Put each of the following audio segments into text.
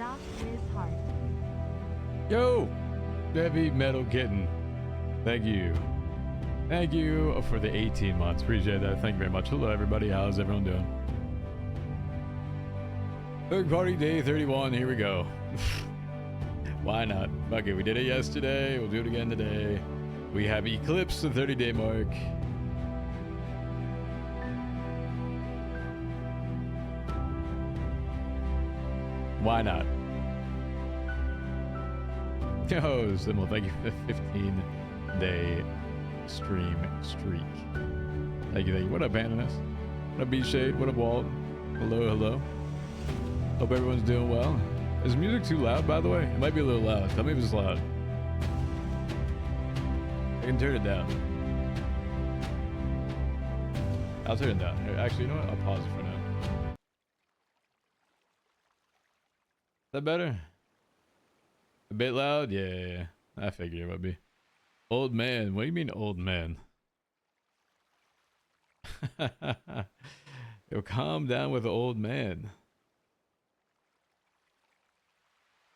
DocWizard. Yo, Heavy Metal Kitten. Thank you. Thank you for the 18 months. Appreciate that. Thank you very much. Hello, everybody. How's everyone doing? Third party day 31. Here we go. Why not? Okay, we did it yesterday. We'll do it again today. We have eclipsed the 30-day mark. Why not? Oh, Simul, thank you for the 15-day stream streak. Thank you, thank you. What up, Ananas? What up, B-Shade? What up, Walt? Hello, hello. Hope everyone's doing well. Is music too loud, by the way? It might be a little loud. Tell me if it's loud. I can turn it down. I'll turn it down. Actually, you know what? I'll pause it for now. Is that better? A bit loud? Yeah. I figured it would be. Old man. What do you mean, old man? Yo, calm down with the old man.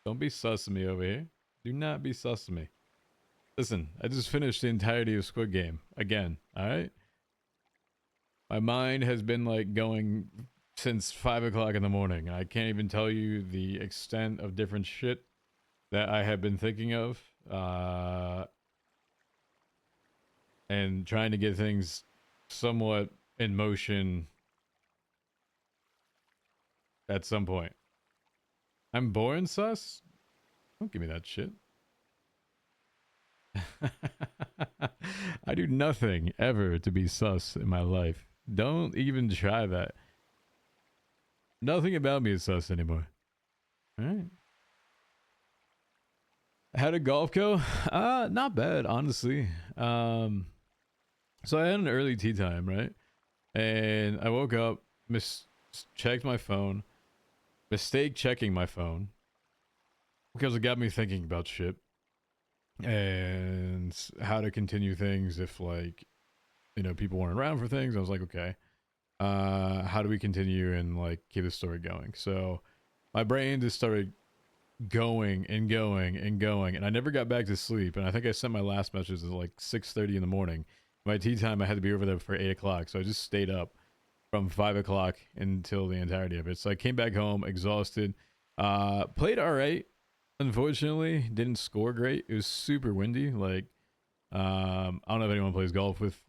Don't be sus of me over here. Do not be sus of me. Listen, I just finished the entirety of Squid Game. Again, alright? My mind has been like going since 5 o'clock in the morning. I can't even tell you the extent of different shit that I have been thinking of. And trying to get things somewhat in motion at some point. I'm boring sus? Don't give me that shit. I do nothing ever to be sus in my life. Don't even try that. Nothing about me is sus anymore. Alright. How did golf go? Not bad, honestly. So I had an early tea time, right? And I woke up, checked my phone, mistake checking my phone because it got me thinking about shit and how to continue things if, like, you know, people weren't around for things. I was like, okay, how do we continue and like keep the story going? So my brain just started going and going and going, and I never got back to sleep. And I think I sent my last message at like 6:30 in the morning. My tea time, I had to be over there for 8 o'clock, so I just stayed up from 5 o'clock until the entirety of it. So I came back home exhausted. Played all right. Unfortunately, didn't score great. It was super windy. Like, I don't know if anyone plays golf with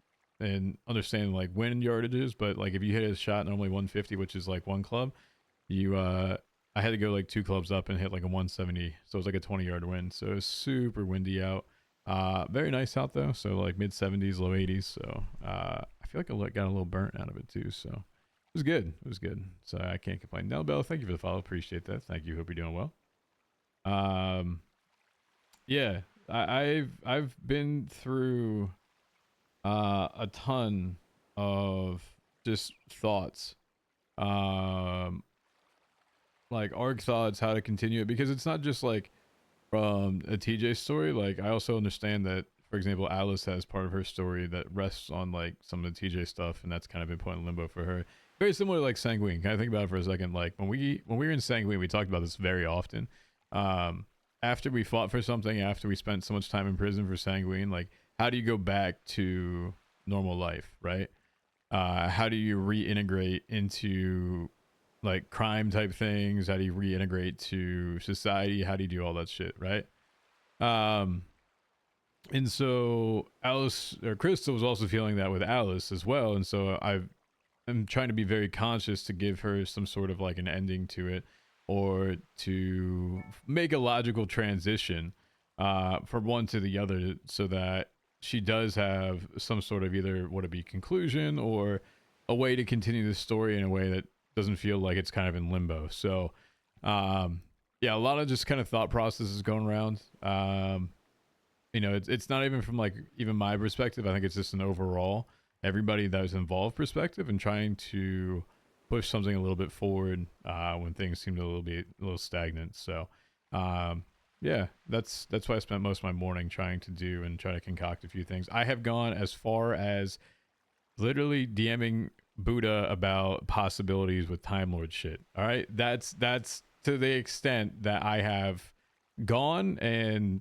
and understand like wind yardages, but like if you hit a shot normally 150, which is like one club, you I had to go like 2 clubs up and hit like a 170, so it was like a 20-yard wind. So it was super windy out. Very nice out though, so like mid 70s, low 80s. So I feel like I got a little burnt out of it too. So it was good. It was good. So I can't complain. Nelbell, thank you for the follow. Appreciate that. Thank you. Hope you're doing well. Yeah, I've been through a ton of just thoughts, like arc thoughts, how to continue it, because it's not just like from a TJ story. Like I also understand that, for example, Alice has part of her story that rests on like some of the TJ stuff, and that's kind of been put in limbo for her. Very similar to like Sanguine. Can I think about it for a second? Like when we were in Sanguine, we talked about this very often. After we fought for something, after we spent so much time in prison for Sanguine, like how do you go back to normal life, right? How do you reintegrate into like crime type things? How do you reintegrate to society? How do you do all that shit, right? And so Alice, or Crystal, was also feeling that with Alice as well, and so I'm trying to be very conscious to give her some sort of like an ending to it, or to make a logical transition from one to the other, so that she does have some sort of either would it be conclusion or a way to continue the story in a way that doesn't feel like it's kind of in limbo. So yeah, a lot of just kind of thought processes going around. You know, it's not even from like even my perspective. I think it's just an overall everybody that was involved perspective, and trying to push something a little bit forward when things seemed a little stagnant. So yeah, that's why I spent most of my morning trying to concoct a few things. I have gone as far as literally DMing Buddha about possibilities with Time Lord shit. All right, that's to the extent that I have gone and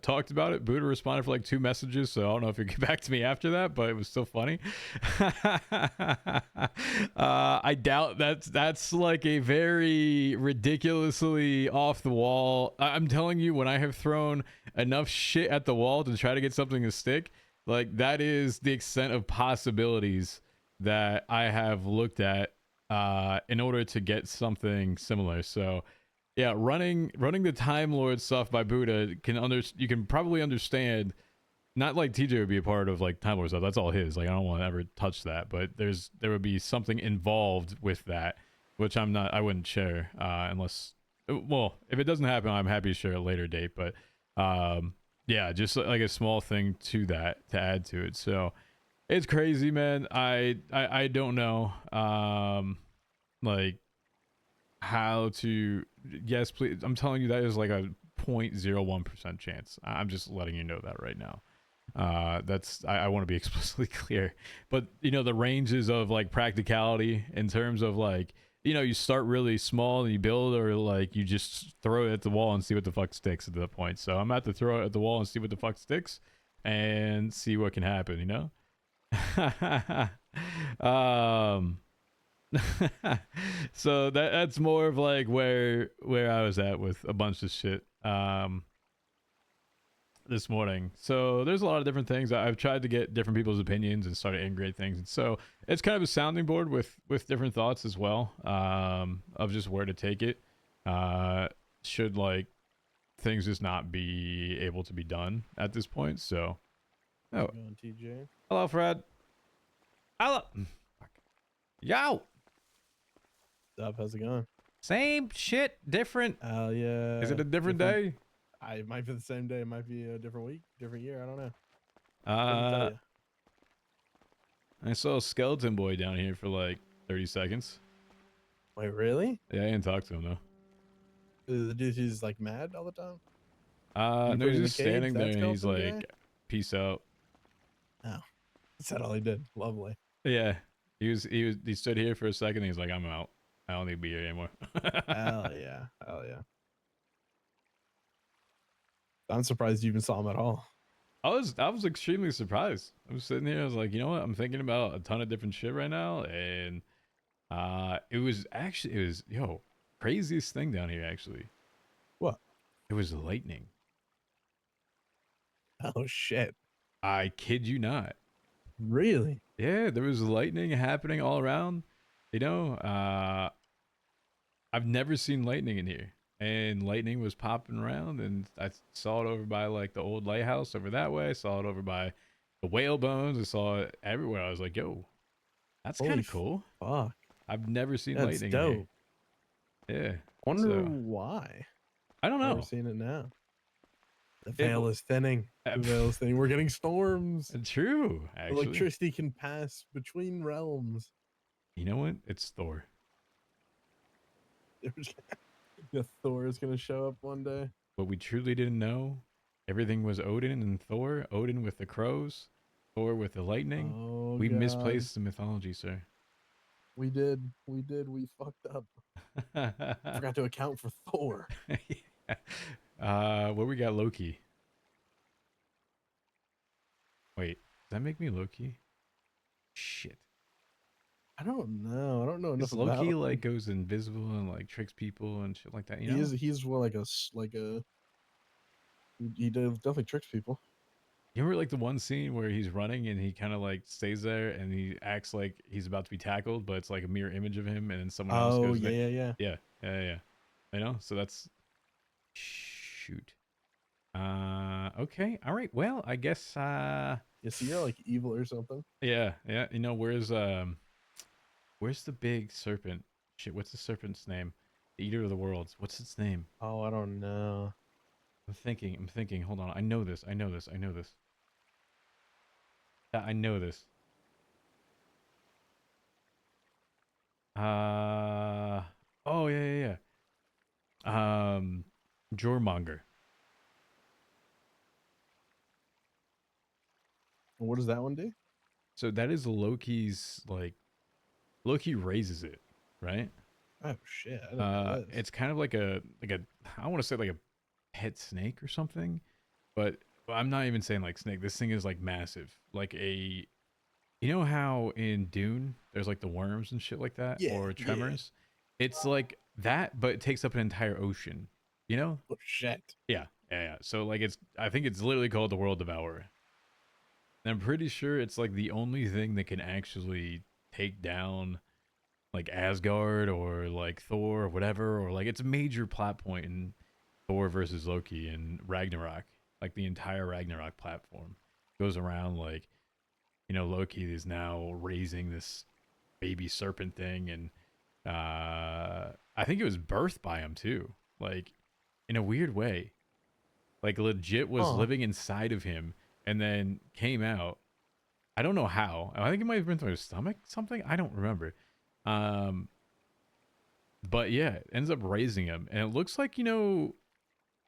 talked about it. Buddha responded for like 2 messages, so I don't know if he'll get back to me after that, but it was still funny. I doubt that's like a very ridiculously off the wall. I'm telling you, when I have thrown enough shit at the wall to try to get something to stick, like that is the extent of possibilities that I have looked at in order to get something similar. So yeah, running the Time Lord stuff by Buddha you can probably understand. Not like TJ would be a part of like Time Lord stuff. That's all his. Like I don't want to ever touch that. But there would be something involved with that, which I wouldn't share unless. Well, if it doesn't happen, I'm happy to share a later date. But yeah, just like a small thing to that to add to it. So it's crazy, man. I don't know. Like how to. Yes, please. I'm telling you that is like a 0.01% chance. I'm just letting you know that right now. That's I want to be explicitly clear. But you know, the ranges of like practicality in terms of like, you know, you start really small and you build, or like you just throw it at the wall and see what the fuck sticks at that point. So I'm at to throw it at the wall and see what the fuck sticks and see what can happen, you know? um so that's more of like where I was at with a bunch of shit this morning. So there's a lot of different things. I've tried to get different people's opinions and start to integrate things, and so it's kind of a sounding board with different thoughts as well, of just where to take it. Should like things just not be able to be done at this point. So oh, Going TJ. hello Fred. Hello. Yo. What's up? How's it going? Same shit, different. Hell yeah. Is it a different day? It might be the same day. It might be a different week, different year. I don't know. Couldn't tell you. I saw a skeleton boy down here for like 30 seconds. Wait, really? Yeah, I didn't talk to him though. The dude who's like mad all the time? You No, put he's in the just cage, standing there that and he's skeleton like, guy? peace out. Oh, is that all he did? Lovely. Yeah. He stood here for a second and he's like, I'm out. I don't need to be here anymore. Hell yeah. Hell yeah. I'm surprised you even saw him at all. I was extremely surprised. I was sitting here, I was like, you know what? I'm thinking about a ton of different shit right now. And it was yo, craziest thing down here actually. What? It was lightning. Oh shit. I kid you not. Really? Yeah, there was lightning happening all around. You know, I've never seen lightning in here. And lightning was popping around, and I saw it over by like the old lighthouse over that way. I saw it over by the whale bones. I saw it everywhere. I was like, yo, that's kind Holy of cool. fuck. I've never seen That's lightning in dope. here. Yeah. Wonder So why. I don't Never know. seen it now. The It, veil is thinning. The veil is thinning. We're getting storms. true, actually. Electricity can pass between realms. You know what? It's Thor. The Thor is gonna show up one day. What we truly didn't know, everything was Odin and Thor. Odin with the crows, Thor with the lightning. Oh, We God. misplaced the mythology, sir. We did. We fucked up. Forgot to account for Thor. Yeah. What we got, Loki? Wait, does that make me Loki? Shit. I don't know. I don't know enough Is Loki about like goes invisible and like tricks people and shit like that? You know? He's more like he definitely tricks people. You remember like the one scene where he's running and he kind of like stays there and he acts like he's about to be tackled, but it's like a mirror image of him, and then someone else Oh goes, yeah. yeah. You know, so that's shoot. Okay, all right. Well, I guess. Yeah, so you're like evil or something. Yeah. You know, where's the big serpent? Shit, what's the serpent's name? The eater of the worlds. What's its name? Oh, I don't know. I'm thinking. Hold on. I know this. Yeah, I know this. Oh yeah. Jormonger. What does that one do? So that is Loki's like Loki raises it, right? Oh shit! I didn't know this. It's kind of like a I want to say like a pet snake or something, but I'm not even saying like snake. This thing is like massive, like a you know how in Dune there's like the worms and shit like that, Yeah, or yeah. Tremors. It's like that, but it takes up an entire ocean. You know? Oh shit! Yeah, yeah, yeah. So like it's I think it's literally called the World Devourer. And I'm pretty sure it's like the only thing that can actually take down like Asgard or like Thor or whatever, or like it's a major plot point in Thor versus Loki and Ragnarok. Like the entire Ragnarok platform goes around like, you know, Loki is now raising this baby serpent thing, and I think it was birthed by him too. Like in a weird way. Like legit was Huh? living inside of him and then came out. I don't know how. I think it might have been through his stomach, something. I don't remember. Um, but yeah, it ends up raising him, and it looks like, you know,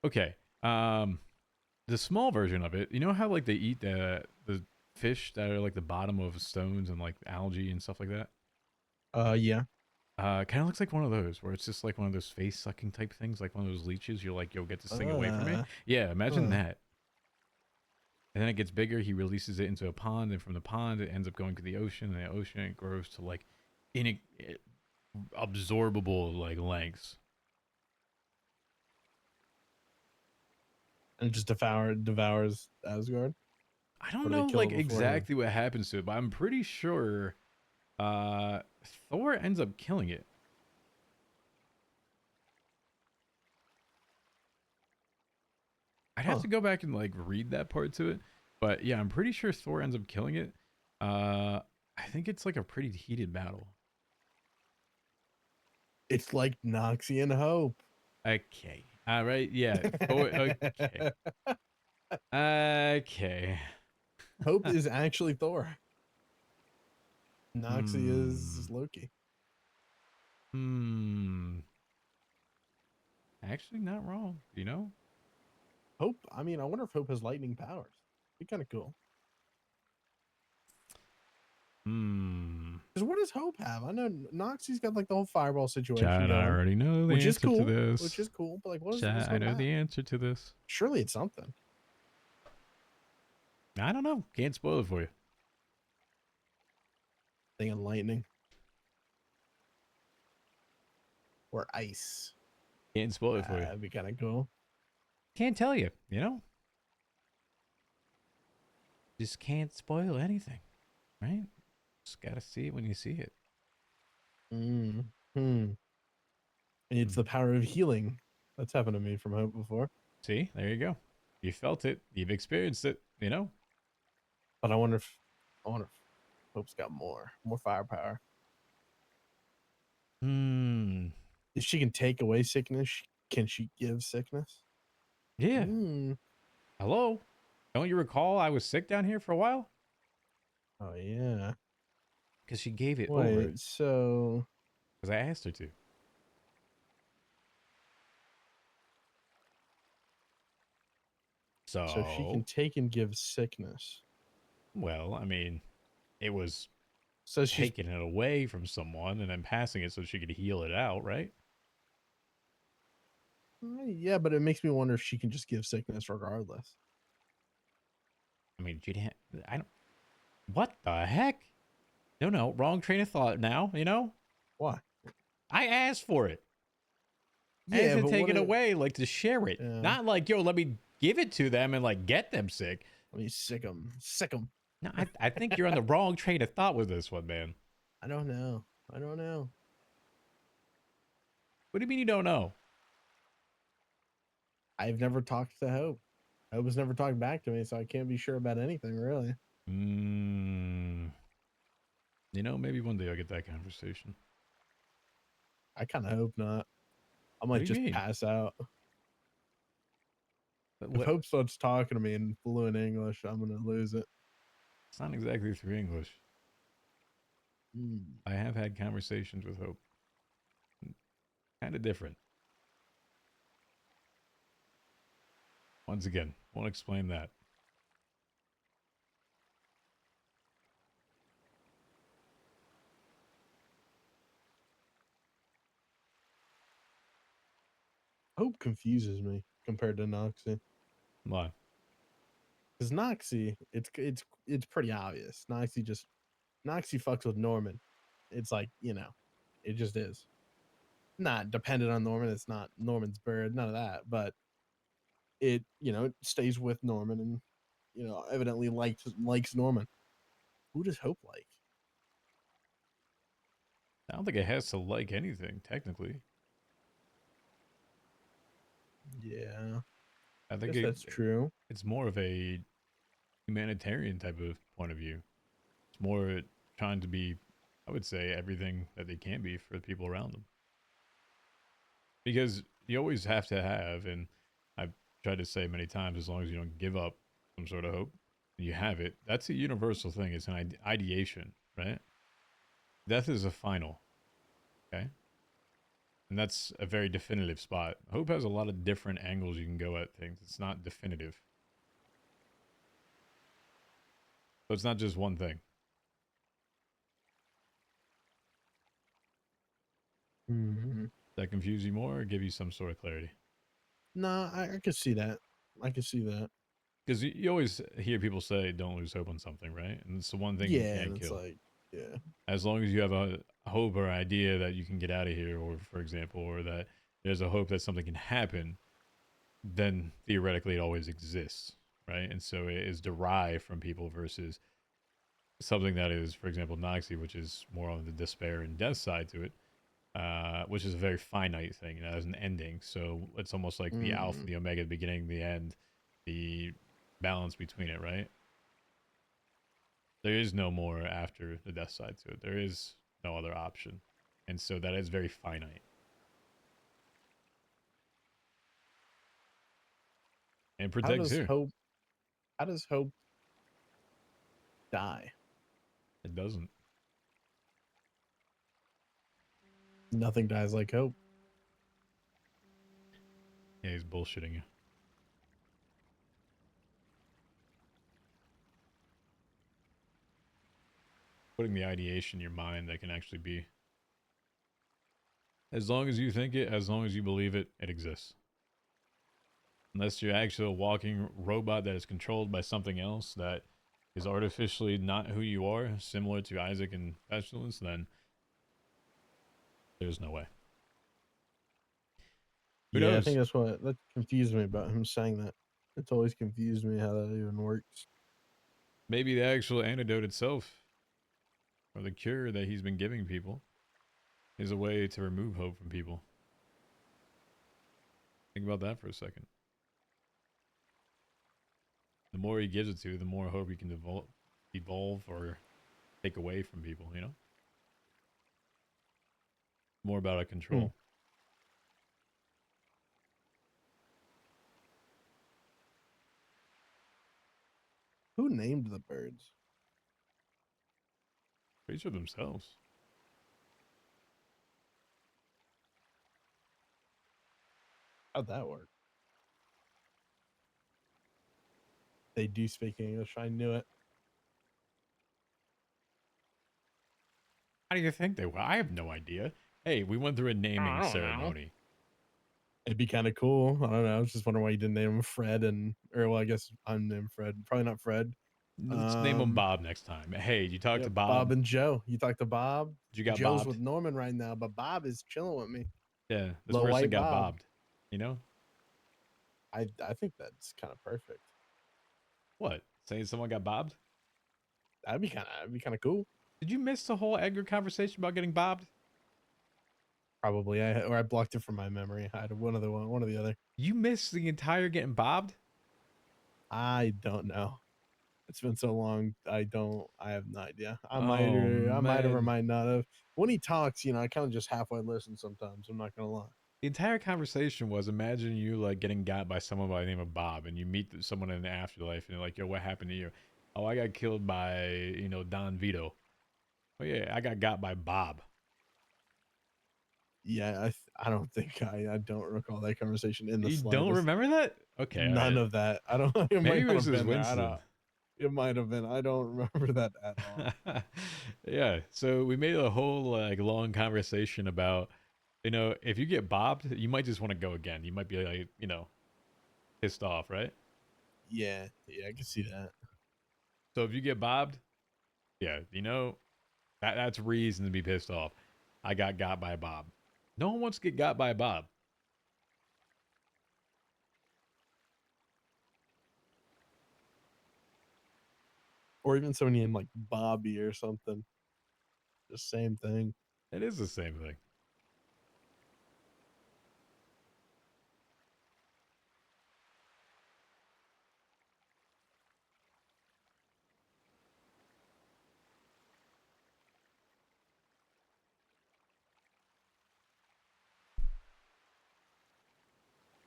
okay. The small version of it, you know how like they eat the fish that are like the bottom of stones and like algae and stuff like that. Yeah. Kind of looks like one of those where it's just like one of those face sucking type things, like one of those leeches. You're like, yo, get this thing away from me. Uh. Yeah, imagine Huh. that. And then it gets bigger. He releases it into a pond, and from the pond, it ends up going to the ocean. And the ocean it grows to like in absorbable like lengths. And it just devours Asgard. I don't Or do they know kill like it beforehand? exactly what happens to it, but I'm pretty sure uh Thor ends up killing it. I'd have Huh? to go back and like read that part to it. But yeah, I'm pretty sure Thor ends up killing it. Uh I think it's like a pretty heated battle. It's like Noxie and Hope. Okay. All right. Yeah. Thor. Okay. Okay. Hope is actually Thor. Noxie Hmm. is Loki. Hmm. Actually, not wrong. You know? Hope. I mean, I wonder if Hope has lightning powers. Be kind of cool. Hmm. Because what does Hope have? I know Noxie's got like the whole fireball situation Chad, I going, already know the which is answer to cool. Which this. is cool. But like, what's Chad, I Hope know have? the answer to this. Surely it's something. I don't know. Can't spoil it for you. Thing of lightning or ice. Can't spoil it for you. That'd be kind of cool. Can't tell you. You know? Just can't spoil anything. Right? Just gotta see it when you see it. Mm. Hmm. It's Hmm. the power of healing. That's happened to me from Hope before. See? There you go. You felt it. You've experienced it. You know? But I wonder if Hope's got more firepower. Hmm. If she can take away sickness, can she give sickness? Yeah. Mm. Hello? Don't you recall I was sick down here for a while? Oh yeah. Because she gave it over. Wait, so Because I asked her to. so she can So, take and give sickness. well, I mean, it was So she's taking it away from someone and then passing it so she could heal it out, right? yeah, but it makes me wonder if she can just give sickness regardless. I mean, she didn't. I don't. What the heck? No, no, wrong train of thought now, you know? Why? I asked for it. I asked Yeah, to but take what it it away, like to share it. yeah. Not like, yo, let me give it to them and like get them sick. Let me sick them. Sick them. No, I think you're on the wrong train of thought with this one, man. I don't know. I don't know. What do you mean you don't know? I've never talked to Hope. Hope has never talked back to me, so I can't be sure about anything really. Mm, you know, maybe one day I'll get that conversation. I kind of hope not. I What might do you just mean? pass out. If What? Hope starts talking to me in fluent English, I'm gonna lose it. It's not exactly through English. Mm. I have had conversations with Hope. Kind of different. Once again, won't explain that. confuses me compared to Noxie. Why? Because Noxie, it's pretty obvious. Noxie fucks with Norman. It's like, it just is. Not dependent on Norman. It's not Norman's bird, none of that. But it stays with Norman and evidently likes Norman. Who does Hope like? I don't think it has to like anything technically. Yeah, I think guess that's true. it's more of a humanitarian type of point of view. It's more trying to be, I would say, everything that they can be for the people around them. Because you always have to have, and I've tried to say many times, as long as you don't give up some sort of hope, you have it. That's a universal thing. It's an ideation, right? Death is a final, okay? And that's a very definitive spot. Hope has a lot of different angles you can go at things. It's not definitive. So it's not just one thing. Mm-hmm. Does that confuse you more or give you some sort of clarity? Nah, I could see that. I could see that. Because you always hear people say, don't lose hope on something, right? And it's the one thing you Yeah, and can't it's kill. like, yeah. As long as you have a hope or idea that you can get out of here, or for example, or that there's a hope that something can happen, then theoretically it always exists, right? And so it is derived from people versus something that is, for example, Noxie, which is more on the despair and death side to it, which is a very finite thing. It has an ending. So it's almost like the alpha, Mm. the omega, the beginning, the end, the balance between it, right? There is no more after the death side to it. There is no other option. And so that is very finite. And it How protects does here. hope? How does hope die? It doesn't. Nothing dies like hope. Yeah, he's bullshitting you. Putting the ideation in your mind that can actually be. As long as you think it, as long as you believe it, it exists. Unless you're actually a walking robot that is controlled by something else that is artificially not who you are, similar to Isaac and Pestilence, then there's no way. Who Yeah, I think knows? that confused me about him saying that. It's always confused me how that even works. Maybe the actual antidote itself, or the cure that he's been giving people, is a way to remove hope from people. Think about that for a second. The more he gives it to, the more hope he can evolve or take away from people, you know? More about a Hmm. control. Who named the birds? Pretty sure themselves. How'd that work? They do speak English. I knew it. How do you think they were? I have no idea. Hey, we went through a naming I don't know. ceremony. It'd be kind of cool. I don't know. I was just wondering why you didn't name him Fred or well, I guess I'm named Fred. Probably not Fred. Let's name them Um, Bob next time. Hey, you talk to yep, Bob? Bob and Joe. You talked to Bob. You got Joe's bobbed? with Norman right now, but Bob is chilling with me. Yeah, this Low person white got Bob. bobbed. You know? I think that's kind of perfect. What? Saying someone got bobbed? That'd be kind of cool. Did you miss the whole Edgar conversation about getting bobbed? Probably I blocked it from my memory. I had one or the other. You missed the entire getting bobbed? I don't know. It's been so long. I have no idea. Oh I might have or man. might not have. When he talks, I kind of just halfway listen sometimes. I'm not gonna lie. The entire conversation was imagine you like getting got by someone by the name of Bob and you meet someone in the afterlife and you're like, yo, what happened to you? Oh, I got killed by, Don Vito. Oh yeah, I got by Bob. Yeah, I don't think I don't recall that conversation in the You don't slightest. remember that? Okay, all None right. of that. I don't. It Maybe might it not was have just been there. I Winston. don't. It might have been. I don't remember that at all. Yeah, so we made a whole like long conversation about You know, if you get bobbed, you might just want to go again. You might be like, pissed off, right? Yeah, yeah, I can see that. So if you get bobbed, yeah, that's reason to be pissed off. I got by a bob. No one wants to get got by a bob. Or even somebody named like Bobby or something. The same thing. It is the same thing.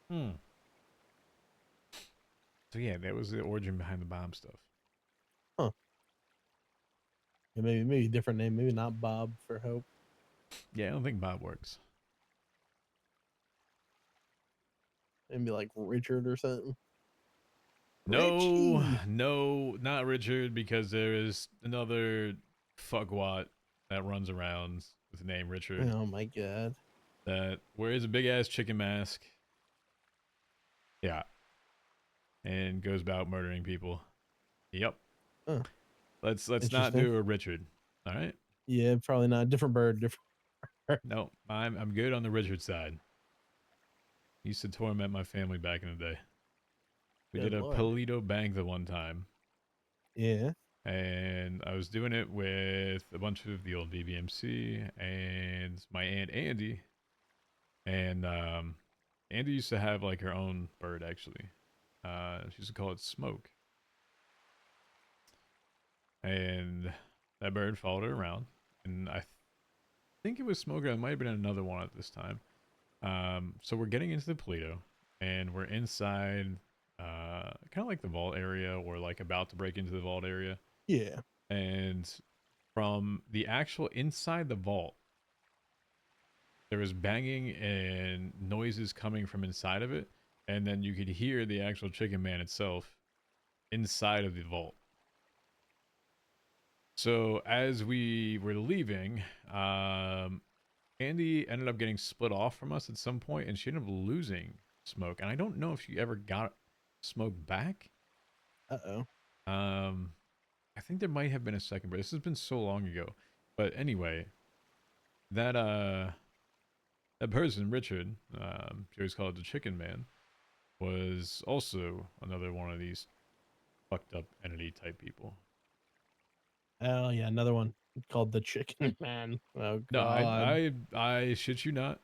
Hmm. So yeah, that was the origin behind the bomb stuff. Huh. Yeah, maybe different name. Maybe not Bob for Hope. Yeah, I don't think Bob works. Maybe like Richard or something. No, Richie. no, not Richard, because there is another fuckwat that runs around with the name Richard Oh my god. that wears a big ass chicken mask. Yeah, and goes about murdering people. Yep. Huh. Let's not Interesting. do a Richard. All right. Yeah, probably not. Different bird. Different. Bird. No, I'm good on the Richard side. He used to torment my family back in the day. We Good did a lord. Polito bank the one time, Yeah. and I was doing it with a bunch of the old BBMC and my aunt Andy. And Andy used to have like her own bird actually. She used to call it Smoke, and that bird followed her around. And I think it was Smoker. It might have been another one at this time. So we're getting into the Polito, and we're inside, kind of like the vault area, or like about to break into the vault area. Yeah. And from the actual inside the vault, there was banging and noises coming from inside of it, and then you could hear the actual chicken man itself inside of the vault. So as we were leaving, Andy ended up getting split off from us at some point, and she ended up losing Smoke. And I don't know if she ever got Smoke back. Uh oh. Um, I think there might have been a second, but this has been so long ago. But anyway, that that person, Richard, she always called it the Chicken Man, was also another one of these fucked up entity type people. Oh yeah, another one called the Chicken Man. Oh No, god. I shit you not.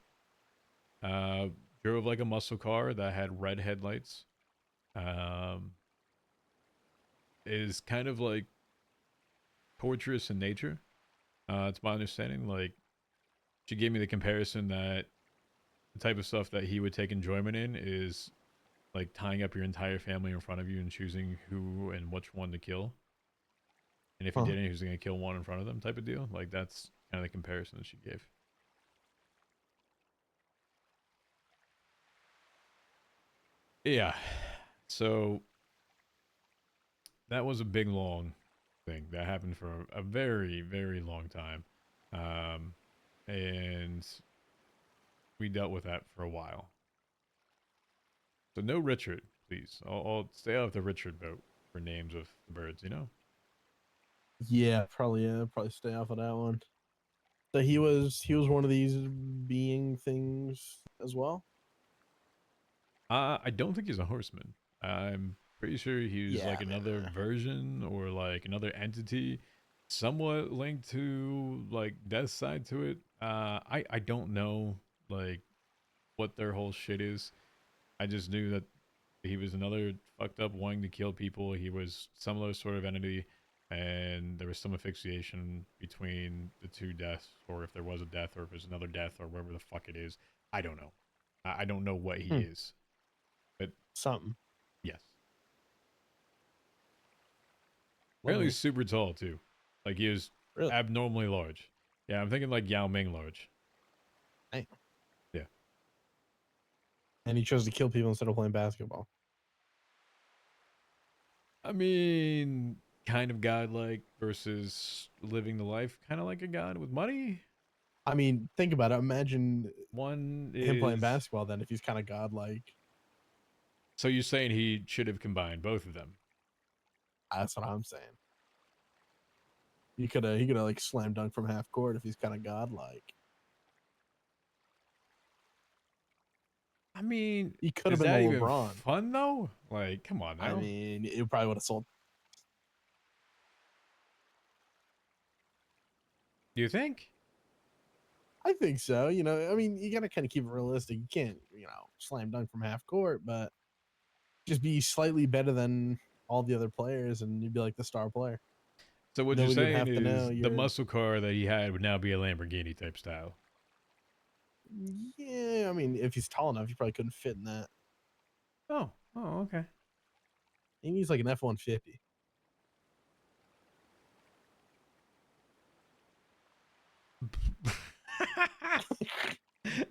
Uh, drove like a muscle car that had red headlights. Um, is kind of like torturous in nature. It's my understanding. Like she gave me the comparison that the type of stuff that he would take enjoyment in is like tying up your entire family in front of you and choosing who and which one to kill. And if he Huh. didn't, he was going to kill one in front of them, type of deal. Like that's kind of the comparison that she gave. Yeah. So that was a big long thing that happened for a very very long time, um, and we dealt with that for a while. So no Richard, please. I'll stay out of the Richard boat for names of the birds. You know. Yeah, probably. Yeah, probably stay off of that one. So he was one of these being things as well. I don't think he's a horseman. I'm pretty sure he was Yeah, like maybe another not. version or like another entity, somewhat linked to like Death's side to it. I don't know like what their whole shit is. I just knew that he was another fucked up wanting to kill people. He was similar sort of entity, and there was some asphyxiation between the two deaths, or if there was a death, or if there's another death, or whatever the fuck it is. I don't know. I don't know what he Hmm. is, but Something. yes. Apparently, he's Lovely. super tall too. Like he is Really. abnormally large. Yeah, I'm thinking like Yao Ming large. Hey. Yeah. And he chose to kill people instead of playing basketball. I mean, kind of godlike versus living the life kind of like a god with money. I mean, think about it. Imagine One him playing is. basketball then if he's kind of godlike. So you're saying he should have combined both of them? That's what I'm saying. He could have like slam dunk from half court if he's kind of godlike. I mean, He could have is been the that even LeBron. fun though? Like, come on I now. mean, it probably would have sold. Do you think? I think so. I mean, you gotta kind of keep it realistic. You can't, slam dunk from half court, but just be slightly better than all the other players, and you'd be like the star player. So what you're Nobody would saying have to know is the you're. muscle car that he had would now be a Lamborghini type style. Yeah, I mean, if he's tall enough, he probably couldn't fit in that. Oh, oh, okay. He needs like an F-150.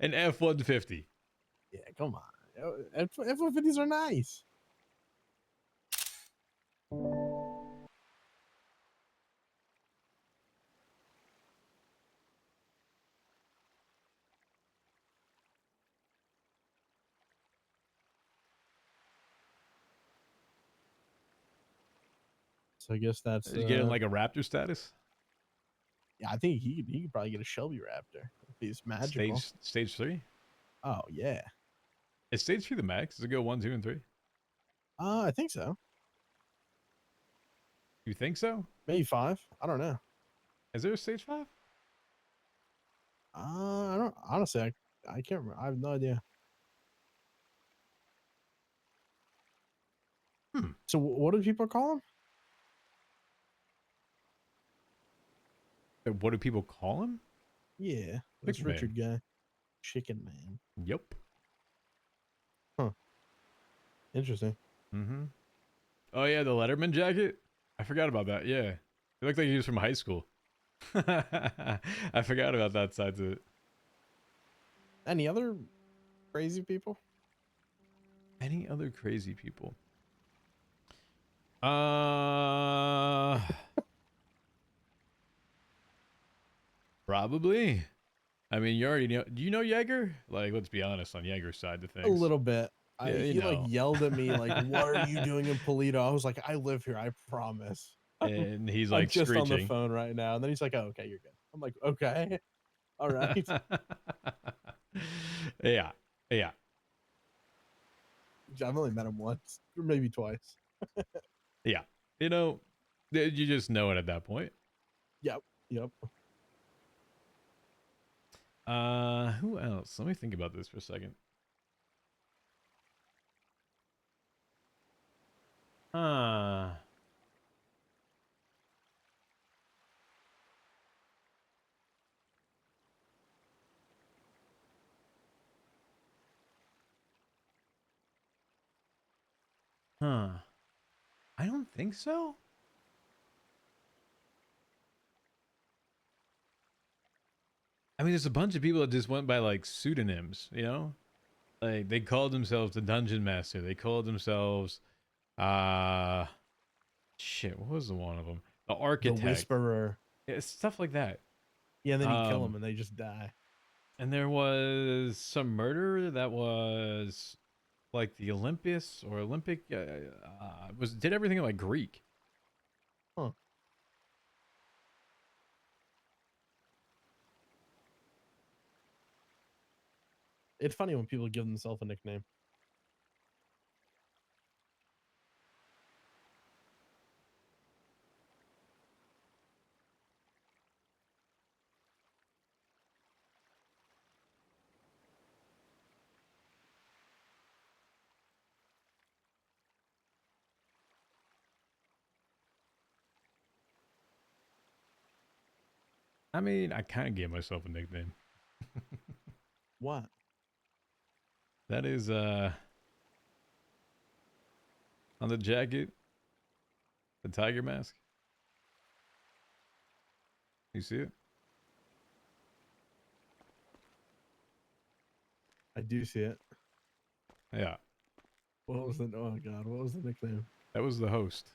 An F-150. Yeah, come on. F-150s are nice. So I guess that's You getting like a Raptor status? yeah. I think he could probably get a Shelby Raptor if he's magical. Stage 3? Oh yeah. Is stage 3 the max? Does it go 1, 2, and 3? I think so. You think so? Maybe 5. I don't know. Is there a stage 5? I don't honestly. I can't remember. I have no idea. Hmm. So what do people call him? What do people call him? Yeah, this Chicken Man. Richard guy, Chicken Man. Yep. Huh. Interesting. Mm-hmm. Oh yeah, the Letterman jacket. I forgot about that. Yeah, he looked like he was from high school. I forgot about that side to it. Any other crazy people? Any other crazy people? Uh, Probably. I mean, you already know. Do you know Jaeger? Like, let's be honest on Jaeger's side of A things. little bit. Yeah, you He like know. yelled at me like, "What are you doing in Polito?" I was like, "I live here. I promise." And he's I'm like just on the screeching. phone right now. And then he's like, "Oh, okay, you're good." I'm like, "Okay, all right." Yeah, yeah. I've only met him once, or maybe twice. Yeah. You know, you just know it at that point. Yep, yep. Who else? Let me think about this for a second. Uh, huh. I don't think so. I mean, there's a bunch of people that just went by like pseudonyms, you know? Like they called themselves the Dungeon Master. They called themselves uh shit, what was the one of them? The The Architect. Whisperer. Yeah, stuff like that. Yeah, and then you kill Um him and they just die. and there was some murder that was like the Olympus or Olympic was did everything in like Greek. Huh. It's funny when people give themselves a nickname. I mean, I kind of gave myself a nickname. What? That is on the jacket, the tiger mask. You see it? I do see it. Yeah. What was the? Oh God, what was the nickname? That was the host.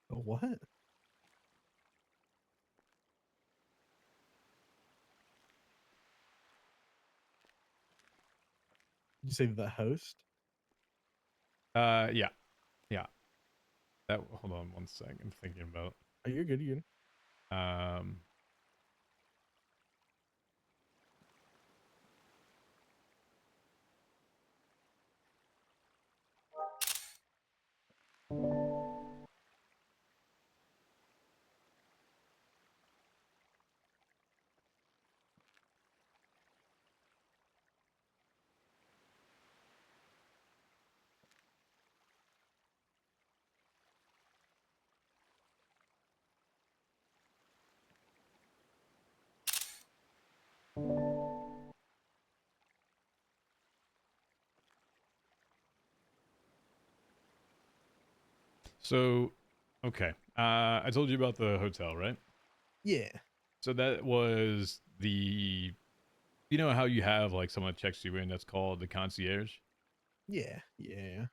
The what? Did you say the host? Yeah, yeah. That hold on one second. I'm thinking about. Oh, you're good. You're good. Um, so, okay. I told you about the hotel, right? Yeah. So that was the. You know how you have like someone that checks you in? That's called the concierge. Yeah. Yeah.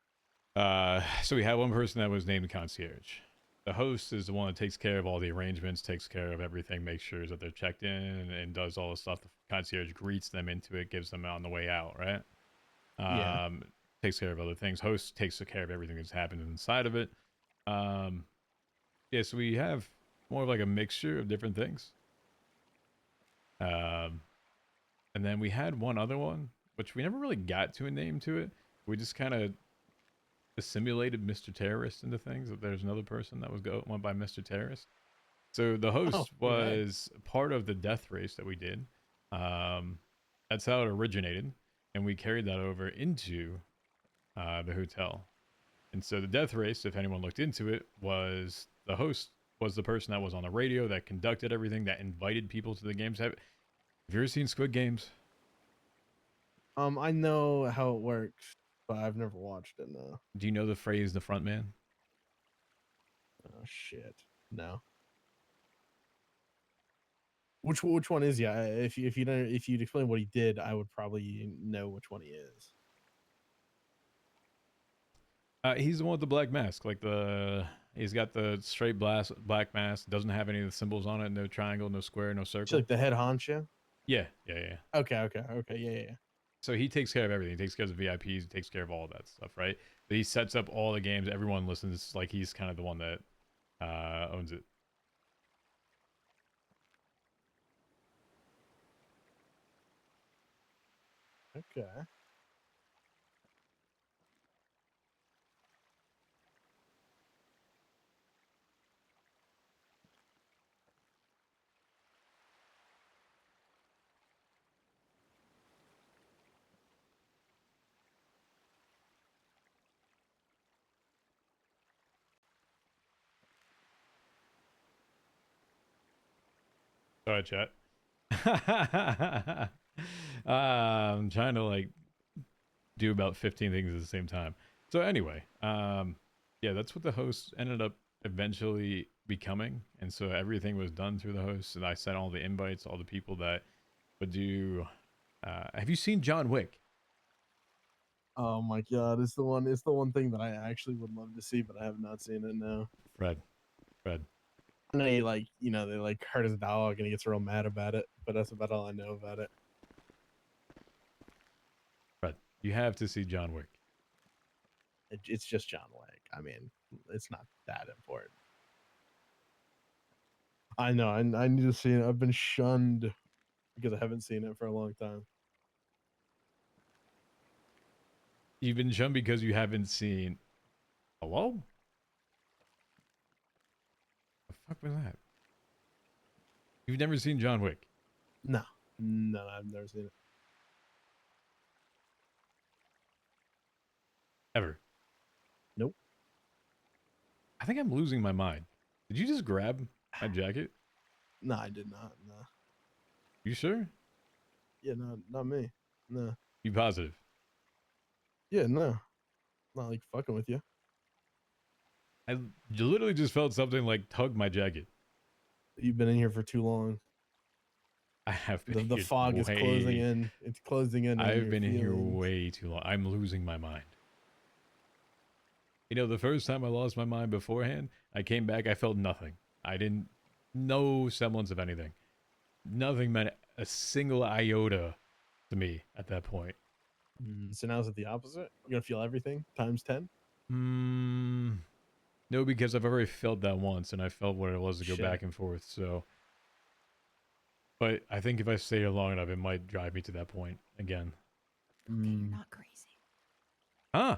So we had one person that was named the concierge. The host is the one that takes care of all the arrangements, takes care of everything, makes sure that they're checked in, and does all the stuff. The concierge greets them into it, gives them on the way out, right? Yeah. Um, Takes care of other things. Host takes care of everything that's happened inside of it. Um, yeah, so we have more of like a mixture of different things. Um, and then we had one other one, which we never really got to a name to it. We just kind of assimilated Mr. Terrorist into things. That there's another person that went by Mr. Terrorist. So the Oh, host okay. was part of the death race that we did. Um, that's how it originated, and we carried that over into the hotel. And so the death race, if anyone looked into it, was the host was the person that was on the radio that conducted everything, that invited people to the games. Have you ever seen Squid Games? I know how it works, but I've never watched it. No. Do you know the phrase "the front man"? Oh shit. No. Which one is he? If you don't if you'd explain what he did, I would probably know which one he is. He's the one with the black mask. He's got the straight black mask. Doesn't have any of the symbols on it. No triangle, no square, no Is he circle. like the head honcho? Yeah, yeah, yeah. Okay, okay, okay. Yeah, yeah. So he takes care of everything. He takes care of the VIPs. He takes care of all of that stuff, right? But he sets up all the games. Everyone listens. Like he's kind of the one that owns it. Okay. Sorry, chat. I'm trying to like do about 15 things at the same time. So anyway, yeah, that's what the host ended up eventually becoming, and so everything was done through the host. And I sent all the invites, all the people that would do. Have you seen John Wick? Oh my god, it's the one. It's the one thing that I actually would love to see, but I have not seen it. No. Fred, Fred, I know he like they like hurt his dog and he gets real mad about it, but that's about all I know about it. Fred. You have to see John Wick. It's just John Wick. I mean, it's not that important. I know. I need to see it. I've been shunned because I haven't seen it for a long time. You've been shunned because you haven't seen. Hello? The fuck was that? You've never seen John Wick No, no, I've never seen it. ever. Nope. I think I'm losing my mind. Did you just grab my jacket? No, I did not. No. You sure? Yeah, no, not me. No. You positive? Yeah, no. Not like fucking with you. I literally just felt something like tug my jacket. You've been in here for too long. I have been The here fog is closing way. in. It's closing in on I've your been in here feelings. way too long. I'm losing my mind. You know, the first time I lost my mind beforehand, I came back, I felt nothing. I didn't no semblance of anything. Nothing meant a single iota to me at that point. So now is it the opposite? You're gonna feel everything times 10? No, because I've already felt that once, and I felt what it was to go Shit. back and forth. So, but I think if I stay here long enough, it might drive me to that point again. Okay, you're Mm, not crazy. Huh?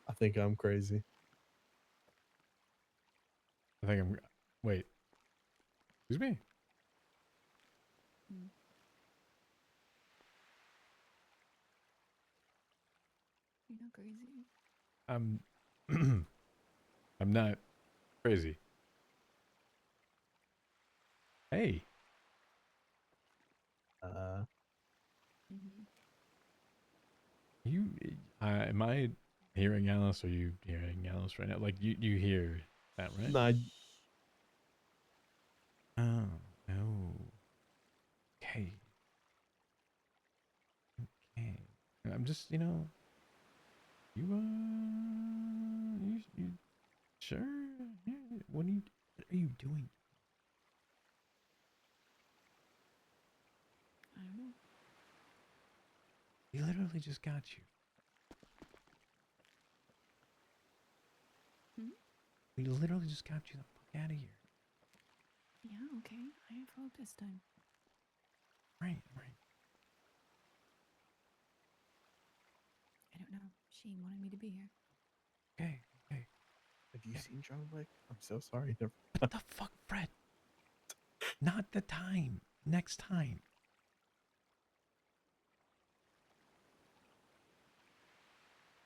I think I'm crazy. I think I'm. Wait. Excuse me. Mm. You're not crazy. I'm. I'm not crazy. Hey. Mm-hmm. You. Am I hearing Alice? Or are you hearing Alice right now? Like you hear that, right? No, Oh. No. Okay. Okay. I'm just, you sure? Yeah, what are you doing? I don't know. We literally just got you. Hmm? We literally just got you the fuck out of here. Yeah, okay. I have hope this time. Right, right. I don't know. She wanted me to be here. Okay, okay. have you Yeah. seen John Wick? I'm so sorry. Never. What the fuck, Fred? Not the time. Next time.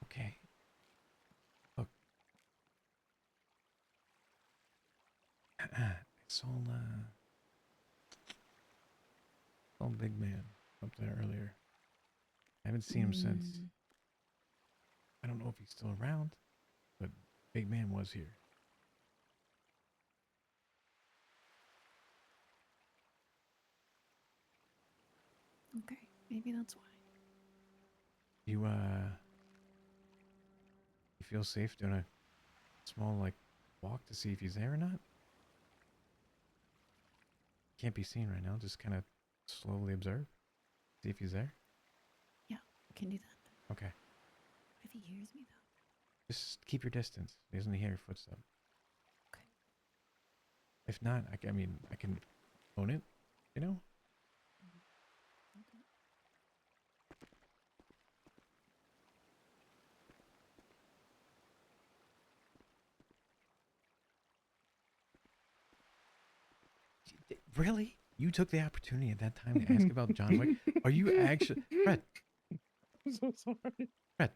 Okay. Look. I saw Big Man up there earlier. I haven't seen him since. Mm, I don't know if he's still around, but Big Man was here. okay, maybe that's why. You feel safe doing a small, like, walk to see if he's there or not? Can't be seen right now. Just kind of slowly observe. See if he's there. Yeah, can do that. Okay. What if he hears me though? Just keep your distance. He doesn't hear your footstep. Okay. If not, I mean, I can own it, you know? I'll do it. Really? You took the opportunity at that time to ask about John Wick? Are you actually... Fred, I'm so sorry. Fred.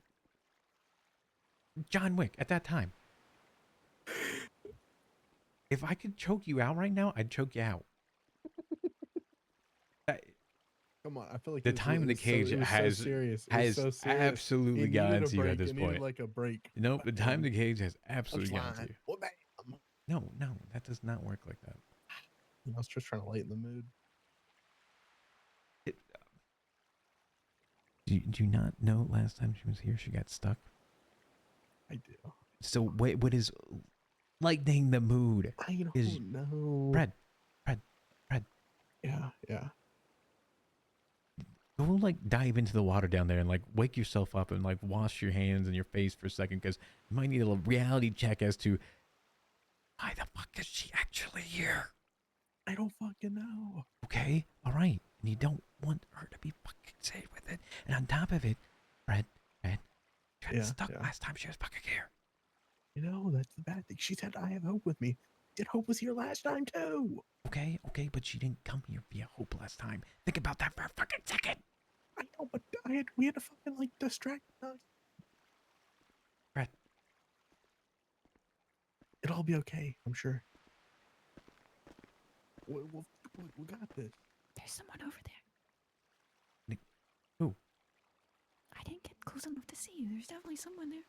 John Wick, at that time. If I could choke you out right now, I'd choke you out. That, Come on, I feel like the time in the cage it was so serious. It was has so serious. absolutely It gotten needed a to you at break. this It needed point. like a break. Nope, the time in the cage has absolutely gotten to Punchline. you. Well, bam. No, no, that does not work like that. I was just trying to lighten the mood. It, do you not know last time she was here she got stuck? I do. So what is lightening the mood? I don't Is know. Fred, Fred, Fred. Yeah, yeah. Go like dive into the water down there and like wake yourself up and like wash your hands and your face for a second because you might need a little reality check as to why the fuck is she actually here? I don't fucking know. Okay, all right. And you don't want her to be fucking safe with it. And on top of it, Fred, she got stuck last time she was fucking here. You know, that's the bad thing. She said, I have hope with me. Did Hope was here last time too. Okay, but she didn't come here via Hope last time. Think about that for a fucking second. I know, but we had to fucking like distract us. Fred. It'll all be okay, I'm sure. We got this. There's someone over there. Who? I didn't get close enough to see you. There's definitely someone there.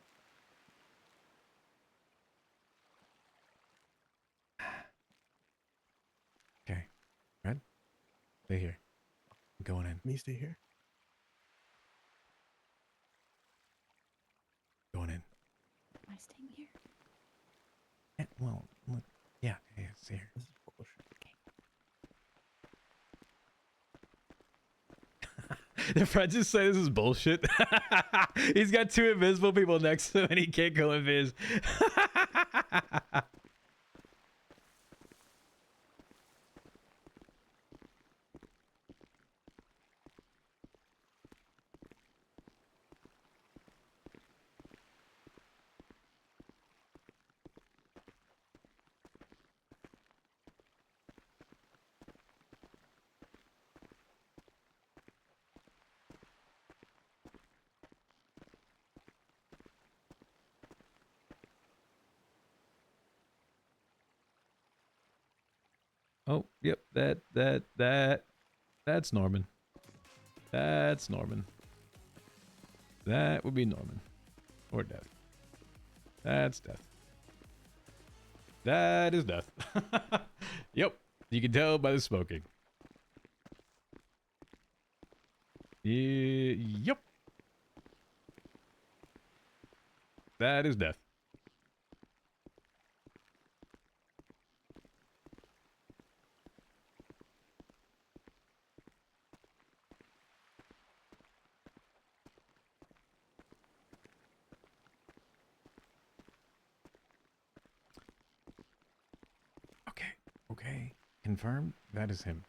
Okay, Fred, stay here. I'm going in. Me stay here. Going in. Am I staying here? Yeah, well, look, yeah, stay here. This is bullshit. Okay. The friends just say this is bullshit. He's got 2 invisible people next to him and he can't go invis. Oh, yep, that's Norman. That's Norman. That would be Norman. Or Death. That's Death. That is Death. Yep, you can tell by the smoking. Yep. That is Death. Okay. Okay. Confirmed. That is him.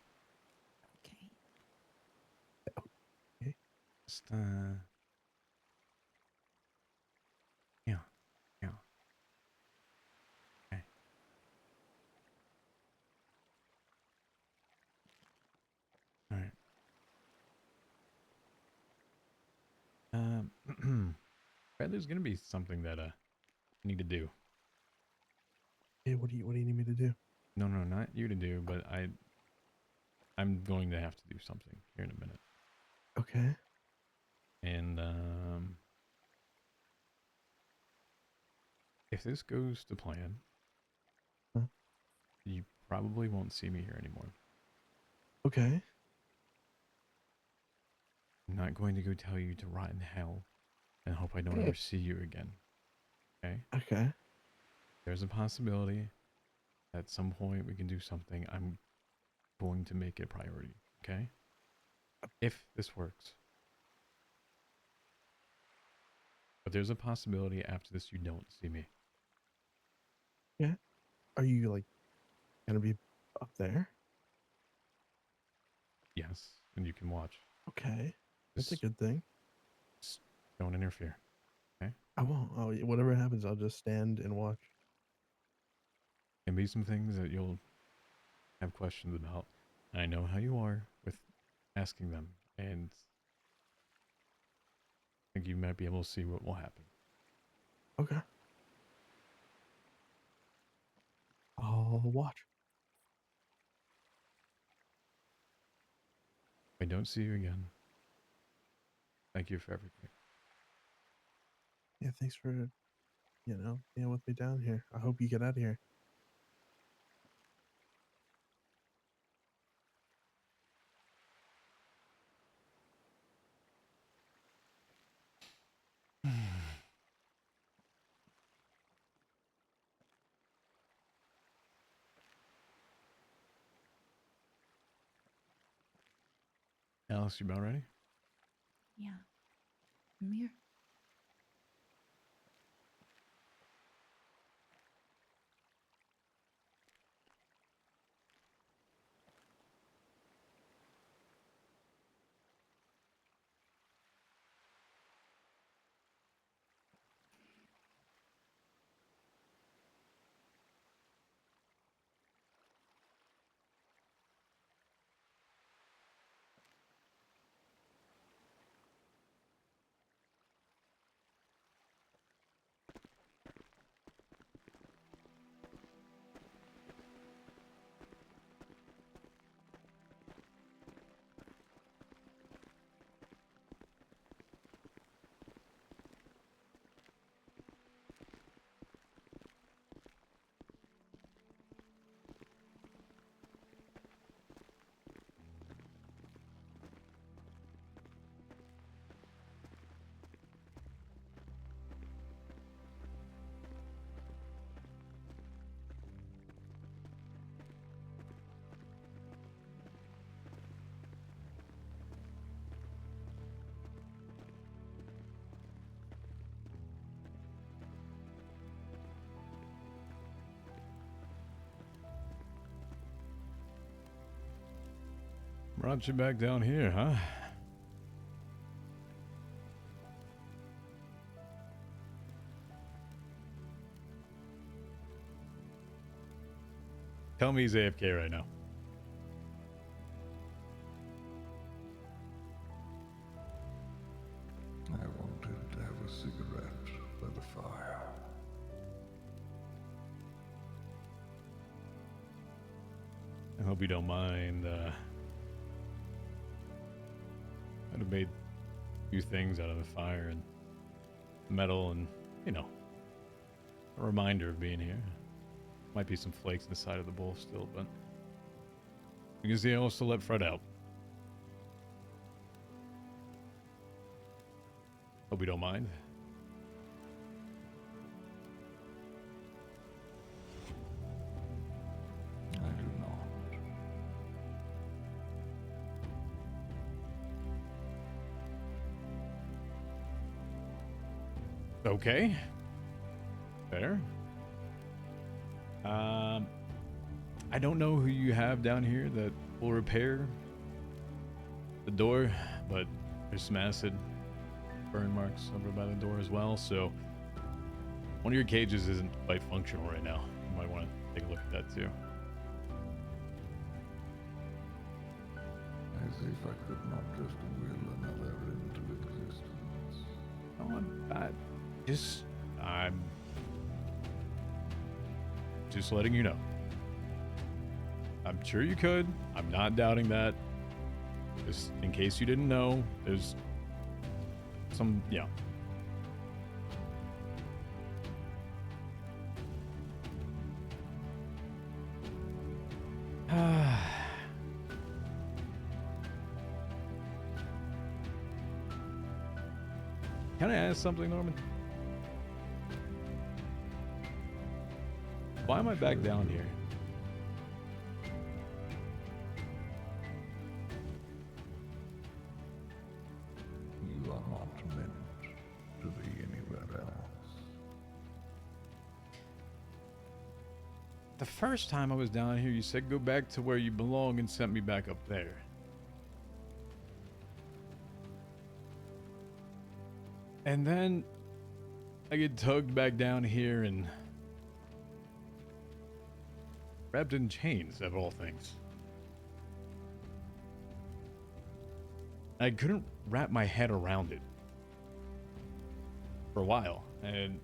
Okay. Just, yeah. Yeah. Okay. All right. Right, there's gonna be something that I need to do. Hey, what do you need me to do? No, no, not you to do, but I'm going to have to do something here in a minute. Okay. And if this goes to plan, Huh? you probably won't see me here anymore. Okay. I'm not going to go tell you to rot in hell and hope I don't ever see you again. Okay? Okay. There's a possibility at some point we can do something. I'm going to make it a priority. Okay? If this works. But there's a possibility after this you don't see me. Yeah. Are you like gonna be up there? Yes, and you can watch. Okay. That's a Just, good thing. just don't interfere. Okay? I won't. Oh, whatever happens, I'll just stand and watch. Can be some things that you'll have questions about. I know how you are with asking them, and I think you might be able to see what will happen. Okay. I'll watch. If I don't see you again, thank you for everything. Yeah. Thanks for being with me down here. I hope you get out of here. Alice, you about ready? Yeah. I'm here. Brought you back down here, huh? Tell me he's AFK right now. I wanted to have a cigarette by the fire. I hope you don't mind. I'd have made a few things out of the fire and metal and, you know, a reminder of being here. Might be some flakes in the side of the bowl still, but you can see I also let Fred out. Hope you don't mind. I do not. Okay. Fair. I don't know who you have down here that will repair the door, but there's some acid burn marks over by the door as well, so one of your cages isn't quite functional right now. You might want to take a look at that too. As if I could not just will another into existence. I'm just letting you know. I'm sure you could. I'm not doubting that. Just in case you didn't know, there's some, yeah. Can I ask something, Norman? Why am I back down here? You are not meant to be anywhere else. The first time I was down here, you said go back to where you belong and sent me back up there. And then I get tugged back down here and wrapped in chains, of all things. I couldn't wrap my head around it for a while, and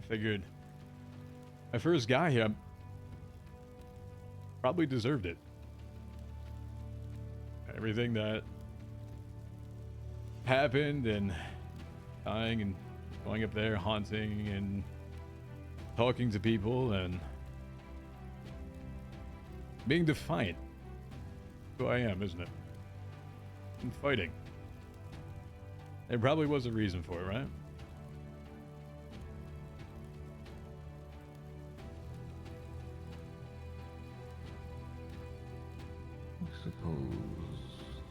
I figured my first guy here probably deserved it. Everything that happened, and dying and going up there, haunting and talking to people and being defiant. Who I am, isn't it? And fighting. There probably was a reason for it, right? I suppose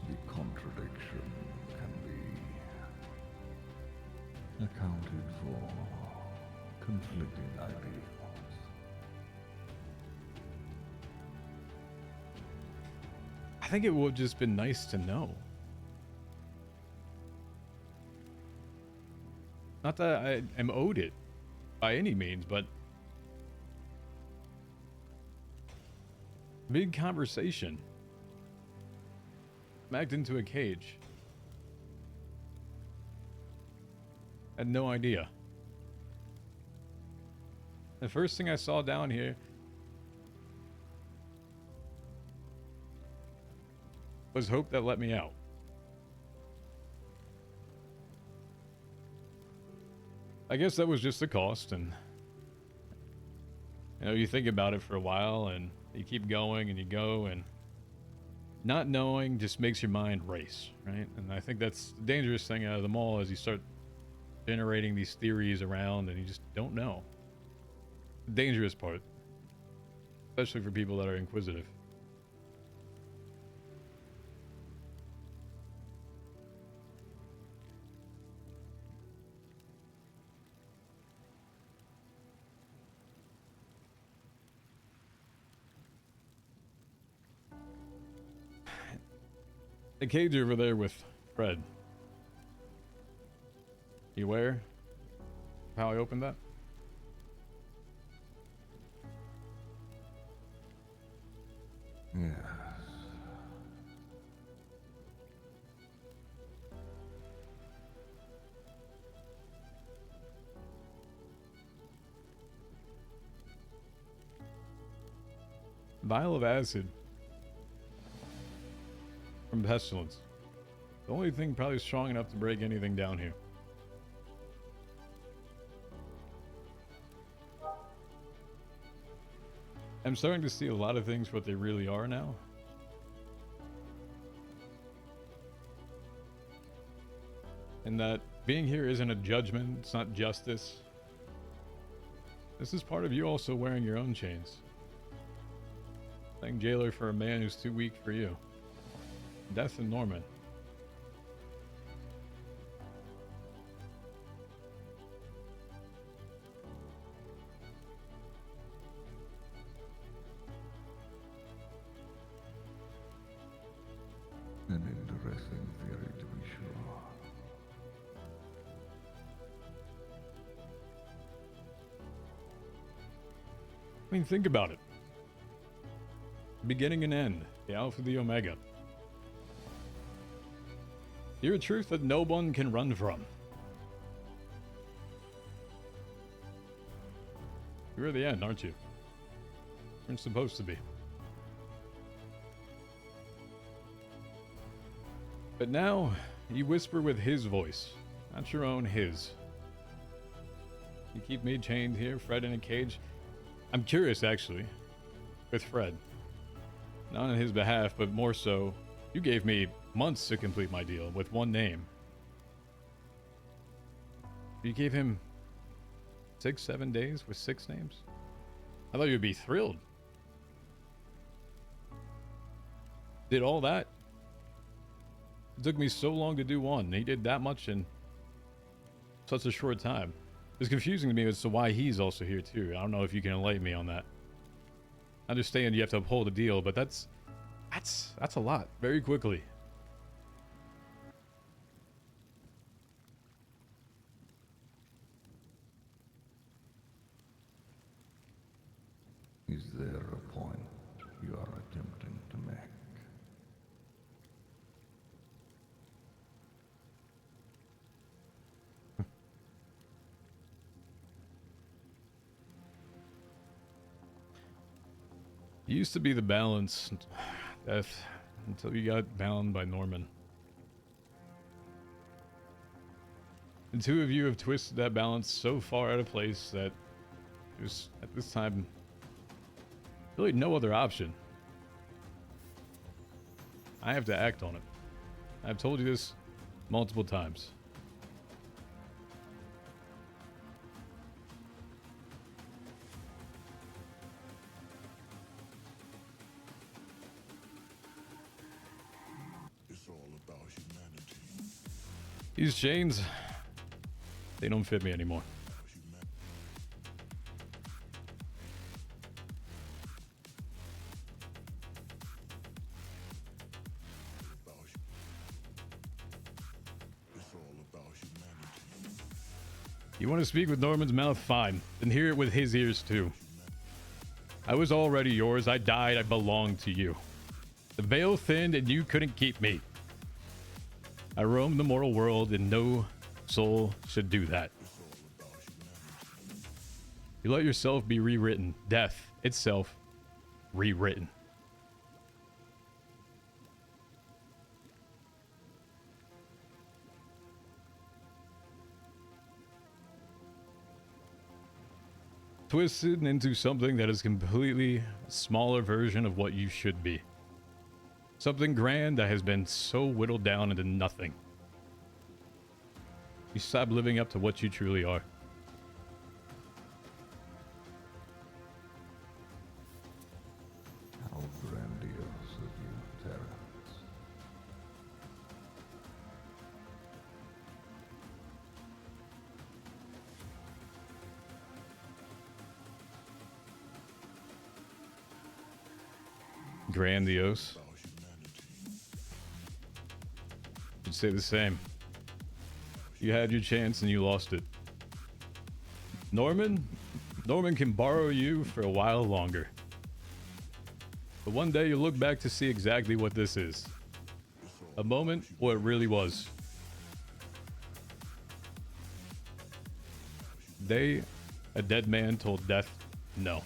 the contradiction can be accounted for conflicting ideals. I think it would have just been nice to know. Not that I am owed it by any means, but big conversation. Smacked into a cage. Had no idea. The first thing I saw down here was hope that let me out. I guess that was just the cost, and you know, you think about it for a while and you keep going and you go, and not knowing just makes your mind race, right? And I think that's the dangerous thing out of them all, is you start generating these theories around and you just don't know. The dangerous part, especially for people that are inquisitive. The cage over there with Fred. You aware of how I opened that? Yes. Vial of acid from pestilence. The only thing probably strong enough to break anything down here. I'm starting to see a lot of things for what they really are now. And that being here isn't a judgment, it's not justice. This is part of you also wearing your own chains. Playing jailer for a man who's too weak for you. Death and Norman. An interesting theory, to be sure. I mean, think about it. Beginning and end, the Alpha, the Omega. You're a truth that no one can run from. You're the end, aren't you? You're supposed to be. But now, you whisper with his voice, not your own, his. You keep me chained here, Fred in a cage. I'm curious, actually, with Fred. Not on his behalf, but more so, you gave me months to complete my deal with one name. You gave him 6-7 days with 6 names? I thought you'd be thrilled. Did all that? It took me so long to do one. He did that much in such a short time. It's confusing to me as to why he's also here too. I don't know if you can enlighten me on that. I understand you have to uphold a deal, but that's a lot very quickly. Is there a point you are attempting to make? You used to be the balance, Death, until you got bound by Norman. The two of you have twisted that balance so far out of place that there's, at this time, really no other option. I have to act on it. I've told you this multiple times. It's all about humanity. These chains, they don't fit me anymore. It's all about humanity. You want to speak with Norman's mouth? Fine. Then hear it with his ears too. I was already yours. I died. I belonged to you. The veil thinned and you couldn't keep me. I roamed the mortal world and no soul should do that. You let yourself be rewritten. Death itself rewritten. Twisted into something that is completely a smaller version of what you should be. Something grand that has been so whittled down into nothing. You stop living up to what you truly are. How grandiose of you, Terrence. Grandiose. About humanity. would say the same. You had your chance and you lost it. Norman can borrow you for a while longer. But one day you'll look back to see exactly what this is. A moment where it really was. Day a dead man told death no.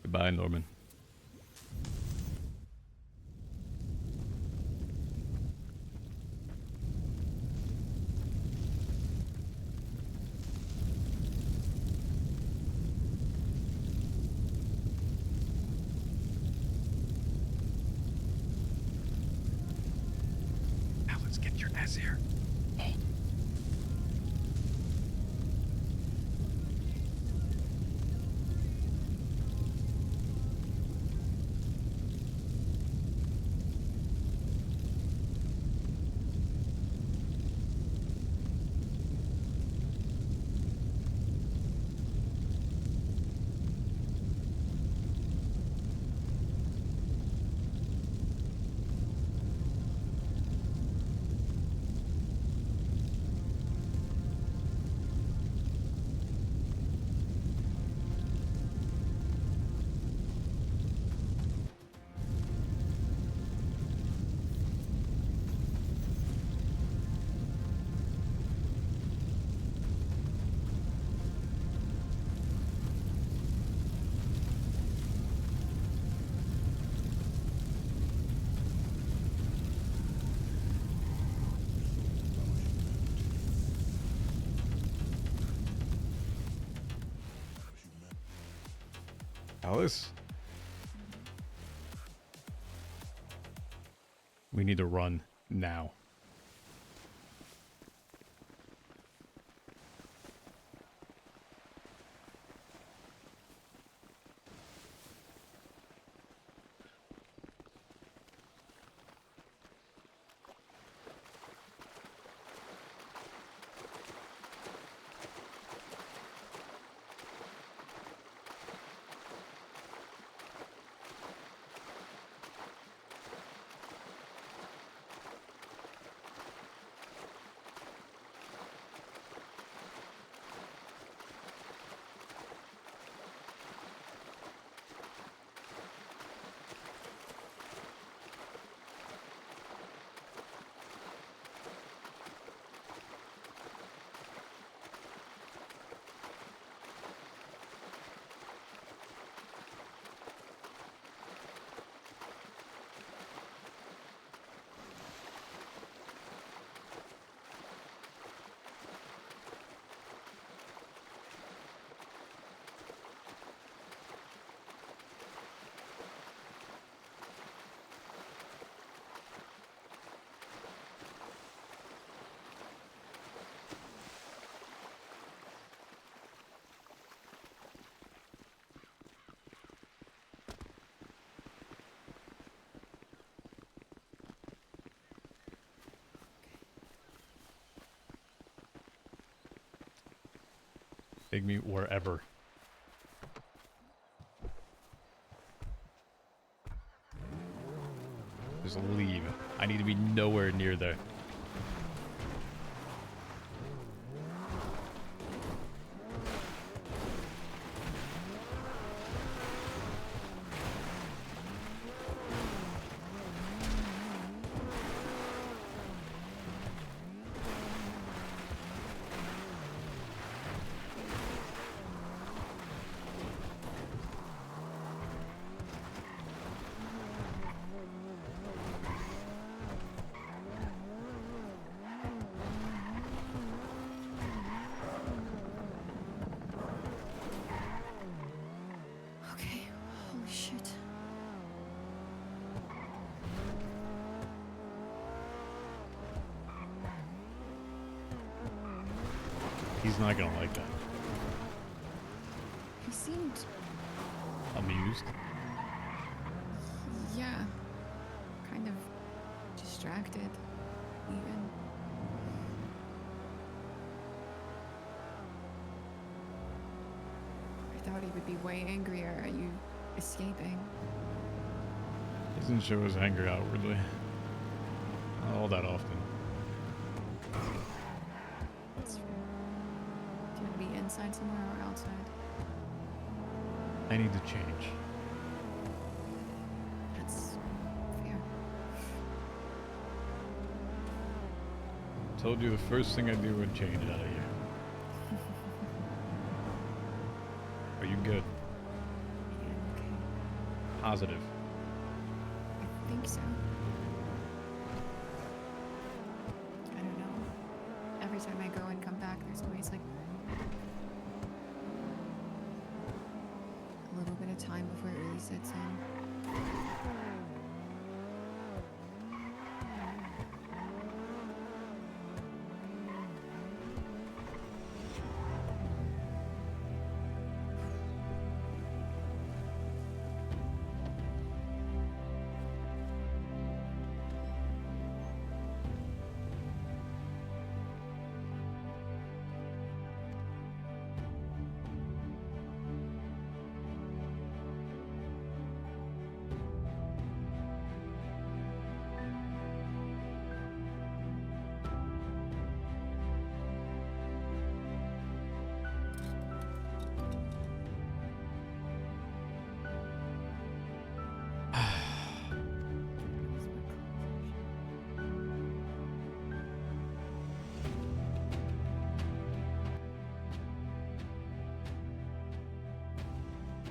Goodbye, Norman. Now let's get your ass here. Alice? We need to run now. Take me wherever. Just leave. I need to be nowhere near there. Okay, holy shit. He's not gonna like that. He seemed, Amused. yeah, kind of distracted, even. I thought he would be way angrier at you escaping. Doesn't show his anger outwardly. Not all that often. That's true. Do you want to be inside somewhere or outside? I need to change. That's fair. Told you the first thing I do would change out of here. Are you good? Yeah, okay. Positive. I think so. I don't know. Every time I go and come back, there's always like a little bit of time before it really sets in.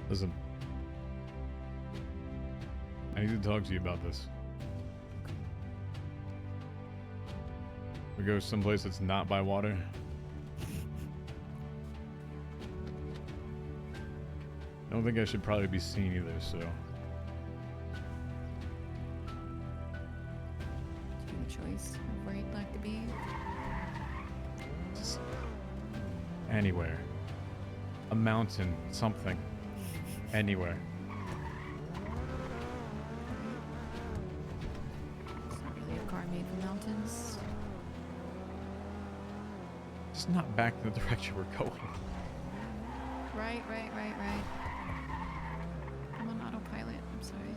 Listen. I need to talk to you about this. We go someplace that's not by water. I don't think I should probably be seen either, so. Do you have a choice of where you'd like to be? Just anywhere. A mountain, something. Anywhere. It's not really a car made for mountains. Just not back in the direction we're going. Right. I'm on autopilot. I'm sorry.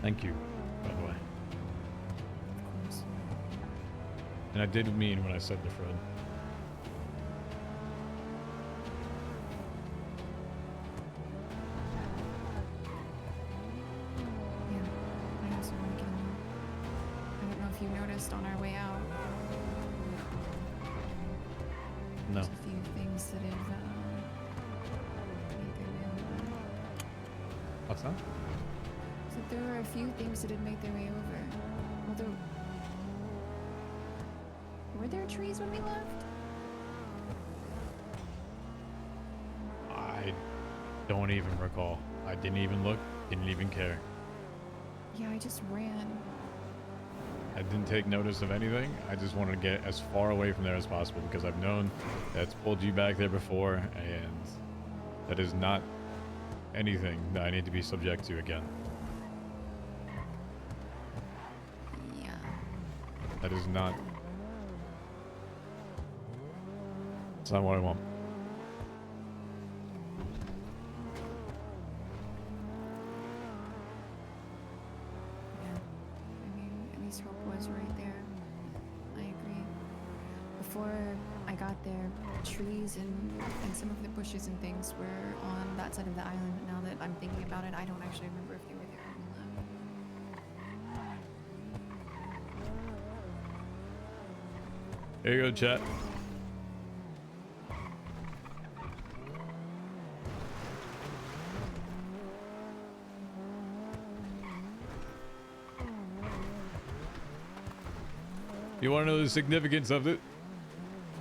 Thank you, by the way. Of course. And I did mean when I said to Fred. Yeah. I also want to get more. I don't know if you noticed on our way out. No. There's a few things that have made their way over. What's that? So there were a few things that had made their way over. Although, were there trees when we left? I don't even recall. I didn't even look, didn't even care. Yeah, I just ran. I didn't take notice of anything. I just wanted to get as far away from there as possible because I've known that's pulled you back there before, and that is not anything that I need to be subject to again. Yeah. That is not. It's not what I want. Yeah. I mean, at least hope was right there. I agree. Before I got there, trees and some of the bushes and things were on that side of the island. Now that I'm thinking about it, I don't actually remember if they were there when we left. Here you go, chat. You want to know the significance of it?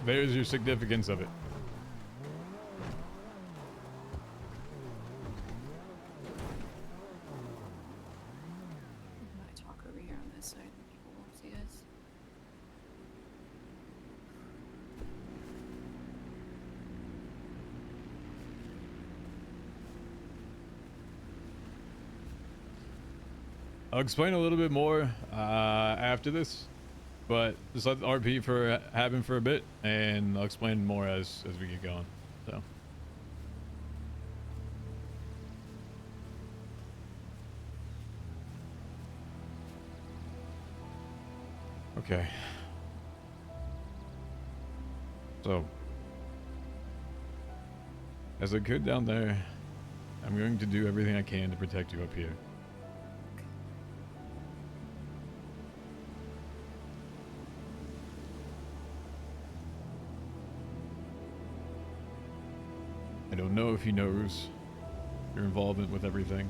There's your significance of it. I talk over here on this side and people won't see us. I'll explain a little bit more after this, but just let the RP happen for a bit, and I'll explain more as we get going. So. Okay. So, as a kid down there, I'm going to do everything I can to protect you up here. I don't know if he knows your involvement with everything.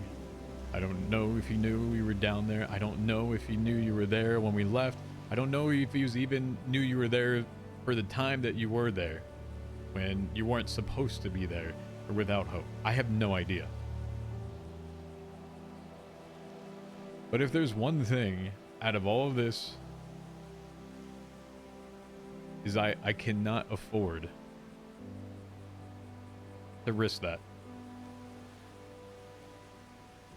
I don't know if he knew we were down there. I don't know if he knew you were there when we left. I don't know if he even knew you were there for the time that you were there, when you weren't supposed to be there, or without hope. I have no idea. But if there's one thing out of all of this, is I cannot afford to risk that.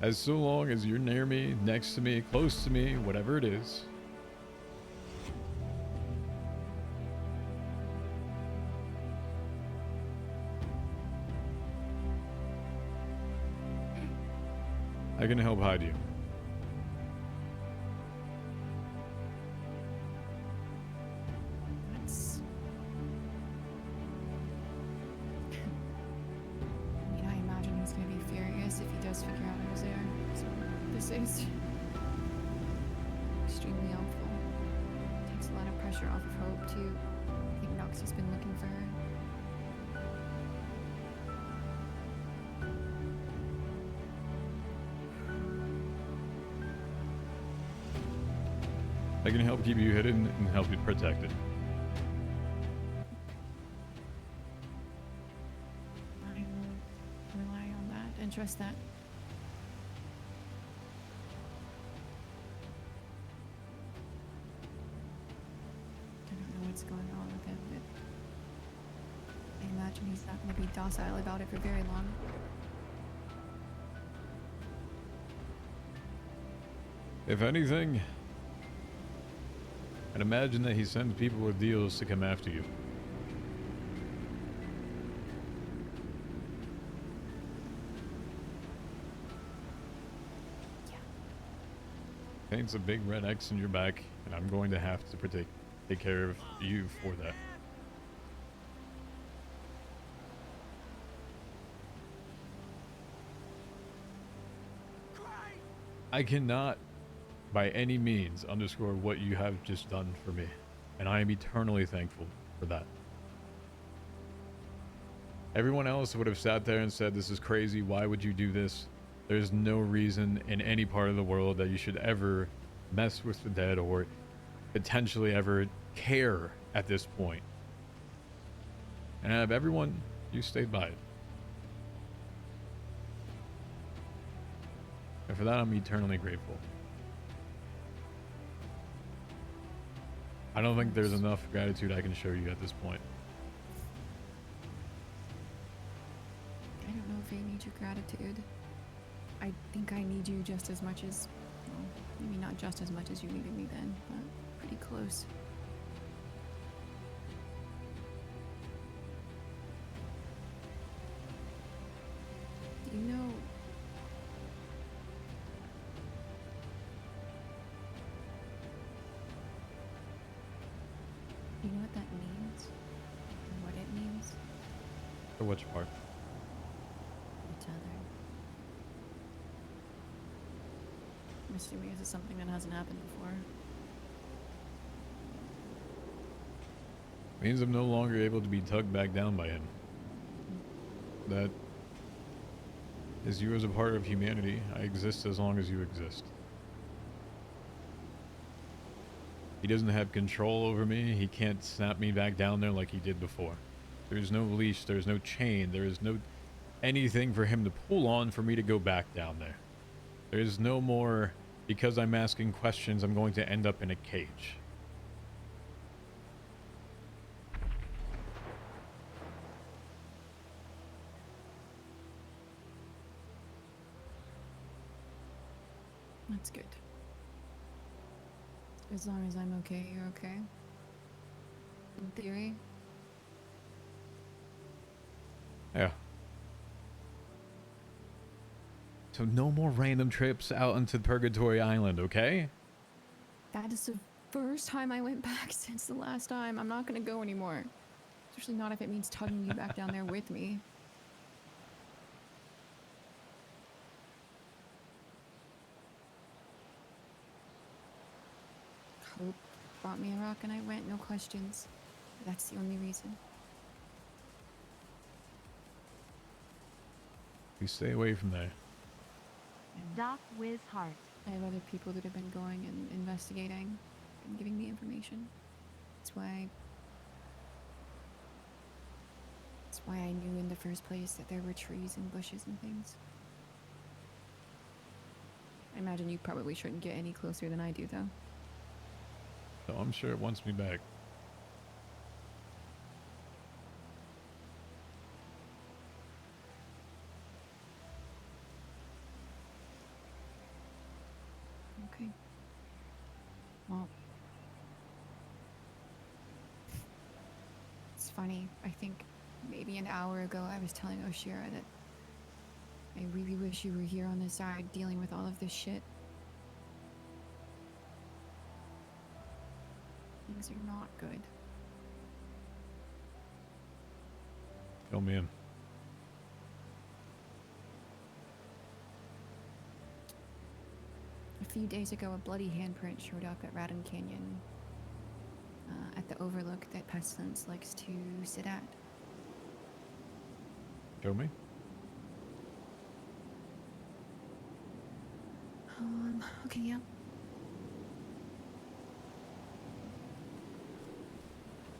As so long as you're near me, next to me, close to me, whatever it is, I can help hide you. That's... I mean, I imagine he's gonna be furious if he does figure out I was there. So this is extremely helpful. Takes a lot of pressure off of Hope too. I think Noxie's been looking for her. I can help keep you hidden and help you protect it. I will rely on that and trust that. I don't know what's going on with him, but I imagine he's not going to be docile about it for very long. If anything, I'd imagine that he sends people with deals to come after you. Yeah. Paints a big red X in your back, and I'm going to have to take care of you for that. I cannot by any means underscore what you have just done for me, and I am eternally thankful for that. Everyone else would have sat there and said, this is crazy, why would you do this? There's no reason in any part of the world that you should ever mess with the dead or potentially ever care at this point. And out of everyone, you stayed by it. And for that, I'm eternally grateful. I don't think there's enough gratitude I can show you at this point. I don't know if I need your gratitude. I think I need you just as much as, well, maybe not just as much as you needed me then, but pretty close. You know, you know what that means? And what it means? For which part? Each other. I'm assuming this is something that hasn't happened before. Means I'm no longer able to be tugged back down by him. That is you as a part of humanity. I exist as long as you exist. He doesn't have control over me. He can't snap me back down there like he did before. There's no leash. There's no chain. There is no anything for him to pull on for me to go back down there. There's no more, because I'm asking questions, I'm going to end up in a cage. That's good. As long as I'm okay, you're okay. In theory. Yeah. So no more random trips out into Purgatory Island, okay? That is the first time I went back since the last time. I'm not gonna go anymore. Especially not if it means tugging you back down there with me. Hope brought me a rock and I went, no questions. That's the only reason. You stay away from there. DocWizard. I have other people that have been going and investigating and giving me information. That's why I knew in the first place that there were trees and bushes and things. I imagine you probably shouldn't get any closer than I do, though. So I'm sure it wants me back. Okay. Well, it's funny. I think maybe an hour ago I was telling Oshira that I really wish you were here on this side dealing with all of this shit. Things are not good. Fill me in. A few days ago, a bloody handprint showed up at Radon Canyon, at the overlook that Pestilence likes to sit at. Show me. Okay, yeah.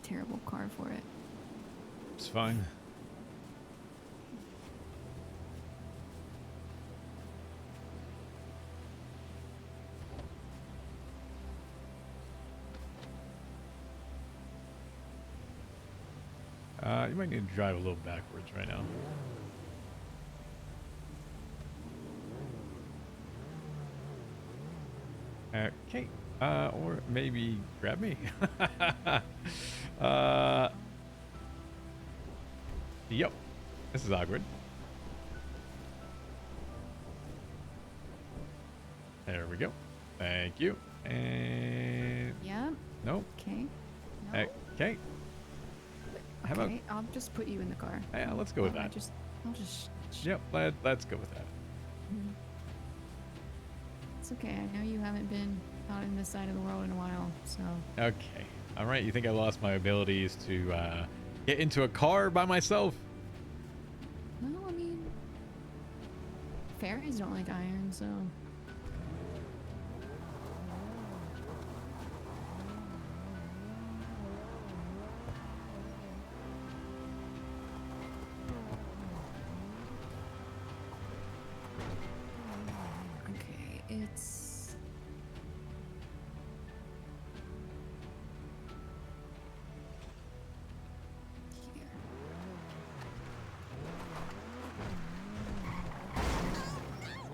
Terrible car for it. It's fine. You might need to drive a little backwards right now. Okay. Or maybe grab me. Yep. This is awkward. There we go. Thank you. And Yeah. nope. Okay. No. Okay. How about- Okay, I'll just put you in the car. Yeah, let's go with that. I'll just. Yep. Let's go with that. Mhm. It's okay. I know you haven't been out in this side of the world in a while, so. Okay. All right. You think I lost my abilities to get into a car by myself? No, I mean, fairies don't like iron, so. Okay, it's. Here.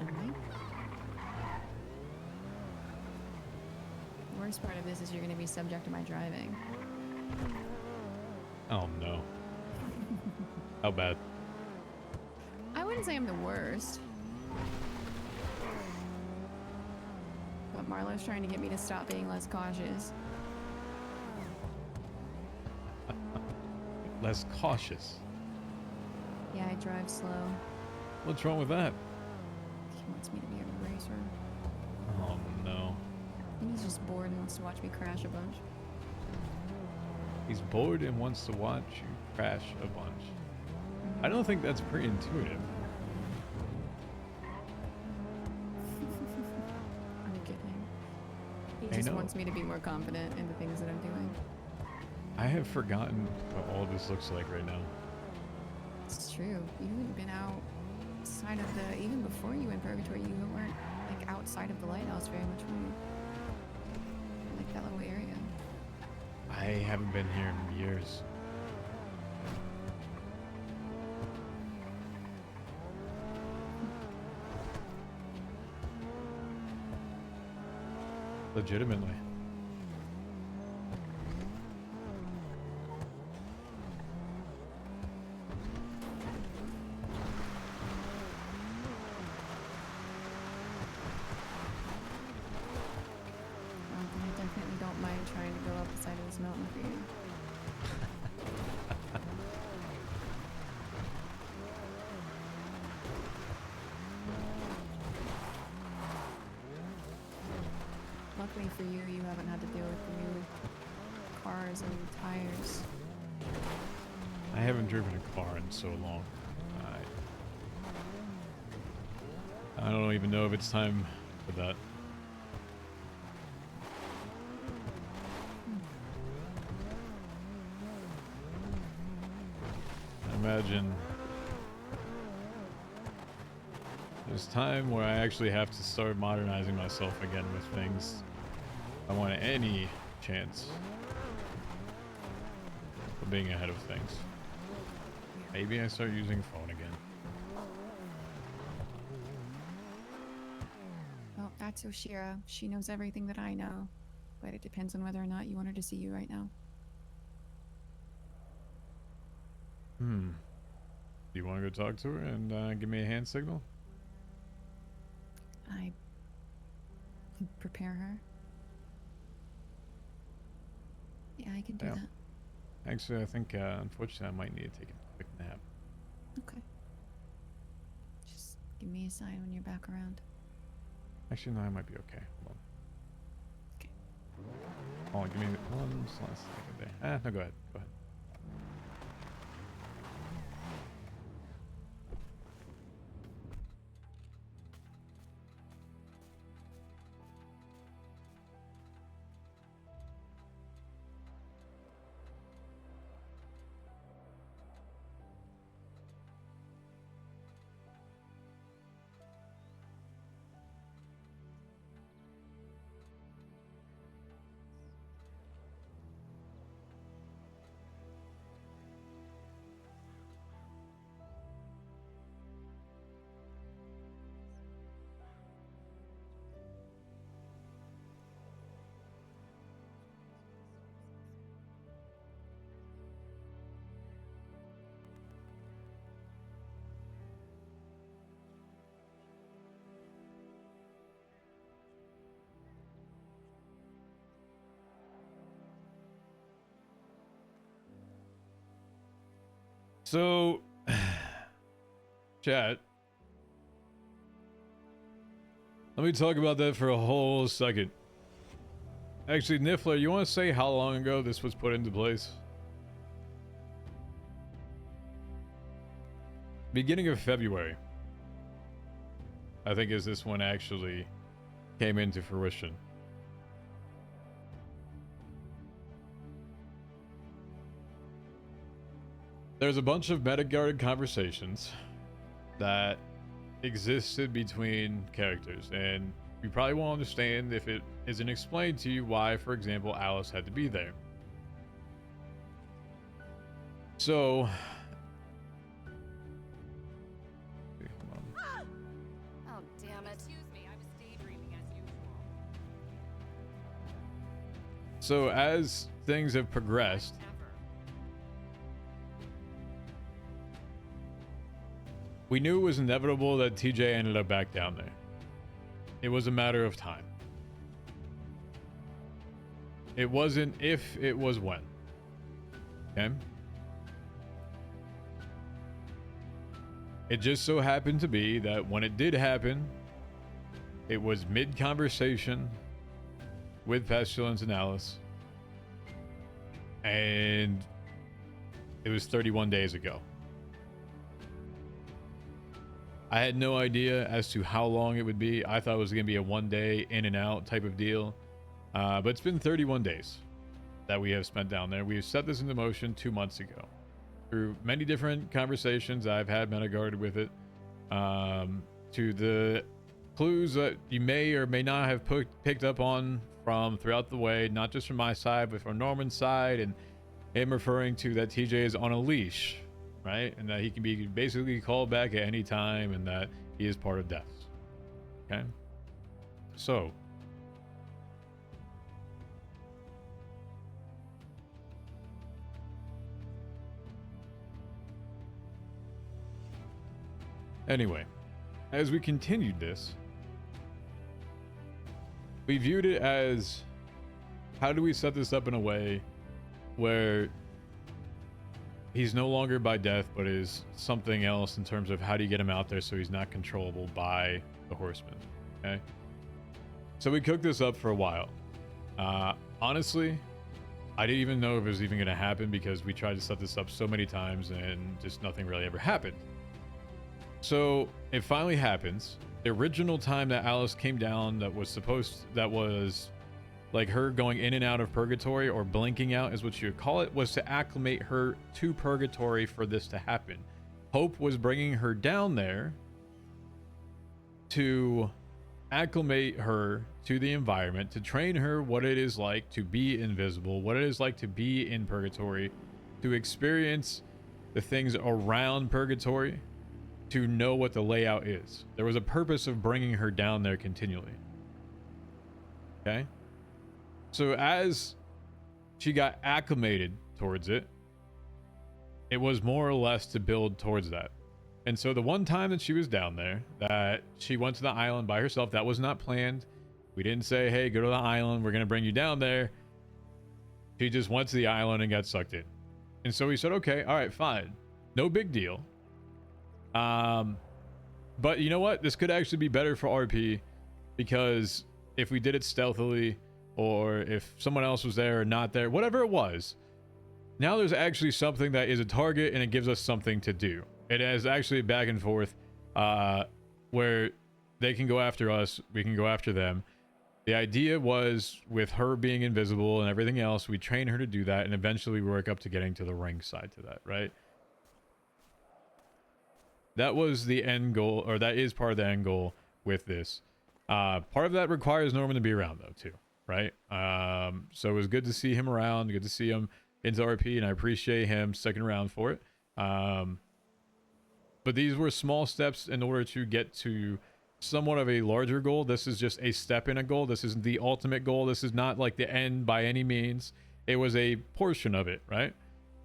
Alright. The worst part of this is you're going to be subject to my driving. Oh no. How bad? I wouldn't say I'm the worst. But Marlo's trying to get me to stop being less cautious. Less cautious. Yeah, I drive slow. What's wrong with that? He wants me to be a racer. Oh no. And he's just bored and wants to watch me crash a bunch. He's bored and wants to watch you crash a bunch. I don't think that's pretty intuitive. I'm kidding. He I just know. wants me to be more confident in the things that I'm doing. I have forgotten what all this looks like right now. It's true. You haven't been outside of the, even before you went purgatory, you weren't like outside of the lighthouse very much, were you? Like that little area. I haven't been here in years. Legitimately. Well, then I definitely don't mind trying to go up the side of this mountain for you. Luckily for you, you haven't had to deal with the new cars and tires. I haven't driven a car in so long. I don't even know if it's time for that. I imagine there's time where I actually have to start modernizing myself again with things. I want any chance of being ahead of things. Maybe I start using phone again. Well, that's Oshira. She knows everything that I know. But it depends on whether or not you want her to see you right now. Do you want to go talk to her and give me a hand signal? I prepare her. Yeah, I can do Yeah. that. Actually, I think unfortunately I might need to take a quick nap. Okay. Just give me a sign when you're back around. Actually, no, I might be okay. Hold on. Okay. Hold on, give me one last second there. No, go ahead. Go ahead. So, chat. Let me talk about that for a whole second. Actually, Niffler, you want to say how long ago this was put into place? Beginning of February, I think, is this one actually came into fruition. There's a bunch of meta-guarded conversations that existed between characters, and you probably won't understand if it isn't explained to you why, for example, Alice had to be there. So, hold on. Oh, damn it. Excuse me, I was daydreaming as usual. So as things have progressed, we knew it was inevitable that TJ ended up back down there. It was a matter of time. It wasn't if, it was when. Okay? It just so happened to be that when it did happen, it was mid-conversation with Pestilence and Alice. and it was 31 days ago. I had no idea as to how long it would be. I thought it was going to be a 1 day in and out type of deal. But it's been 31 days that we have spent down there. We have set this into motion 2 months ago. Through many different conversations I've had MetaGuard with it, to the clues that you may or may not have picked up on from throughout the way, not just from my side, but from Norman's side, and him referring to that TJ is on a leash, right? And that he can be basically called back at any time, and that he is part of death. Okay? So, anyway, as we continued this, we viewed it as, how do we set this up in a way where he's no longer by death, but is something else in terms of how do you get him out there so he's not controllable by the horseman. Okay, so we cooked this up for a while. Honestly, I didn't even know if it was even going to happen, because we tried to set this up so many times and just nothing really ever happened. So it finally happens. The original time that Alice came down, that was like her going in and out of purgatory, or blinking out is what you would call it, was to acclimate her to purgatory for this to happen. Hope was bringing her down there to acclimate her to the environment, to train her what it is like to be invisible, what it is like to be in purgatory, to experience the things around purgatory, to know what the layout is. There was a purpose of bringing her down there continually. Okay? So as she got acclimated towards it, it was more or less to build towards that. And so the one time that she was down there, that she went to the island by herself, that was not planned. We didn't say, hey, go to the island, we're going to bring you down there. She just went to the island and got sucked in. And so we said, okay, all right, fine. No big deal. But you know what? This could actually be better for RP, because if we did it stealthily, or if someone else was there or not there, whatever it was, now there's actually something that is a target, and it gives us something to do. It is actually back and forth, where they can go after us, we can go after them. The idea was, with her being invisible and everything else, we train her to do that, and eventually work up to getting to the ring side to that, right? That was the end goal, or that is part of the end goal with this. Part of that requires Norman to be around, though, too, right? So it was good to see him around, good to see him into RP, and I appreciate him sticking around for it. But these were small steps in order to get to somewhat of a larger goal. This is just a step in a goal. This isn't the ultimate goal. This is not like the end by any means. It was a portion of it, right?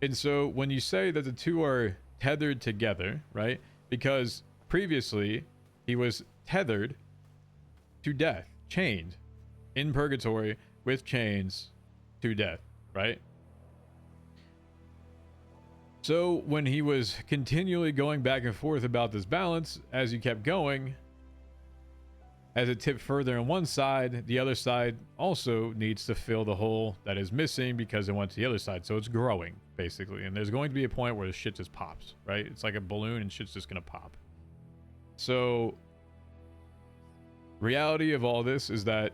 And so when you say that the two are tethered together, right? Because previously he was tethered to death, chained in purgatory with chains to death, right? So when he was continually going back and forth about this balance, as you kept going, as it tipped further on one side, the other side also needs to fill the hole that is missing because it went to the other side. So it's growing, basically. And there's going to be a point where the shit just pops, right? It's like a balloon and shit's just going to pop. So reality of all this is that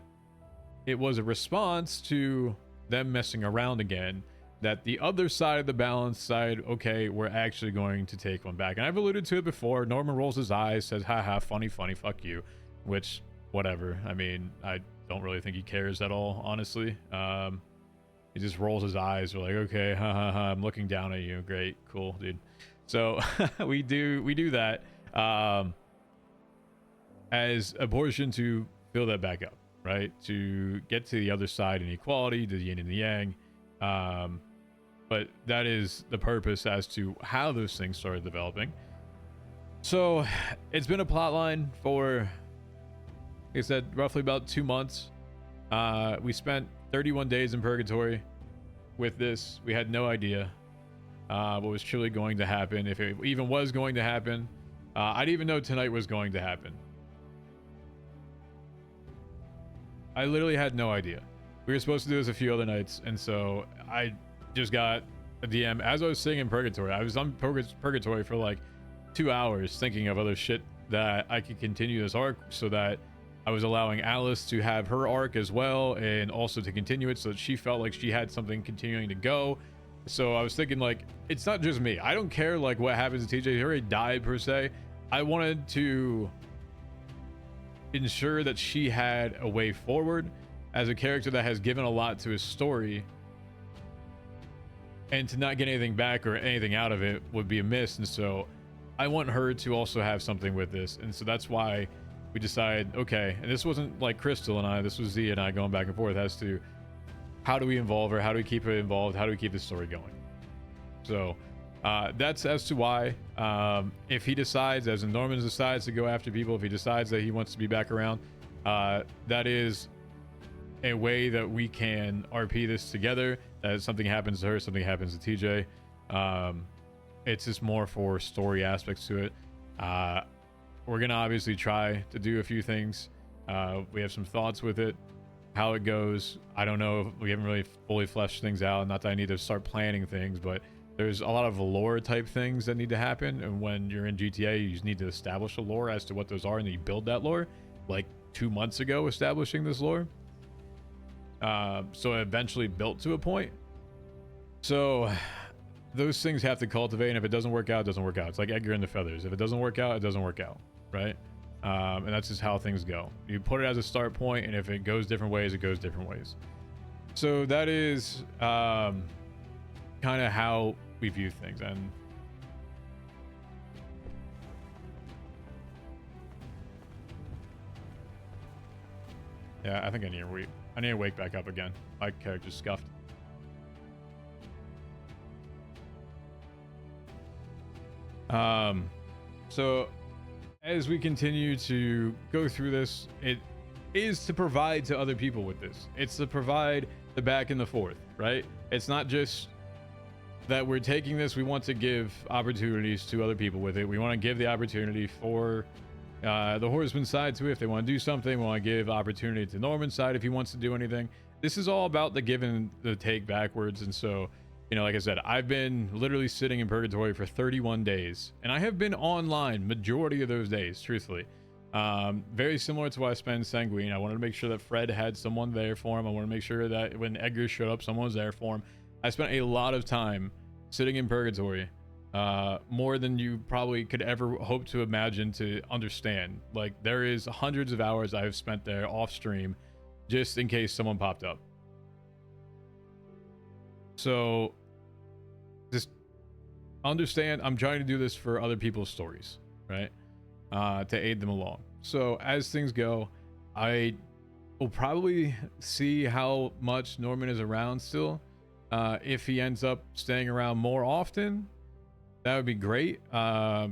it was a response to them messing around again, that the other side of the balance side, okay, we're actually going to take one back. And I've alluded to it before. Norman rolls his eyes, says, haha, funny, fuck you, which, whatever. I mean, I don't really think he cares at all, honestly. He just rolls his eyes. We're like, okay, I'm looking down at you. Great, cool, dude. So we do that as a portion to fill that back up, right? To get to the other side in equality, to the yin and the yang. But that is the purpose as to how those things started developing. So it's been a plot line for, like I said, roughly about 2 months. We spent 31 days in purgatory with this. We had no idea what was truly going to happen, if it even was going to happen. I didn't even know tonight was going to happen. I literally had no idea. We were supposed to do this a few other nights, and so just got a DM as I was sitting in purgatory. I was on purgatory for like 2 hours thinking of other shit that I could continue this arc, so that I was allowing Alice to have her arc as well, and also to continue it so that she felt like she had something continuing to go. So I was thinking, like, it's not just me. I don't care like what happens to TJ. He already died per se. I wanted to ensure that she had a way forward as a character that has given a lot to his story, and to not get anything back or anything out of it would be a miss. And so I want her to also have something with this, and so that's why we decided, okay, and this wasn't like Crystal and I, this was Z and I going back and forth as to how do we involve her, how do we keep her involved, how do we keep the story going. So that's as to why. If he decides, as in Norman decides to go after people, if he decides that he wants to be back around, that is a way that we can RP this together, that something happens to her, something happens to TJ. It's just more for story aspects to it. We're gonna obviously try to do a few things. We have some thoughts with it, how it goes. I don't know if we haven't really fully fleshed things out. Not that I need to start planning things, but there's a lot of lore type things that need to happen, and when you're in GTA you just need to establish a lore as to what those are, and then you build that lore. Like 2 months ago establishing this lore, so it eventually built to a point. So those things have to cultivate, and if it doesn't work out, it doesn't work out. It's like Edgar and the Feathers. If it doesn't work out, it doesn't work out, right? And that's just how things go. You put it as a start point, and if it goes different ways, it goes different ways. So that is kind of how we view things. And yeah, I think I need to wake back up again. My character's scuffed. So as we continue to go through this, it is to provide to other people with this. It's to provide the back and the forth, right? It's not just that we're taking this. We want to give opportunities to other people with it. We want to give the opportunity for the Horseman side to it if they want to do something. We want to give opportunity to Norman's side if he wants to do anything. This is all about the give and the take backwards. And so, you know, like I said, I've been literally sitting in purgatory for 31 days, and I have been online majority of those days, truthfully. Very similar to what I spent in Sanguine. I wanted to make sure that Fred had someone there for him. I wanted to make sure that when Edgar showed up, someone was there for him. I spent a lot of time sitting in purgatory, more than you probably could ever hope to imagine to understand. Like, there is hundreds of hours I have spent there off stream just in case someone popped up. So just understand, I'm trying to do this for other people's stories, right? To aid them along. So as things go, I will probably see how much Norman is around still. If he ends up staying around more often, that would be great,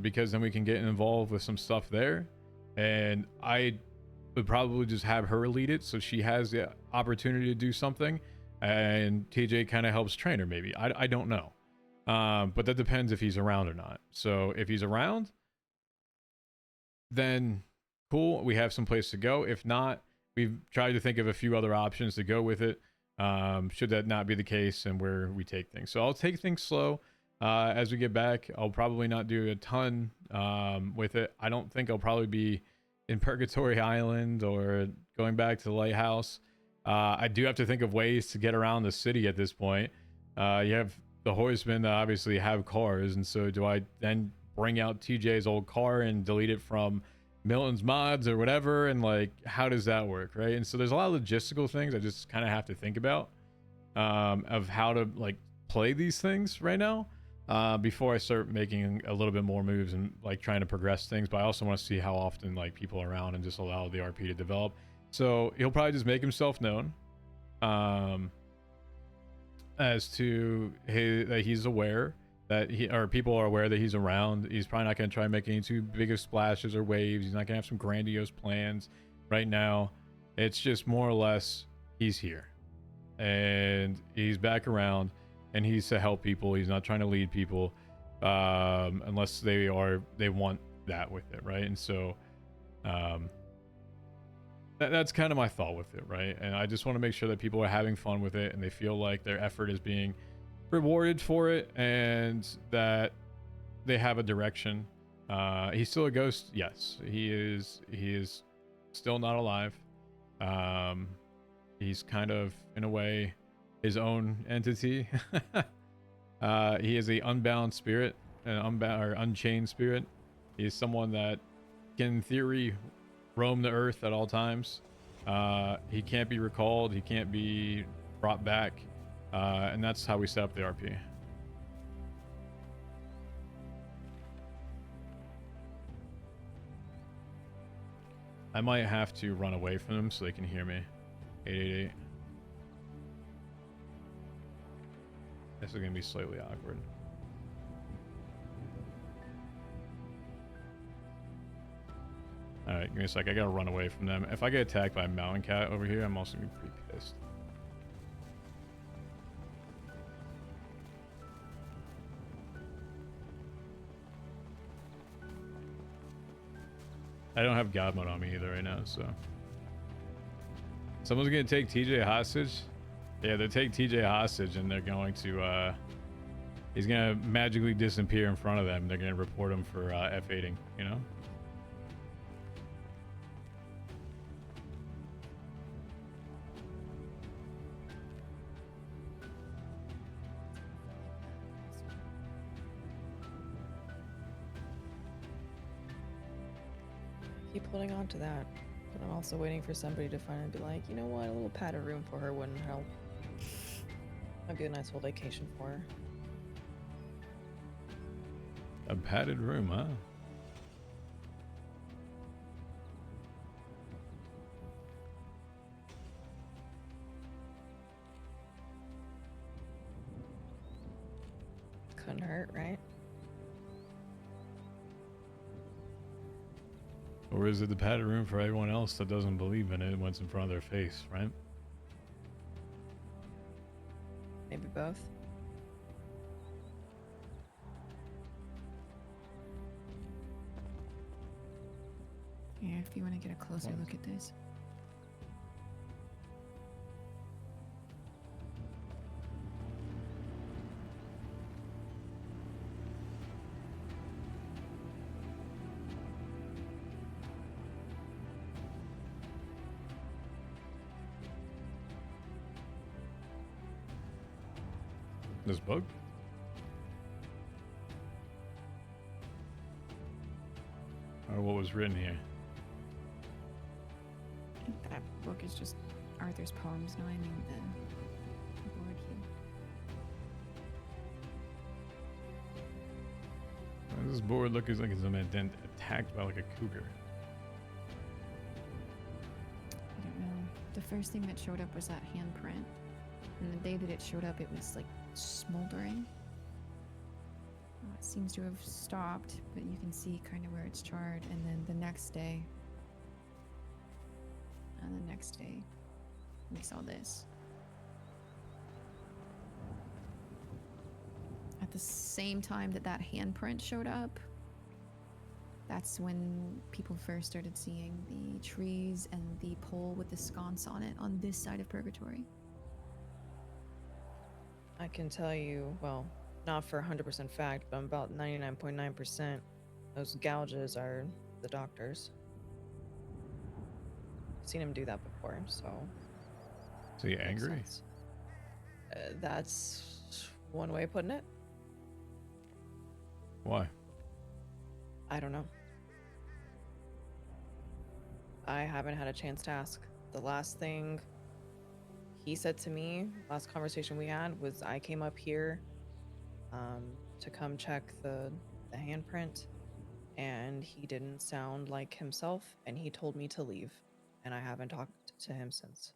because then we can get involved with some stuff there. And I would probably just have her lead it, so she has the opportunity to do something, and TJ kind of helps train her, maybe. I don't know. But that depends if he's around or not. So if he's around, then cool, we have some place to go. If not, we've tried to think of a few other options to go with it, should that not be the case, and where we take things. So I'll take things slow as we get back. I'll probably not do a ton with it. I don't think I'll probably be in Purgatory Island or going back to the lighthouse. I do have to think of ways to get around the city at this point. You have the horsemen that obviously have cars, and so do I then bring out TJ's old car and delete it from Milton's mods or whatever? And like, how does that work, right? And so there's a lot of logistical things I just kind of have to think about, of how to like play these things right now, before I start making a little bit more moves and like trying to progress things. But I also want to see how often like people are around and just allow the RP to develop. So he'll probably just make himself known, as to that he's aware that people are aware that he's around. He's probably not going to try and make any too big of splashes or waves. He's not going to have some grandiose plans right now. It's just more or less he's here and he's back around, and he's to help people. He's not trying to lead people, unless they want that with it, right? And so that's kind of my thought with it, right? And I just want to make sure that people are having fun with it and they feel like their effort is being rewarded for it and that they have a direction. He's still a ghost. Yes, he is. He is still not alive. He's kind of, in a way, his own entity. He is a unbound spirit, an unbound or unchained spirit. He is someone that can, in theory, roam the earth at all times. He can't be recalled. He can't be brought back. And that's how we set up the RP. I might have to run away from them so they can hear me. 888. This is going to be slightly awkward. Alright, give me a sec. I gotta run away from them. If I get attacked by a mountain cat over here, I'm also going to be pretty pissed. I don't have God mode on me either right now, so. Someone's gonna take TJ hostage? Yeah, they take TJ hostage and they're going to, he's gonna magically disappear in front of them. They're gonna report him for F8ing, you know? Keep holding on to that, but I'm also waiting for somebody to finally be like, you know what, a little padded room for her wouldn't help. Might be a nice little vacation for her. A padded room, huh? Couldn't hurt, right? Or is it the padded room for everyone else that doesn't believe in it when it's in front of their face, right? Maybe both. Yeah, if you want to get a closer look at this. This book? Or what was written here? I think that book is just Arthur's poems. No, I mean the board here. Why does this board look like it's been attacked by like a cougar? I don't know. The first thing that showed up was that handprint. And the day that it showed up, it was like smoldering. It seems to have stopped, but you can see kind of where it's charred. And then the next day, we saw this. At the same time that that handprint showed up, that's when people first started seeing the trees and the pole with the sconce on it on this side of Purgatory. I can tell you, well, not for 100% fact, but I'm about 99.9%. Those gouges are the doctor's. I've seen him do that before, so. Is he makes angry? sense. That's one way of putting it. Why? I don't know. I haven't had a chance to ask. The last thing he said to me, last conversation we had, was I came up here to come check the handprint, and he didn't sound like himself, and he told me to leave, and I haven't talked to him since.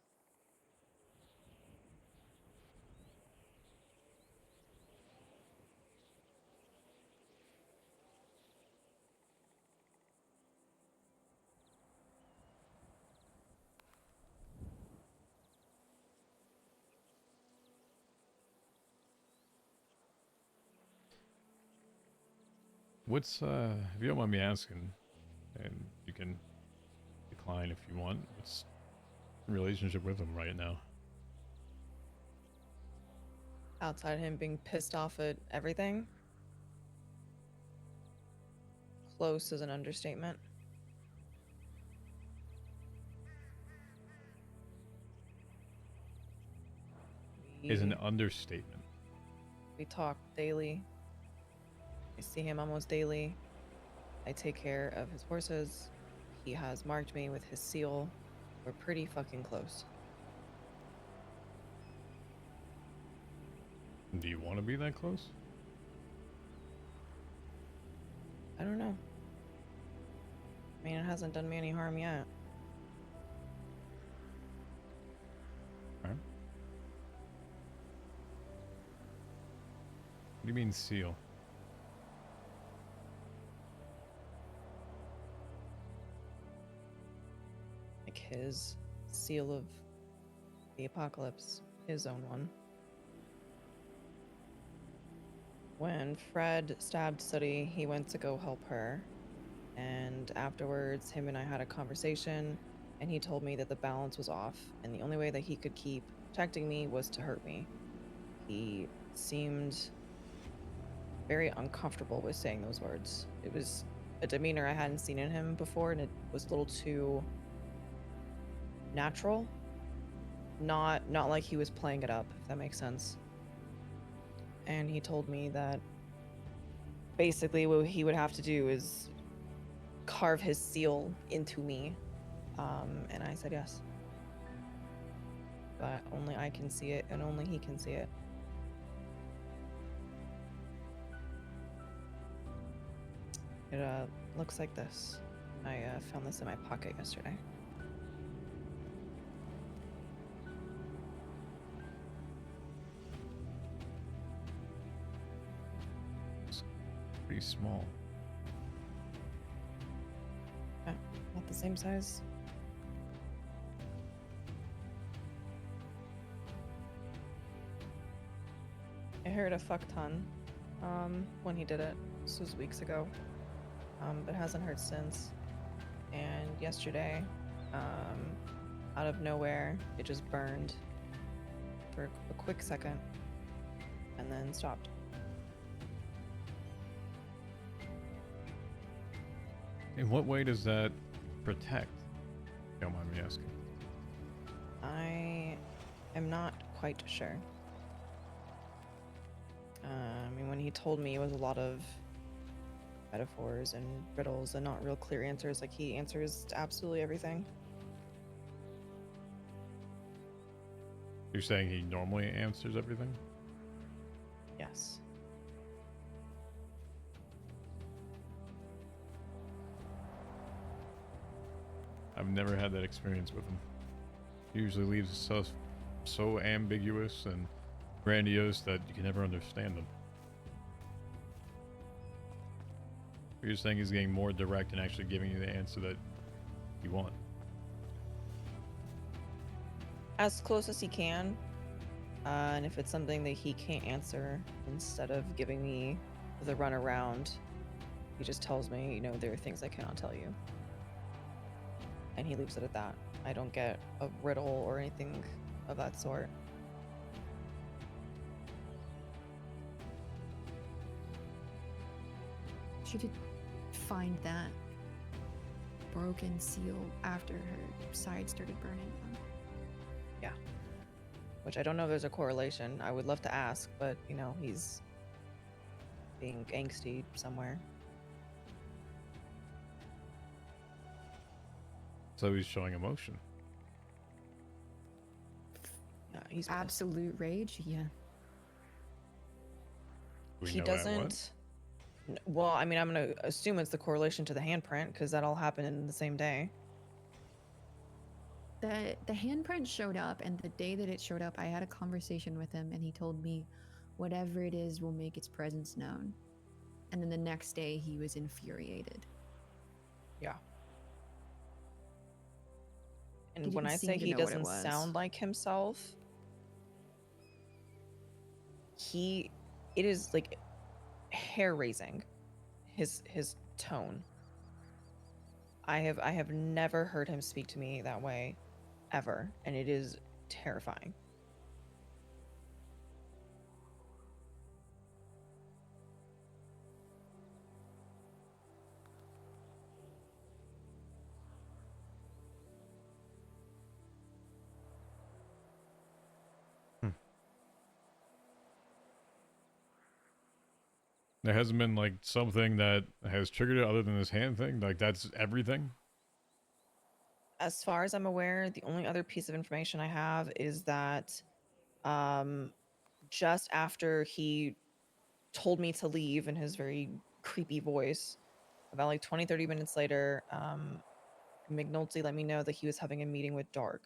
What's if you don't mind me asking, and you can decline if you want, what's the relationship with him right now? outside him being pissed off at everything, close is an understatement. Is an We, understatement. we talk daily. I see him almost daily. I take care of his horses. He has marked me with his seal. We're pretty fucking close. Do you want to be that close? I don't know. I mean, it hasn't done me any harm yet. Alright. What do you mean seal? Like his seal of the apocalypse, his own one. When Fred stabbed Sooty, he went to go help her. And afterwards, him and I had a conversation, and he told me that the balance was off, and the only way that he could keep protecting me was to hurt me. He seemed very uncomfortable with saying those words. It was a demeanor I hadn't seen in him before, and it was a little too natural. Not like he was playing it up, if that makes sense. And he told me that basically what he would have to do is carve his seal into me. And I said yes. But only I can see it, and only he can see it. It looks like this. I found this in my pocket yesterday. Pretty small. Not the same size. I heard a fuck ton when he did it. This was weeks ago. But hasn't heard since. And yesterday, out of nowhere, it just burned for a quick second and then stopped. In what way does that protect? Don't mind me asking. I am not quite sure. I mean, when he told me, it was a lot of metaphors and riddles and not real clear answers. Like, he answers to absolutely everything. You're saying he normally answers everything? Yes. I've never had that experience with him. He usually leaves us so ambiguous and grandiose that you can never understand him. You're saying he's getting more direct and actually giving you the answer that you want. As close as he can. And if it's something that he can't answer, instead of giving me the runaround, he just tells me, you know, there are things I cannot tell you. And he leaves it at that. I don't get a riddle or anything of that sort. She did find that broken seal after her side started burning them. Yeah. Which I don't know if there's a correlation. I would love to ask, but, you know, he's being angsty somewhere. So he's showing emotion. Yeah, he's pissed. Absolute rage, yeah. Do we He know at what? doesn't. Well, I mean, I'm gonna assume it's the correlation to the handprint because that all happened in the same day. The handprint showed up, and the day that it showed up, I had a conversation with him, and he told me whatever it is will make its presence known. And then the next day, he was infuriated. Yeah. And He when didn't I seem say to he know what it doesn't was. sound like himself, it is like hair raising, his tone. I have never heard him speak to me that way ever, and it is terrifying. There hasn't been like something that has triggered it other than this hand thing. Like that's everything. As far as I'm aware, the only other piece of information I have is that just after he told me to leave in his very creepy voice, about like 20-30 minutes later, McNulty let me know that he was having a meeting with Dark.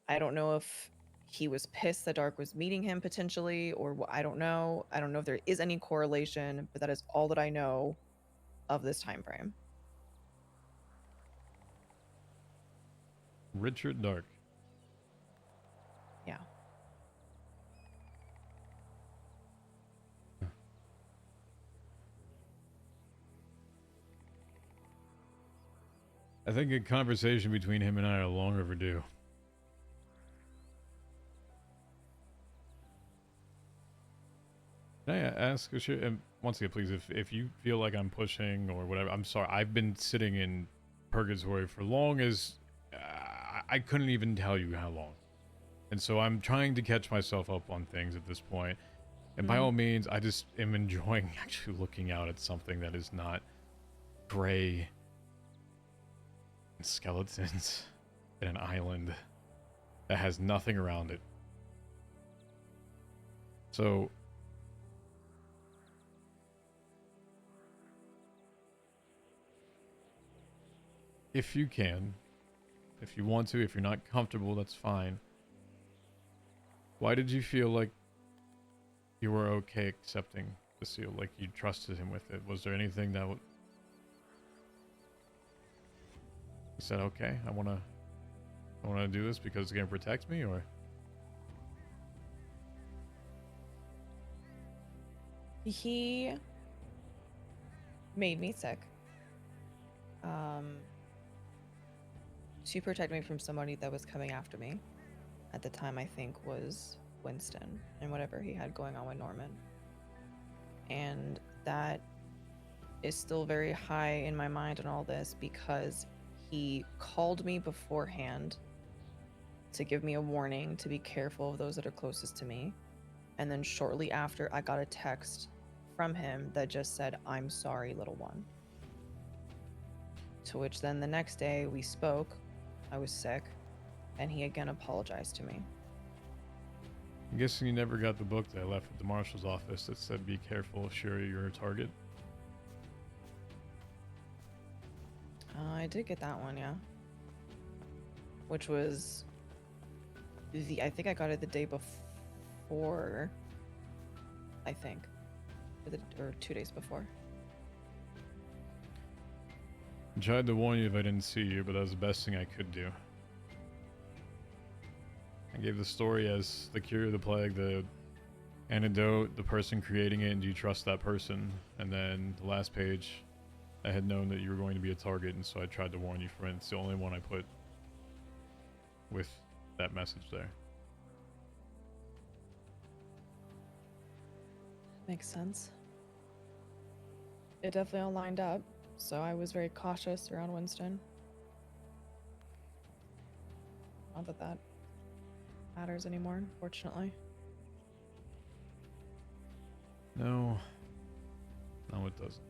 I don't know if he was pissed that Dark was meeting him potentially, or I don't know. I don't know if there is any correlation, but that is all that I know of this time frame. Richard Dark. Yeah. I think a conversation between him and I are long overdue. Can I ask, and once again, please, if you feel like I'm pushing or whatever, I'm sorry. I've been sitting in purgatory for long as I couldn't even tell you how long, and so I'm trying to catch myself up on things at this point. And by all means, I just am enjoying actually looking out at something that is not gray and skeletons in an island that has nothing around it. So if you can, if you want to, if you're not comfortable, that's fine. Why did you feel like you were okay accepting the seal, like you trusted him with it? Was there anything that you said, okay, I want to do this because it's going to protect me, or? He made me sick. To protect me from somebody that was coming after me. At the time, I think was Winston and whatever he had going on with Norman. And that is still very high in my mind on all this because he called me beforehand to give me a warning to be careful of those that are closest to me. And then shortly after, I got a text from him that just said, "I'm sorry, little one." To which then the next day we spoke. I was sick, and he again apologized to me. I'm guessing you never got the book that I left at the marshal's office that said, "Be careful, Sherry, you're a target." I did get that one, yeah. Which was I think I got it the day before. I think, or 2 days before. I tried to warn you if I didn't see you, but that was the best thing I could do. I gave the story as the cure of the plague, the antidote, the person creating it, and do you trust that person? And then the last page, I had known that you were going to be a target, and so I tried to warn you for it. It's the only one I put with that message there. Makes sense. It definitely all lined up, so I was very cautious around Winston. Not that that matters anymore, unfortunately. No, it doesn't.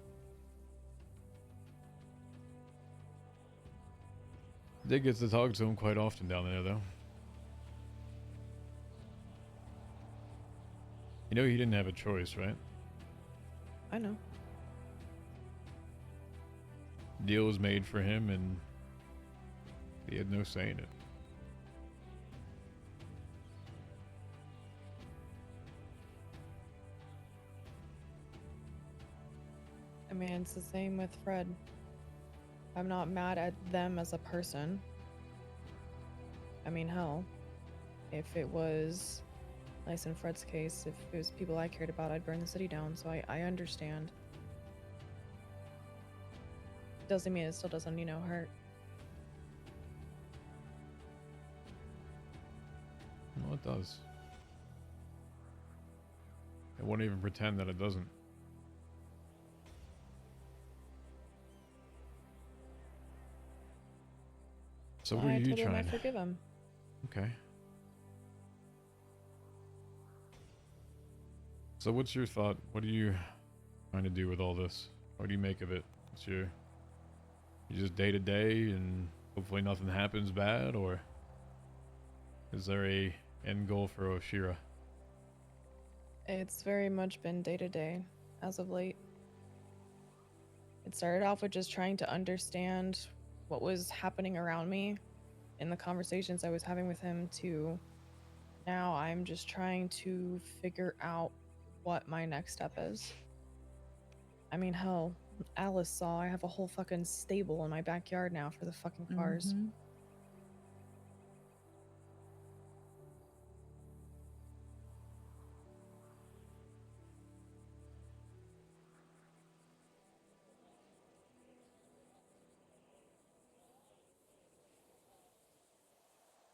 Did get to talk to him quite often down there, though. You know he didn't have a choice, right? I know. Deal was made for him, and he had no say in it. I mean, it's the same with Fred. I'm not mad at them as a person. I mean, hell, if it was, at least in Fred's case, if it was people I cared about, I'd burn the city down, so I understand. Doesn't mean it still doesn't, hurt. Well, it does. I won't even pretend that it doesn't. So what are I you told him I trying? forgive him. Okay. So what's your thought? What are you trying to do with all this? What do you make of it? What's your... You just day to day and hopefully nothing happens bad, or is there a end goal for Oshira? It's very much been day to day as of late. It started off with just trying to understand what was happening around me in the conversations I was having with him, to now I'm just trying to figure out what my next step is. I mean, hell, Alice saw I have a whole fucking stable in my backyard now for the fucking cars. Mhm.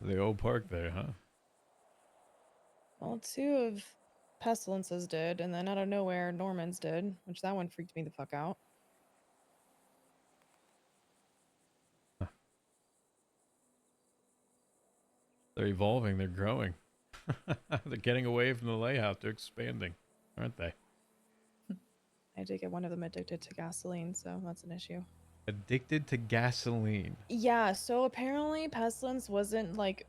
The old park there, huh? Well, two of Pestilence's did, and then out of nowhere, Norman's did, which that one freaked me the fuck out. They're evolving, they're growing. They're getting away from the layout, they're expanding, aren't they? I did get one of them addicted to gasoline, so that's an issue. Addicted to gasoline. Yeah, so apparently Pestilence wasn't like,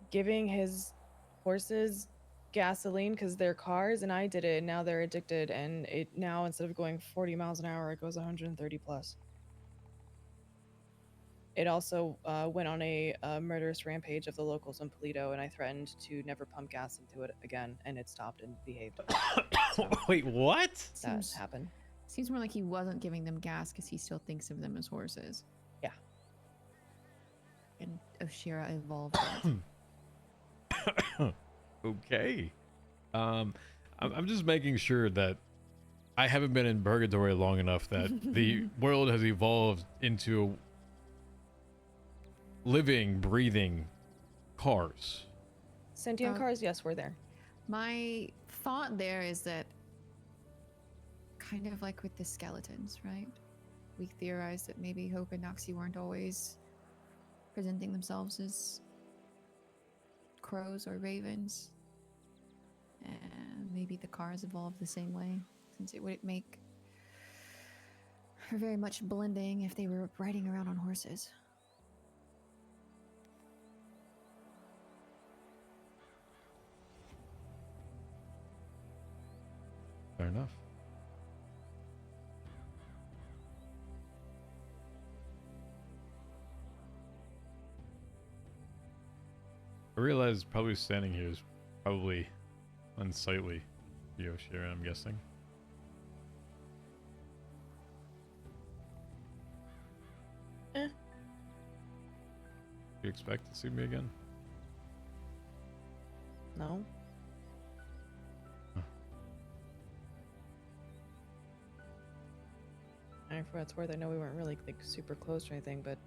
giving his horses gasoline because they're cars, and I did it, and now they're addicted, and it now, instead of going 40 miles an hour, it goes 130 plus. It also went on a murderous rampage of the locals in Polito, and I threatened to never pump gas into it again, and it stopped and behaved. So Wait, what? that Seems happened. seems more like he wasn't giving them gas because he still thinks of them as horses. Yeah. And Oshira evolved that. Okay. I'm just making sure that I haven't been in purgatory long enough that the world has evolved into living, breathing cars. Sentient cars, yes, we're there. My thought there is that, kind of like with the skeletons, right? We theorized that maybe Hope and Noxie weren't always presenting themselves as crows or ravens. And maybe the cars evolved the same way, since it would make very much blending if they were riding around on horses. Fair enough. I realize probably standing here is probably unsightly for Yoshira, I'm guessing. Eh. You expect to see me again? No. I mean, for what it's worth, I know we weren't really like super close or anything, but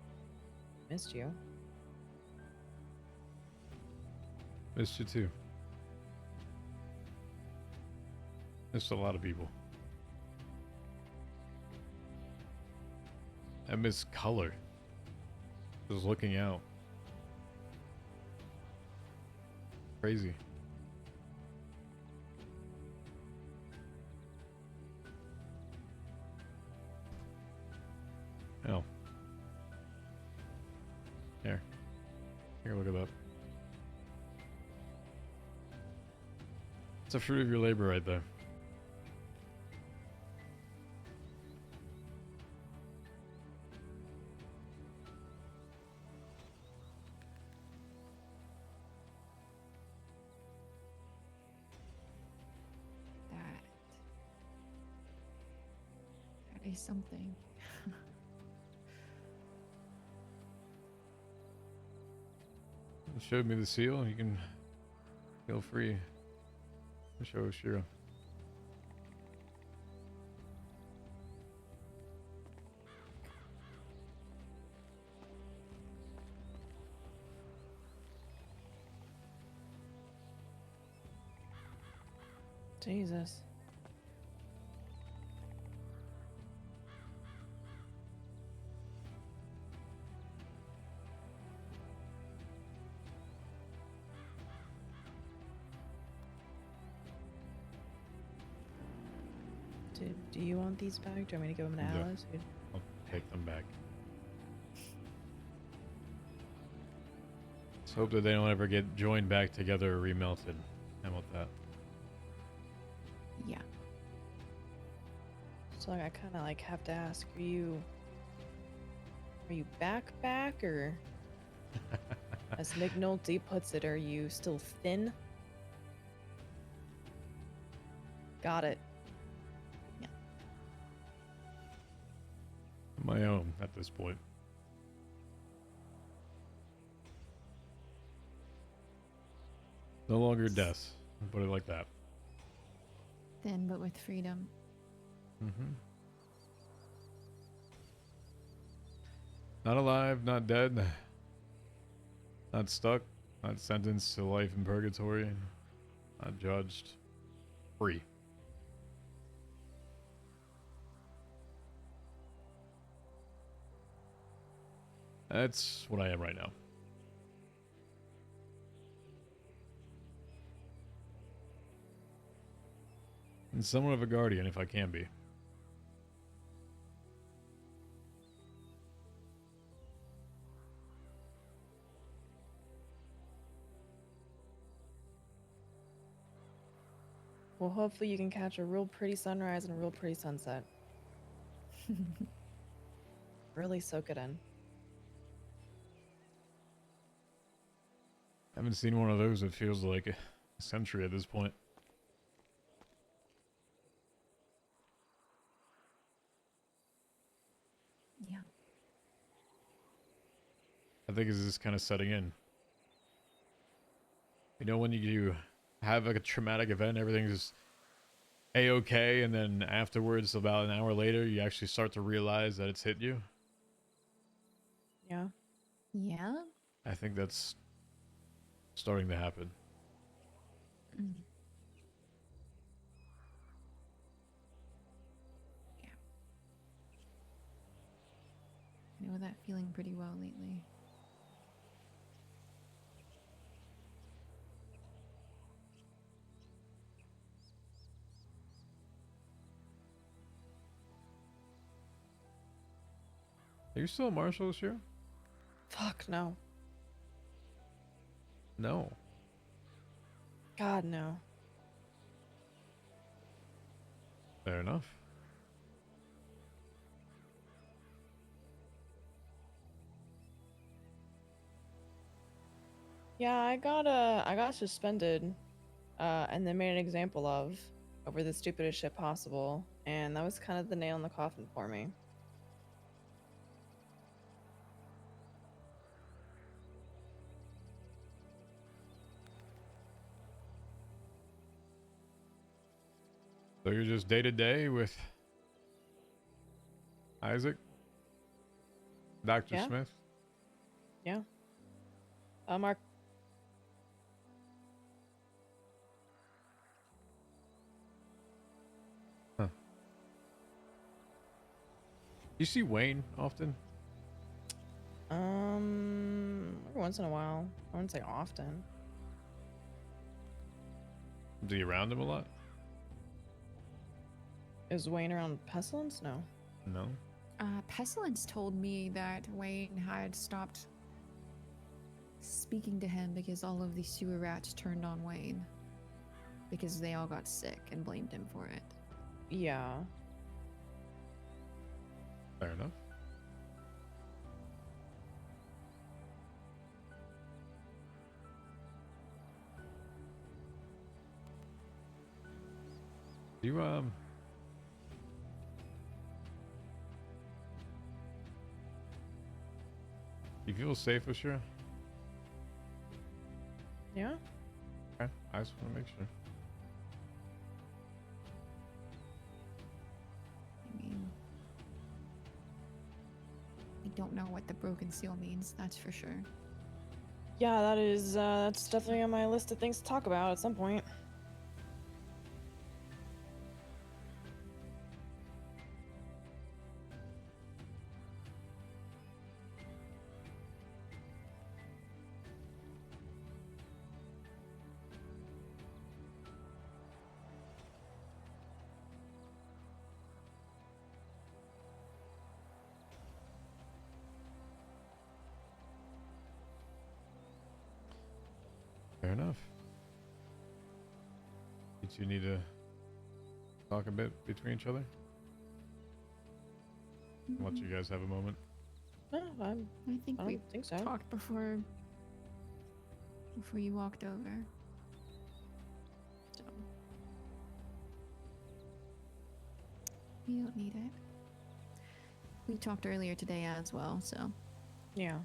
missed you. Missed you too. Missed a lot of people. I miss color. Just looking out. Crazy. Oh. Here. Take a look at that. It's a fruit of your labor right there. That is something. You showed me the seal. You can feel free to show Oshira. Jesus. Do you want these back? Do you want me to give them to Yeah. Alice? I'll take them back. Let's hope that they don't ever get joined back together or remelted. How about that? Yeah. So like, I kind of like have to ask, are you back, or as McNulty puts it, are you still thin? Got it. My own at this point. No longer death. I'll put it like that. Thin but with freedom. Mm-hmm. Not alive, not dead, not stuck, not sentenced to life in purgatory, not judged. Free. That's what I am right now. And somewhat of a guardian if I can be. Well, hopefully you can catch a real pretty sunrise and a real pretty sunset. Really soak it in. I haven't seen one of those, it feels like a century at this point. Yeah. I think it's just kind of setting in. You know, when you have like a traumatic event, everything's a-okay, and then afterwards, about an hour later, you actually start to realize that it's hit you. Yeah. Yeah. I think that's starting to happen. Mm. Yeah. I know that feeling pretty well lately. Are you still a marshal this year? Fuck no. No. God no. Fair enough. Yeah, I got suspended, and then made an example of over the stupidest shit possible, and that was kind of the nail in the coffin for me. So you're just day to day with Isaac? Dr. Yeah. Smith? Yeah. Mark. Huh. You see Wayne often? Every once in a while. I wouldn't say often. Do you around him a lot? Is Wayne around Pestilence? No. No. Pestilence told me that Wayne had stopped speaking to him because all of the sewer rats turned on Wayne. Because they all got sick and blamed him for it. Yeah. Fair enough. You you feel safe with sure? Yeah? Okay. I just want to make sure. I mean, I don't know what the broken seal means, that's for sure. Yeah, that's definitely on my list of things to talk about at some point. Fair enough. You two need to talk a bit between each other. I'll let you guys have a moment. No, I think I we don't think so. talked before you walked over. So you don't need it. We talked earlier today as well, so Yeah.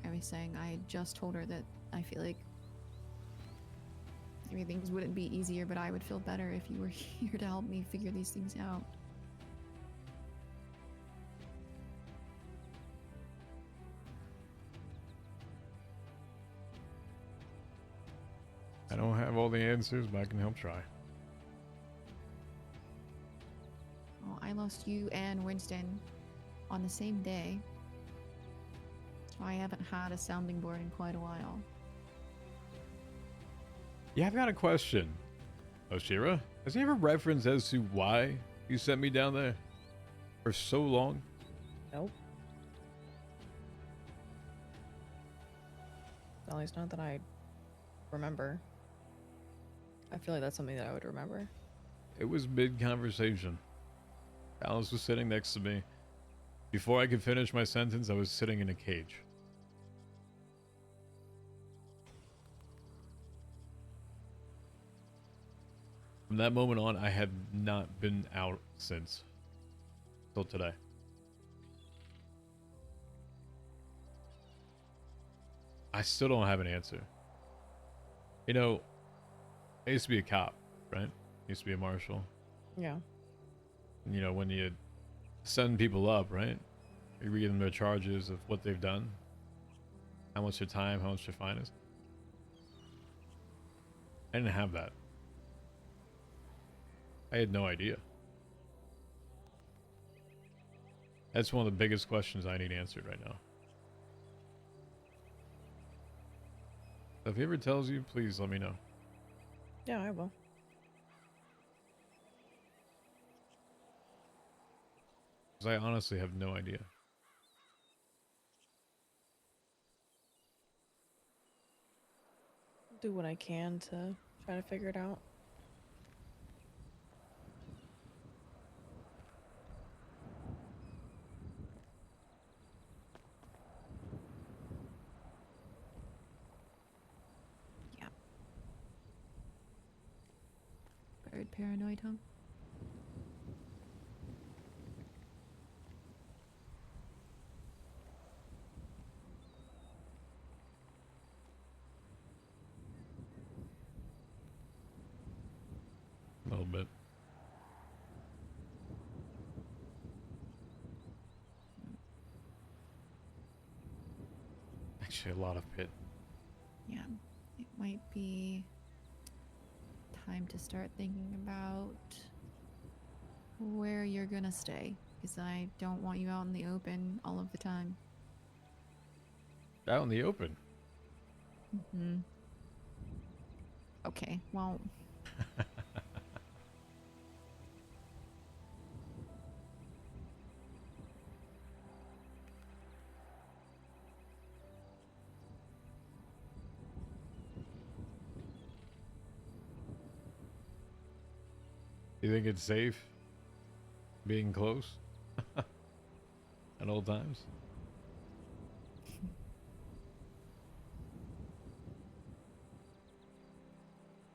I was saying I had just told her that I feel like maybe things wouldn't be easier, but I would feel better if you were here to help me figure these things out. I don't have all the answers, but I can help try. Well, I lost you and Winston on the same day, so I haven't had a sounding board in quite a while. Yeah, I've got a question. Oshira, has he ever referenced as to why you sent me down there for so long? Nope. At least not that I remember. I feel like that's something that I would remember. It was mid-conversation. Alice was sitting next to me. Before I could finish my sentence, I was sitting in a cage. From that moment on, I have not been out since. Till today. I still don't have an answer. You know, I used to be a cop, right? I used to be a marshal. Yeah. And, you know, when you send people up, right? You read them their charges of what they've done. How much their time, how much their fine is. I didn't have that. I had no idea. That's one of the biggest questions I need answered right now. So if he ever tells you, please let me know. Yeah, I will. Because I honestly have no idea. Do what I can to try to figure it out. Yeah. Bird paranoid, huh? A little bit. Actually, a lot of pit. Yeah. It might be time to start thinking about where you're gonna stay, because I don't want you out in the open all of the time. Out in the open. Hmm. Okay, well, You think it's safe being close at all times?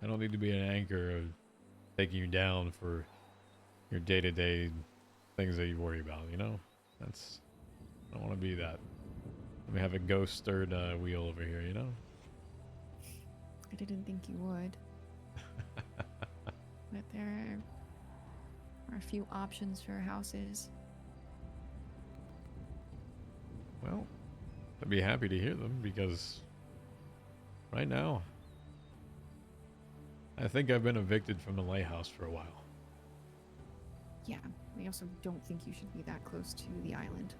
I don't need to be an anchor of taking you down for your day-to-day things that you worry about, you know? That's... I don't want to be that. Let me have a ghost third wheel over here, you know? I didn't think you would. But there are a few options for houses. Well, I'd be happy to hear them because right now, I think I've been evicted from the lighthouse for a while. Yeah, I also don't think you should be that close to the island.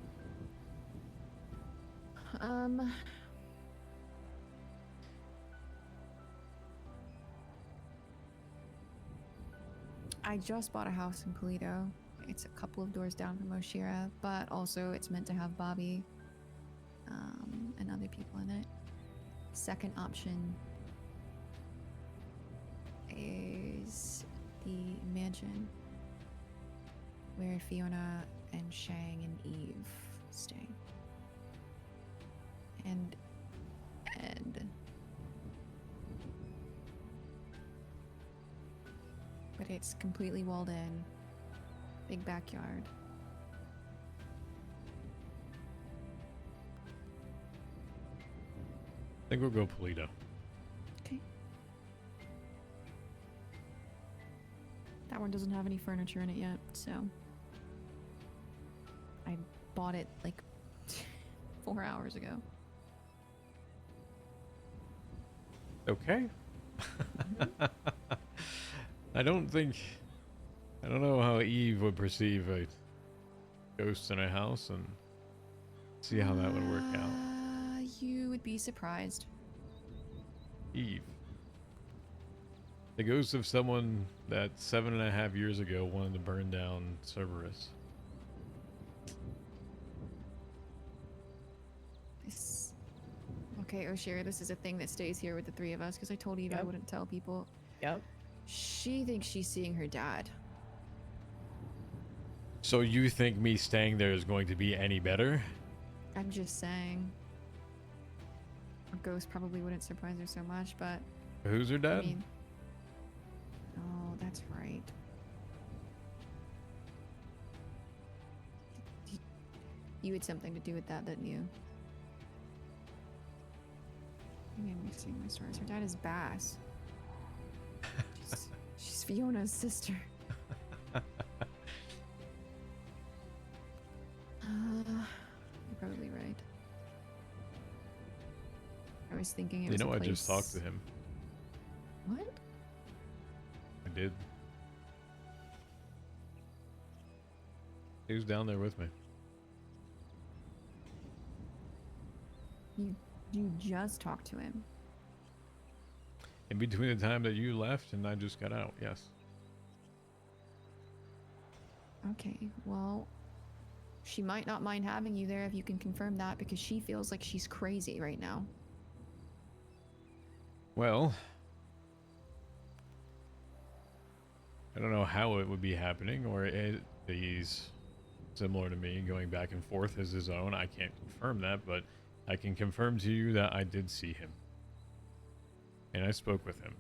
I just bought a house in Polito. It's a couple of doors down from Oshira, but also it's meant to have Bobby and other people in it. second option is the mansion where Fiona and Shang and Eve stay. And but it's completely walled in, big backyard. I think we'll go Polito. Okay. That one doesn't have any furniture in it yet, so I bought it like 4 hours ago. Okay. I don't know how Eve would perceive a ghost in a house, and see how that would work out. You would be surprised. Eve. The ghost of someone that 7.5 years ago wanted to burn down Cerberus. Okay, Oshira, this is a thing that stays here with the three of us because I told Eve I Yep. wouldn't tell people. Yep. She thinks she's seeing her dad. So you think me staying there is going to be any better? I'm just saying. A ghost probably wouldn't surprise her so much, but Who's her I dad? mean, oh, that's right. You had something to do with that, didn't you? Maybe I'm mixing my stories. Her dad is Bass. She's Fiona's sister. You're probably right. I was thinking it was You know, a I just talked to place- him. What? I did. He was down there with me. You just talked to him. In between the time that you left and I just got out, yes. Okay, well, she might not mind having you there if you can confirm that because she feels like she's crazy right now. Well, I don't know how it would be happening, or he's similar to me, going back and forth as his own. I can't confirm that, but I can confirm to you that I did see him. And I spoke with him.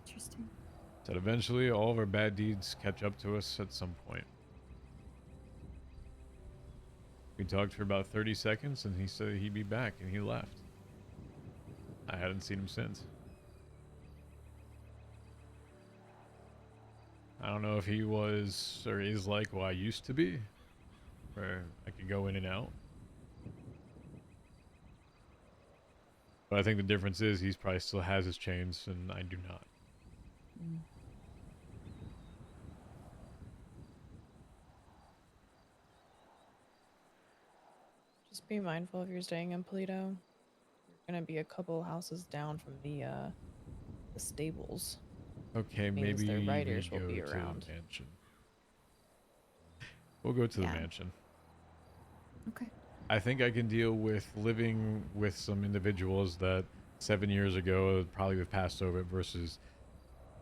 Interesting. Said eventually all of our bad deeds catch up to us at some point. We talked for about 30 seconds and he said he'd be back, and he left. I hadn't seen him since. I don't know if he was or is like who I used to be, where I could go in and out. But I think the difference is he's probably still has his chains and I do not. Just be mindful if you're staying in Polito. You're gonna be a couple houses down from the stables. Okay, Means maybe their we riders will go be to around. the mansion. We'll go to Yeah. the mansion. Okay. I think I can deal with living with some individuals that 7 years ago probably would have passed over versus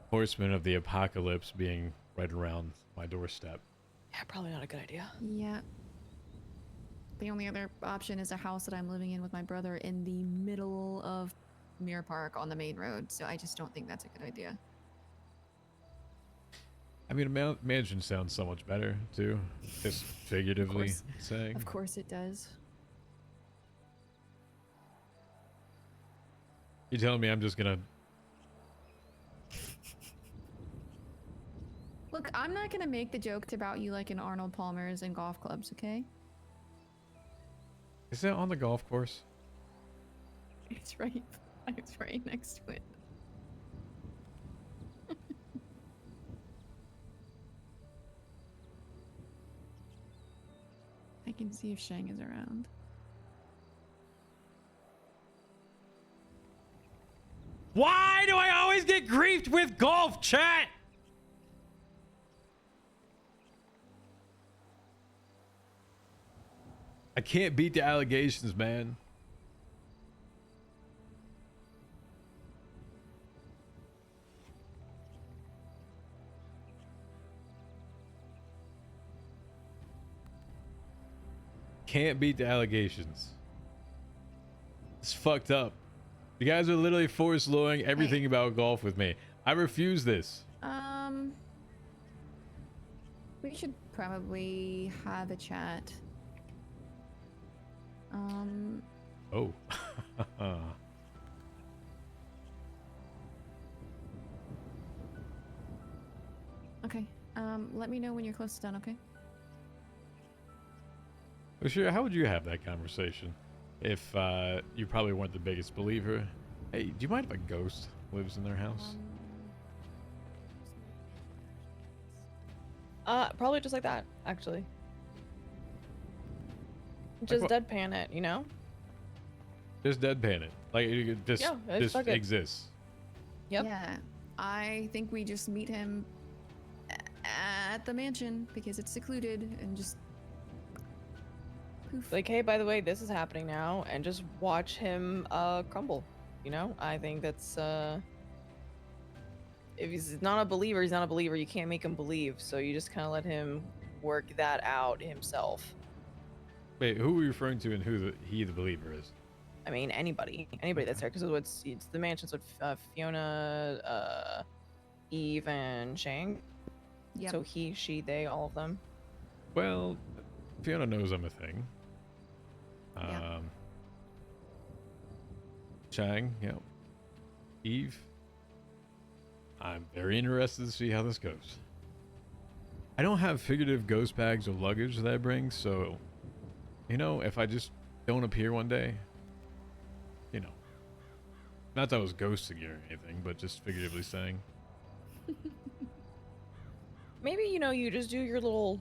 horsemen of the apocalypse being right around my doorstep. Yeah, probably not a good idea. Yeah. The only other option is a house that I'm living in with my brother in the middle of Mirror Park on the main road, so I just don't think that's a good idea. I mean, a mansion sounds so much better, too. Just figuratively course. saying. Of course it does. You're telling me I'm just gonna... Look, I'm not gonna make the joke about you like in Arnold Palmer's and golf clubs, okay? Is that on the golf course? It's right next to it. I can see if Shang is around. Why do I always get griefed with golf, chat? I can't beat the allegations, man. Can't beat the allegations. It's fucked up. You guys are literally force lowering everything about golf with me. I refuse this. We should probably have a chat. Oh. Okay. Let me know when you're close to done, okay? Well, sure. How would you have that conversation if you probably weren't the biggest believer? Hey, do you mind if a ghost lives in their house? Probably just like that, actually. Just what- deadpan it, you know? Just deadpan it. Like you could just, Yeah, just fuck it. exists. Yep. Yeah. I think we just meet him at the mansion because it's secluded and just poof. Like, hey, by the way, this is happening now, and just watch him crumble. You know, I think that's if he's not a believer, he's not a believer. You can't make him believe, so you just kind of let him work that out himself. Wait, who are you referring to and who the believer is? I mean, anybody that's there, because it's the mansions with Fiona, Eve, and Shang. Yep. So he, she, they, all of them. Well, Fiona knows I'm a thing. Yeah. Chang, yeah. Eve. I'm very interested to see how this goes. I don't have figurative ghost bags or luggage that I bring, so, you know, if I just don't appear one day, you know, not that I was ghosting you or anything, but just figuratively saying. Maybe, you know, you just do your little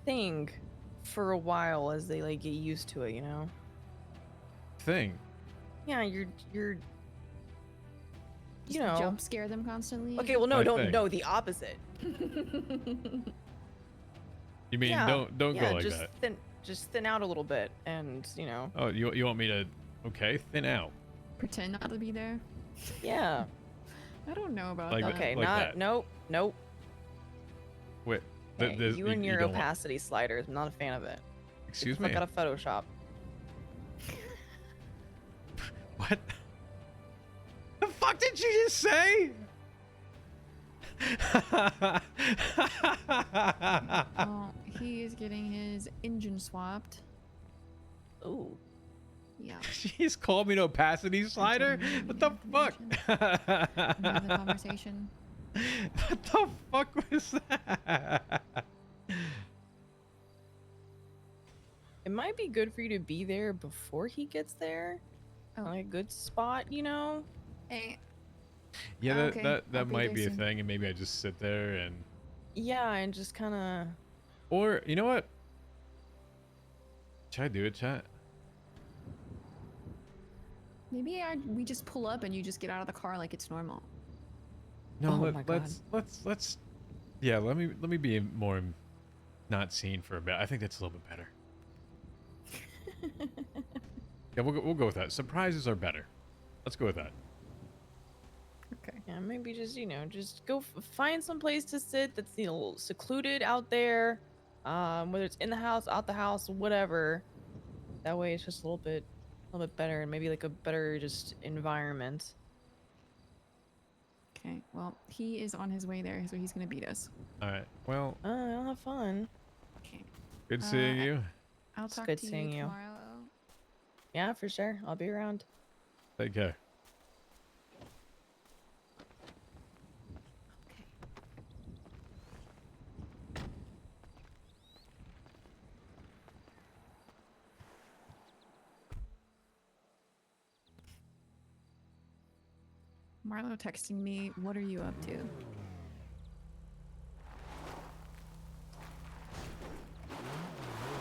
thing for a while as they like get used to it, you know? Thing. Yeah, you're Just you know. jump scare them constantly. Okay, well no, I don't think. no, the opposite. You mean Yeah, don't yeah, go like just that? just thin out a little bit, and you know. Oh, you want me to? Okay, thin out. Pretend not to be there. Yeah. I don't know about Like that. Okay, like not that. nope. Wait, Hey, you and your don't want- opacity sliders. I'm not a fan of it. Excuse Get the me. fuck out of Photoshop. What? The fuck did you just say? Oh, he is getting his engine swapped. Ooh. Yeah. She's called me an opacity slider? mean, What the yeah, fuck? Another conversation. What the fuck was that? It might be good for you to be there before he gets there. Oh. Like a good spot, you know? Hey. Yeah, Okay, that I'll be might there be a soon. thing, and maybe I just sit there and... Yeah, and just kind of. Or, you know what? Should I do it, chat? Maybe we just pull up and you just get out of the car like it's normal. No, Oh my God. let's yeah, let me be more not seen for a bit. I think that's a little bit better. Yeah, we'll go with that. Surprises are better. Let's go with that. Okay. Yeah, maybe just, you know, just go find some place to sit that's, you know, secluded out there. Whether it's in the house, out the house, whatever. That way it's just a little bit better, and maybe like a better just environment. Okay. Well, he is on his way there, so he's gonna beat us. All right. Well, I'll have fun. Okay. good seeing you. I'll It's talk good to seeing you you. tomorrow. Yeah, for sure. I'll be around. Take care. Okay. Marlo texting me, what are you up to?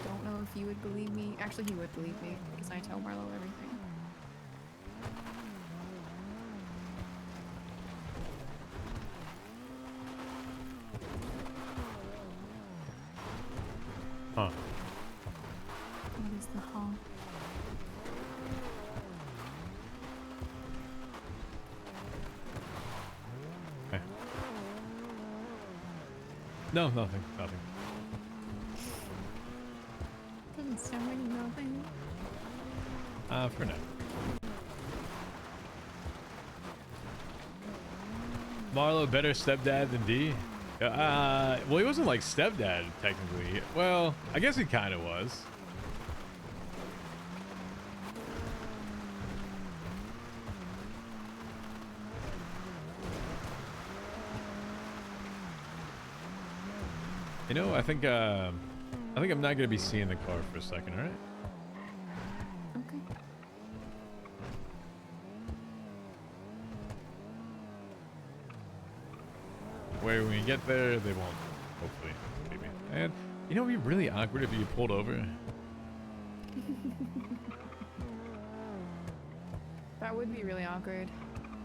Don't know if you would believe me. Actually, he would believe me because I tell Marlo everything. Huh. What is No, nothing. Doesn't sound like nothing. For now. Marlo better stepdad than D? Well, he wasn't like stepdad, technically. Well, I guess he kind of was. You know, I think I'm not gonna be seeing the car for a second, all right? Okay. Where when we get there, they won't, hopefully, maybe. And you know, it'd be really awkward if you pulled over. That would be really awkward.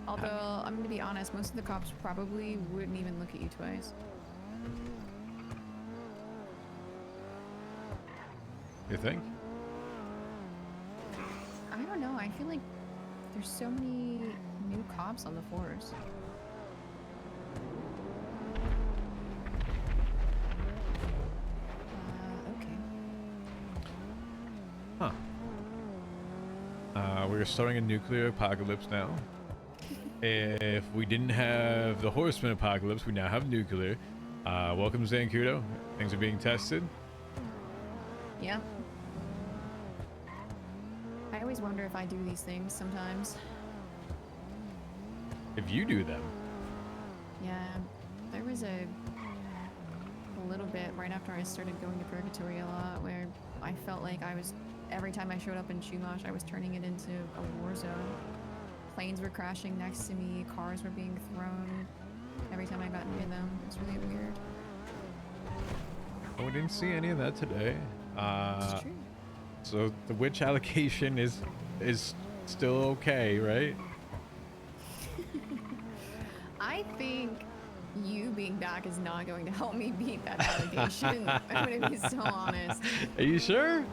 Although, I'm gonna be honest, most of the cops probably wouldn't even look at you twice. You think? I don't know, I feel like there's so many new cops on the force. Okay. Huh. We're starting a nuclear apocalypse now. If we didn't have the Horseman apocalypse, we now have nuclear. Welcome, Zancudo. Things are being tested. Yeah. I always wonder if I do these things sometimes. If you do them. Yeah, there was a little bit right after I started going to Purgatory a lot where I felt like every time I showed up in Chumash, I was turning it into a war zone. Planes were crashing next to me, cars were being thrown every time I got near them. It's really weird. Oh, we didn't see any of that today. It's true. So the witch allocation is still okay, right? I think you being back is not going to help me beat that allegation. I'm gonna be so honest. Are you sure?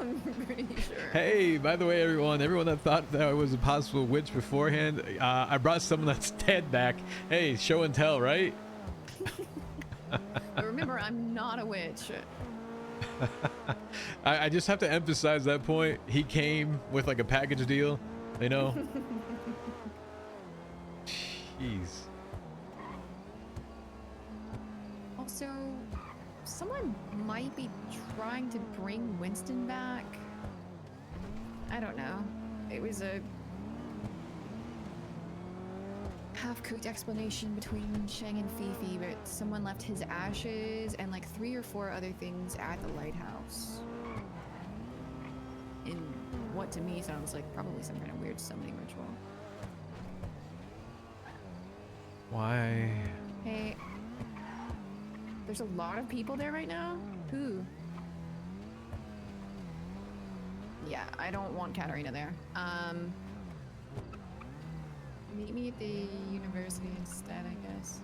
I'm pretty sure. Hey, by the way, everyone that thought that I was a possible witch beforehand, I brought someone that's dead back. Hey, show and tell, right? But remember, I'm not a witch. I just have to emphasize that point. He came with like a package deal, you know? Jeez. Also, someone might be trying to bring Winston back. I don't know. It was a half-cooked explanation between Shang and Fifi, but someone left his ashes and like 3 or 4 other things at the lighthouse. In what to me sounds like probably some kind of weird summoning ritual. Why? Hey, there's a lot of people there right now? Who? Yeah, I don't want Katarina there. Meet me at the university instead, I guess.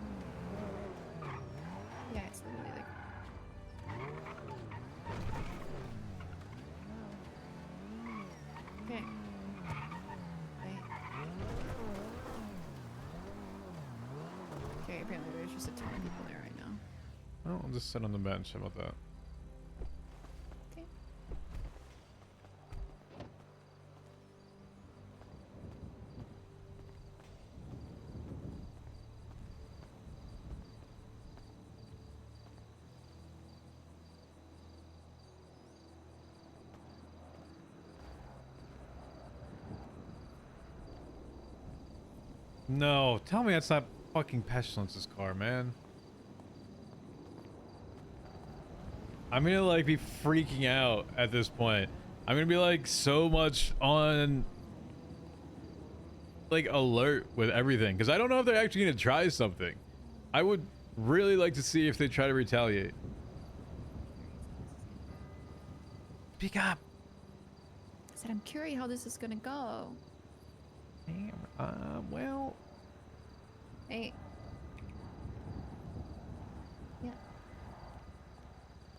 Yeah, it's literally like... Okay. Wait. Okay, apparently there's just a ton of people there right now. Oh, I'll just sit on the bench. How about that? Okay. No, tell me that's not fucking Pestilence's car, man. I'm gonna like be freaking out at this point. I'm gonna be like so much on like alert with everything because I don't know if they're actually gonna try something. I would really like to see if they try to retaliate. Speak up. I said I'm curious how this is gonna go. Well, Hey. Yeah.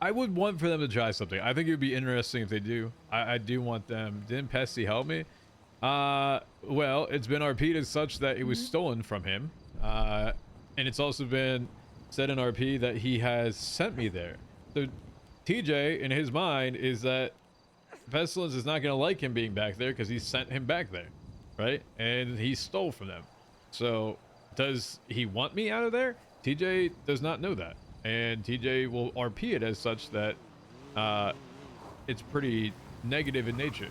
I would want for them to try something. I think it would be interesting if they do. I do want them. Didn't Pesty help me? Well, it's been RP'd as such that it was stolen from him. And it's also been said in RP that he has sent me there. So TJ, in his mind, is that Pestilence is not going to like him being back there because he sent him back there, right? And he stole from them. So does he want me out of there? TJ does not know that. And TJ will RP it as such that it's pretty negative in nature.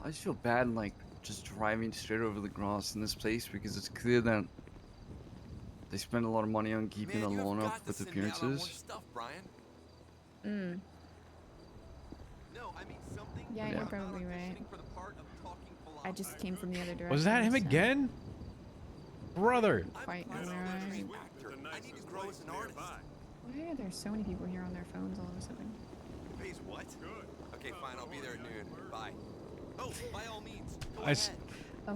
I just feel bad, like, just driving straight over the grass in this place because it's clear that they spend a lot of money on keeping the lawn up with appearances. Mm. No, I mean something. Yeah, Yeah. you're probably right. I just came from the other direction. Was that him so again? Brother. Quite aware. I need to grow as an artist. Why are there so many people here on their phones all of a sudden? Pays what? Good. Okay, fine. I'll be there at noon. Bye. Oh, by all means. Go I s- ahead.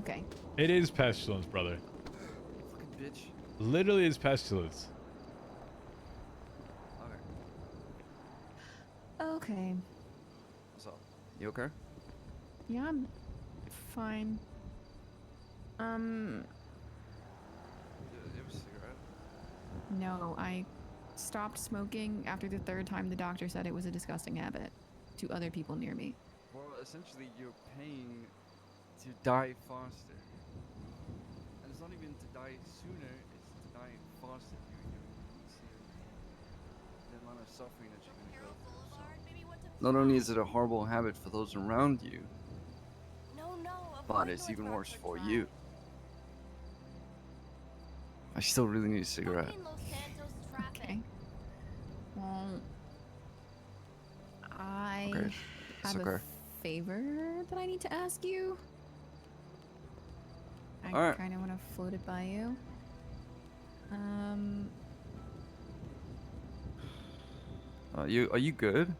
Okay. It is Pestilence, brother. Fucking bitch. Literally is Pestilence. Okay. Okay. What's up? You okay? Yeah, I'm fine. You have a cigarette? No, I stopped smoking after the third time the doctor said it was a disgusting habit to other people near me. Well, essentially, you're paying to die faster. And it's not even to die sooner, it's to die faster. You see the amount of suffering that you're gonna go through. So. Not only is it a horrible habit for those around you, but it's even worse for you. I still really need a cigarette. Okay. Well, I Okay, it's have a okay. favor that I need to ask you. I Alright. kind of want to float it by you. Are you good?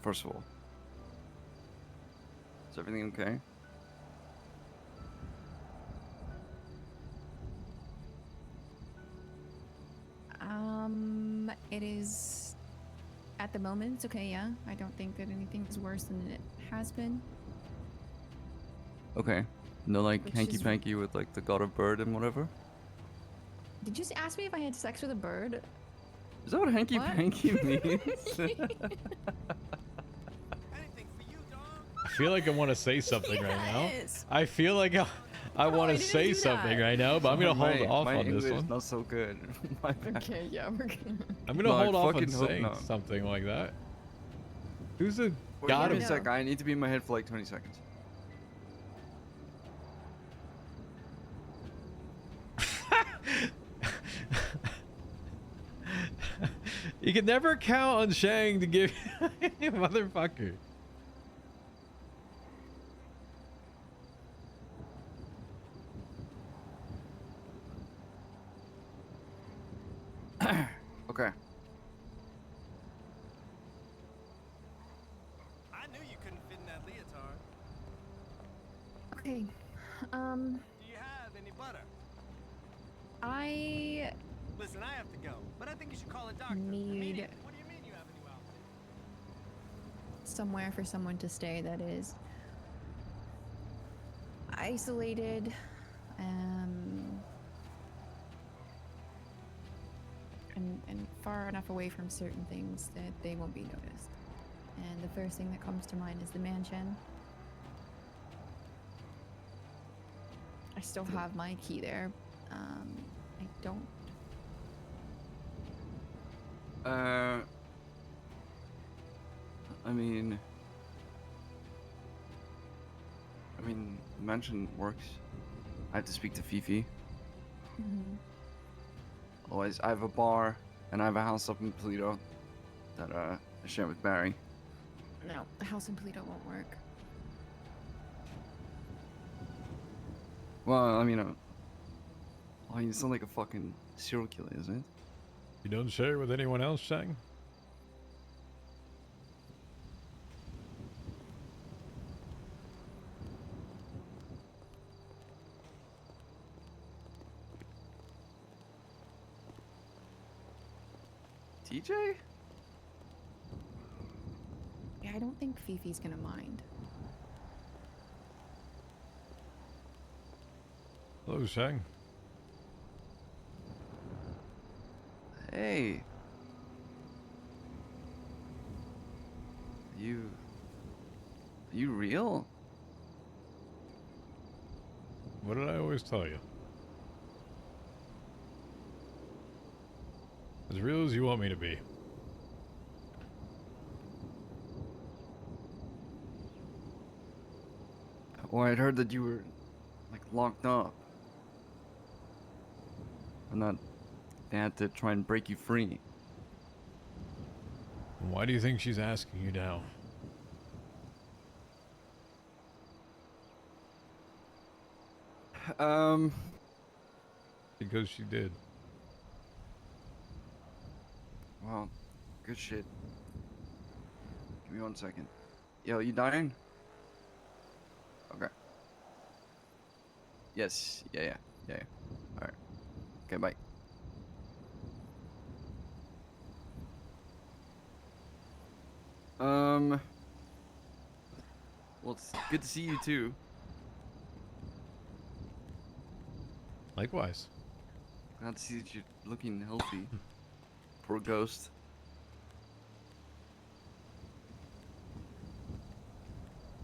First of all, is everything okay? It is at the moment it's okay, yeah. I don't think that anything's worse than it has been. Okay. No, like Which hanky is- panky with like the god of bird and whatever. Did you just ask me if I had sex with a bird? Is that what hanky What? panky means? Anything for you, dog. I feel like I want to say something right now. Yes. I feel like I No, want I to didn't say do something that. right now, but I'm gonna hold off my on English this one. not so good. My bad. Okay, yeah, we're gonna. I'm gonna No, I hold off on fucking hope saying not. something like that. Who's the Wait, god give me of a sec. I need to be in my head for like 20 seconds. You can never count on Shang to give you motherfucker. Okay. I knew you couldn't fit in that leotard. Okay. Do you have any butter? I Listen, I have to go, but I think you should call a doctor. Need- What do you mean you have a new outfit? somewhere for someone to stay that is isolated, and far enough away from certain things that they won't be noticed. And the first thing that comes to mind is the mansion. I still have my key there. I don't. I mean, the mansion works. I have to speak to Fifi. Otherwise, I have a bar and I have a house up in Toledo that I share with Barry. No, a house in Toledo won't work. Well, I mean, oh, you sound like a fucking serial killer, isn't it? You don't share with anyone else, Shang? TJ? Yeah, I don't think Fifi's gonna mind. Hello, Shang. Hey. You real? What did I always tell you? As real as you want me to be. Well, I'd heard that you were, like, locked up. And that they had to try and break you free. Why do you think she's asking you now? Because she did. Well, good shit. Give me 1 second. Yo, you dying? Okay. Yes. Yeah. Alright. Okay, bye. Well, it's good to see you too. Likewise. Glad to see that you're looking healthy. Poor ghost.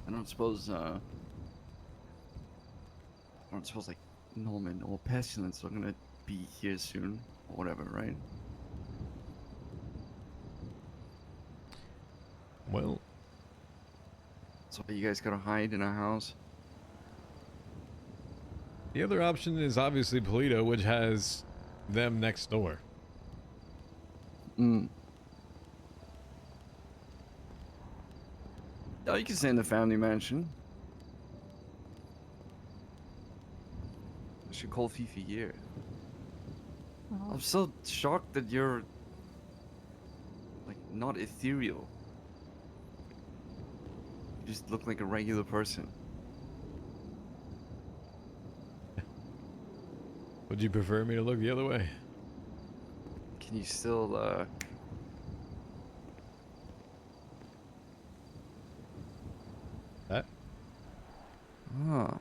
I don't suppose like Norman or Pestilence are gonna be here soon or whatever, right? Well, So you guys gotta hide in a house? the other option is obviously Polito, which has them next door. Oh, you can stay in the family mansion. I should call Fifi here. Well, I'm so shocked that you're like not ethereal. You just look like a regular person. Would you prefer me to look the other way? Can you still That? Oh.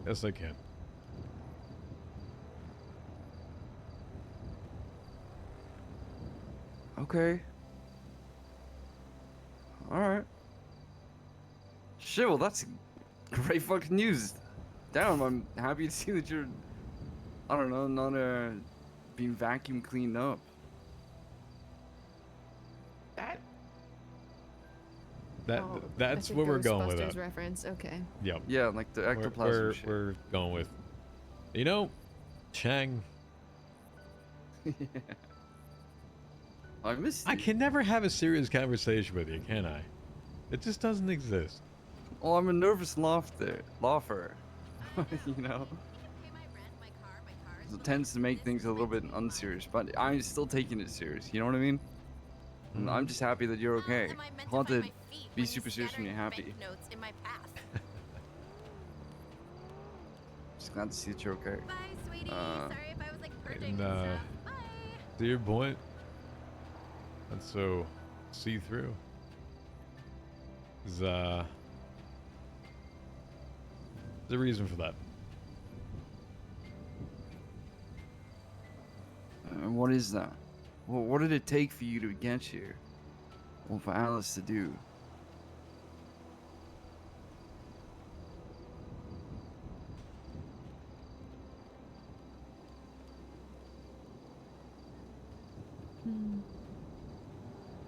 Yes, I can. Okay. Alright. Shit, well that's great fucking news. Damn, I'm happy to see that you're, I don't know, not being vacuum cleaned up. That's a where we're going with Ghostbusters that. reference. Okay. Yep. Yeah, like the ectoplasm shit. We're going with, you know, Chang. I missed I you. can never have a serious conversation with you, can I? It just doesn't exist. Oh, I'm a nervous laugher. You know? So it tends to make things a little bit unserious, but I'm still taking it serious. You know what I mean? And I'm just happy that you're okay. Hard to be super serious when you're happy. Just glad to see that you're okay. Bye, sweetie. Sorry if I was like purging And and stuff. Bye. to your point, that's so see-through. There's a reason for that. And what is that? Well, what did it take for you to get here? Well, for Alice to do?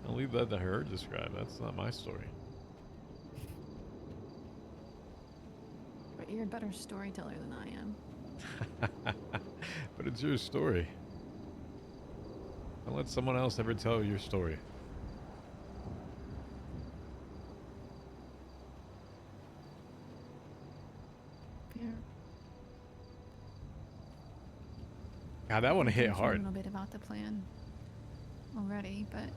I'll leave that to her to describe. That's not my story. But you're a better storyteller than I am. But it's your story. Don't let someone else ever tell your story. Fair. God, that one hit I've hard. A little bit about the plan already, but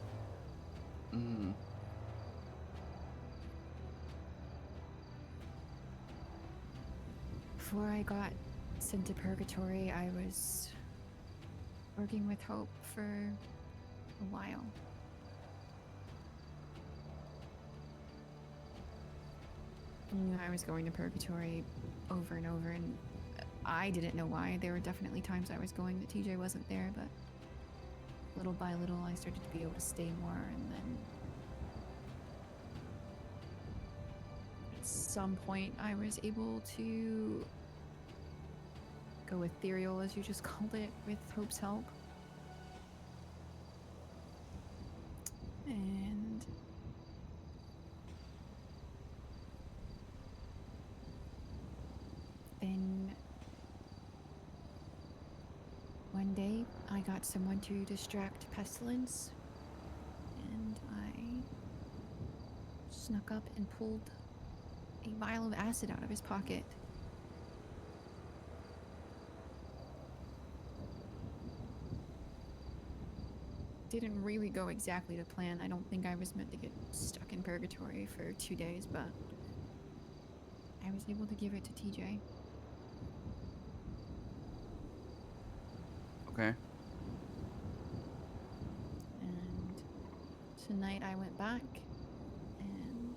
before I got sent to purgatory, I was working with Hope for a while. I was going to purgatory over and over, and I didn't know why. There were definitely times I was going that TJ wasn't there, but little by little I started to be able to stay more, and then at some point I was able to go ethereal, as you just called it, with Hope's help. And then one day I got someone to distract Pestilence, and I snuck up and pulled a vial of acid out of his pocket. Didn't really go exactly to plan. I don't think I was meant to get stuck in purgatory for 2 days, but I was able to give it to TJ. Okay. And tonight I went back, and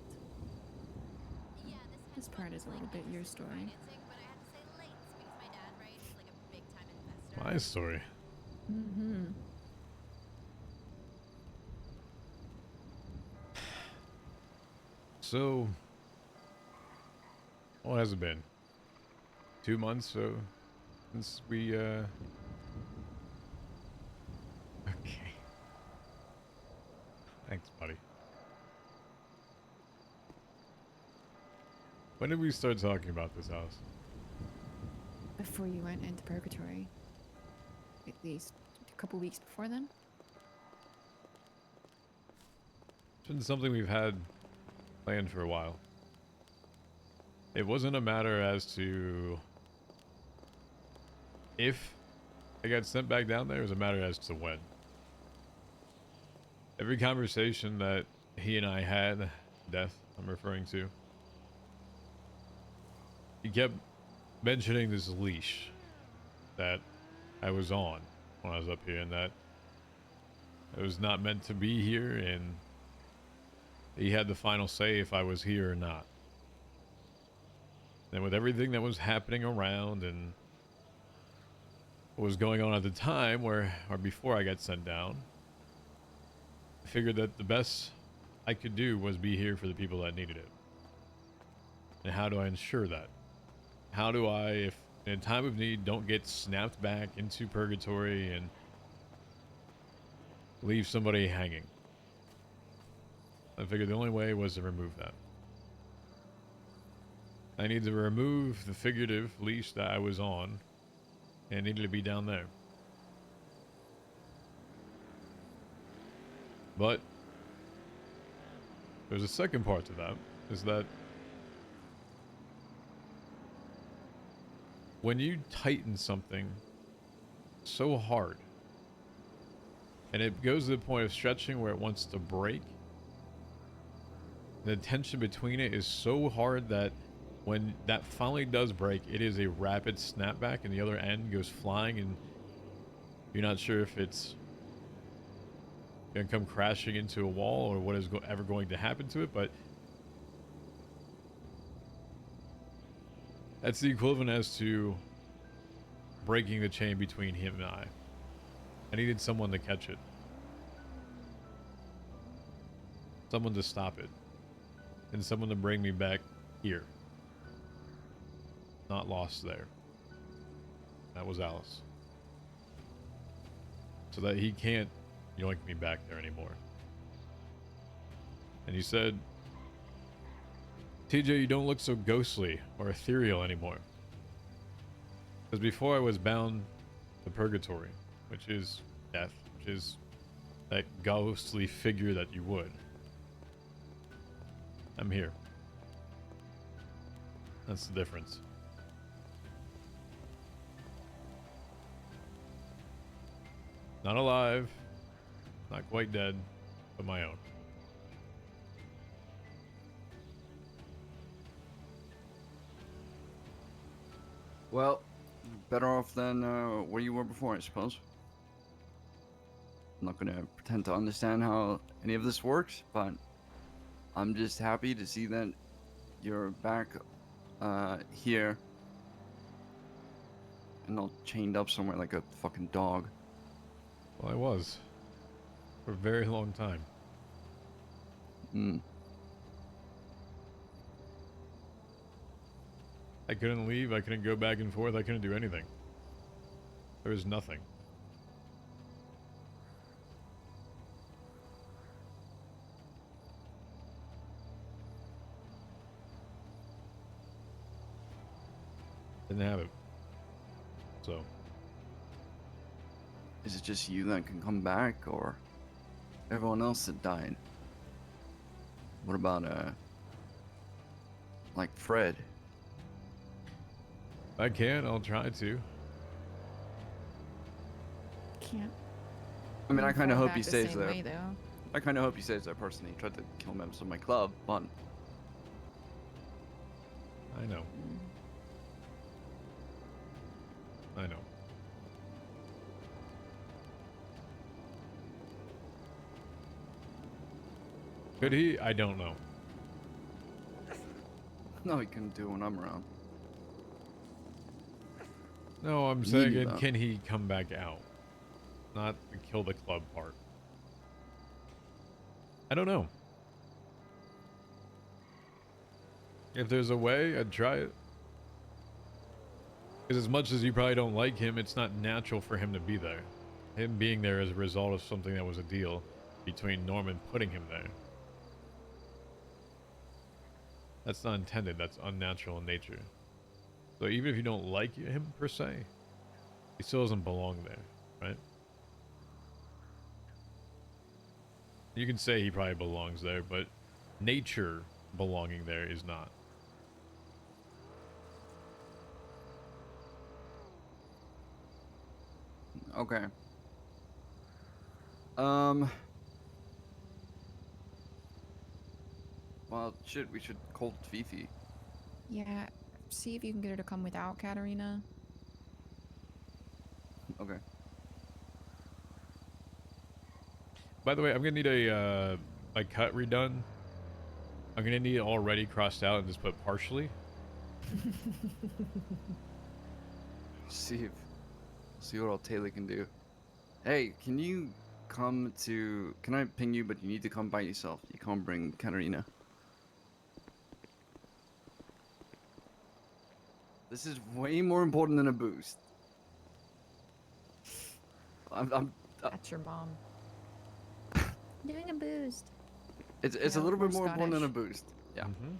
this part is a little bit your story. My story. Mm-hmm. So, what has it been? 2 months, so since we okay. Thanks, buddy. When did we start talking about this house? Before you went into purgatory. At least a couple weeks before then. It's been something we've had planned for a while. It wasn't a matter as to if I got sent back down there, it was a matter as to when. Every conversation that he and I had, Death I'm referring to, he kept mentioning this leash that I was on when I was up here, and that I was not meant to be here, and he had the final say if I was here or not. And with everything that was happening around and what was going on at the time, or before I got sent down, I figured that the best I could do was be here for the people that needed it. And how do I ensure that? How do I, if in a time of need, don't get snapped back into purgatory and leave somebody hanging? I figured the only way was to remove that. I need to remove the figurative leash that I was on, and it needed to be down there. But there's a second part to that, is that when you tighten something so hard, and it goes to the point of stretching where it wants to break, the tension between it is so hard that when that finally does break, it is a rapid snapback and the other end goes flying, and you're not sure if it's going to come crashing into a wall or what is ever going to happen to it, but that's the equivalent as to breaking the chain between him and I. I needed someone to catch it. Someone to stop it. And someone to bring me back here. Not lost there. That was Alice. So that he can't yoink me back there anymore. And he said, TJ, you don't look so ghostly or ethereal anymore. Because before I was bound to purgatory, which is death, which is that ghostly figure that you would. I'm here. That's the difference. Not alive, not quite dead, but my own. Well, better off than where you were before, I suppose. I'm not gonna pretend to understand how any of this works, but I'm just happy to see that you're back here and not chained up somewhere like a fucking dog. Well, I was for a very long time. I couldn't leave. I couldn't go back and forth. I couldn't do anything. There was nothing. Didn't have it. So. Is it just you that can come back, or everyone else that died? What about like Fred? If I can, I'll try to. Can't. I mean, I kind of fall hope he back the stays same there. way, though. I kind of hope he stays there personally. He tried to kill members of my club, but I know. I know. Could he? I don't know. no, he couldn't do it when I'm around. No, I'm You saying, need that. can he come back out? Not the kill the club part. I don't know. If there's a way, I'd try it. Because as much as you probably don't like him, it's not natural for him to be there. Him being there as a result of something that was a deal between Norman putting him there. That's not intended. That's unnatural in nature. So even if you don't like him per se, he still doesn't belong there, right? You can say he probably belongs there, but nature belonging there is not. Okay. Well, shit, we should call Fifi. Yeah, see if you can get her to come without Katarina. Okay. By the way, I'm gonna need a my cut redone. I'm gonna need it already crossed out and just put partially. See what old Taylor can do. Hey, can you come to? Can I ping you? But you need to come by yourself. You can't bring Katarina. This is way more important than a boost. I'm That's your mom. Doing a boost. It's Yeah, a little bit we're more important than a Scottish. boost. Yeah. Mm-hmm.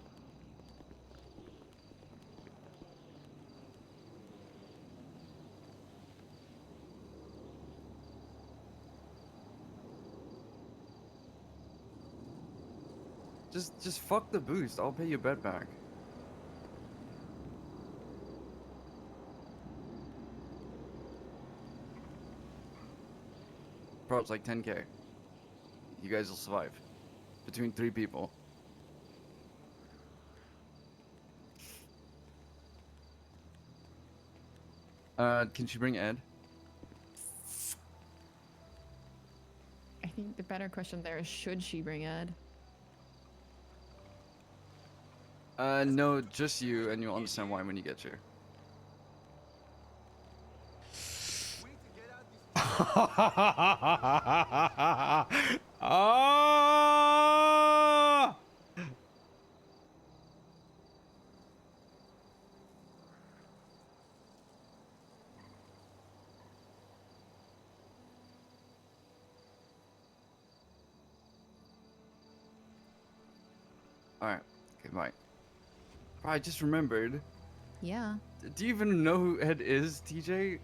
Just fuck the boost. I'll pay your bet back. Bro, it's like 10K. You guys will survive. Between 3 people. Can she bring Ed? I think the better question there is, should she bring Ed? No, just you, and you'll understand why when you get here. Ah! Alright. Okay, bye. I just remembered. Yeah. Do you even know who Ed is, TJ?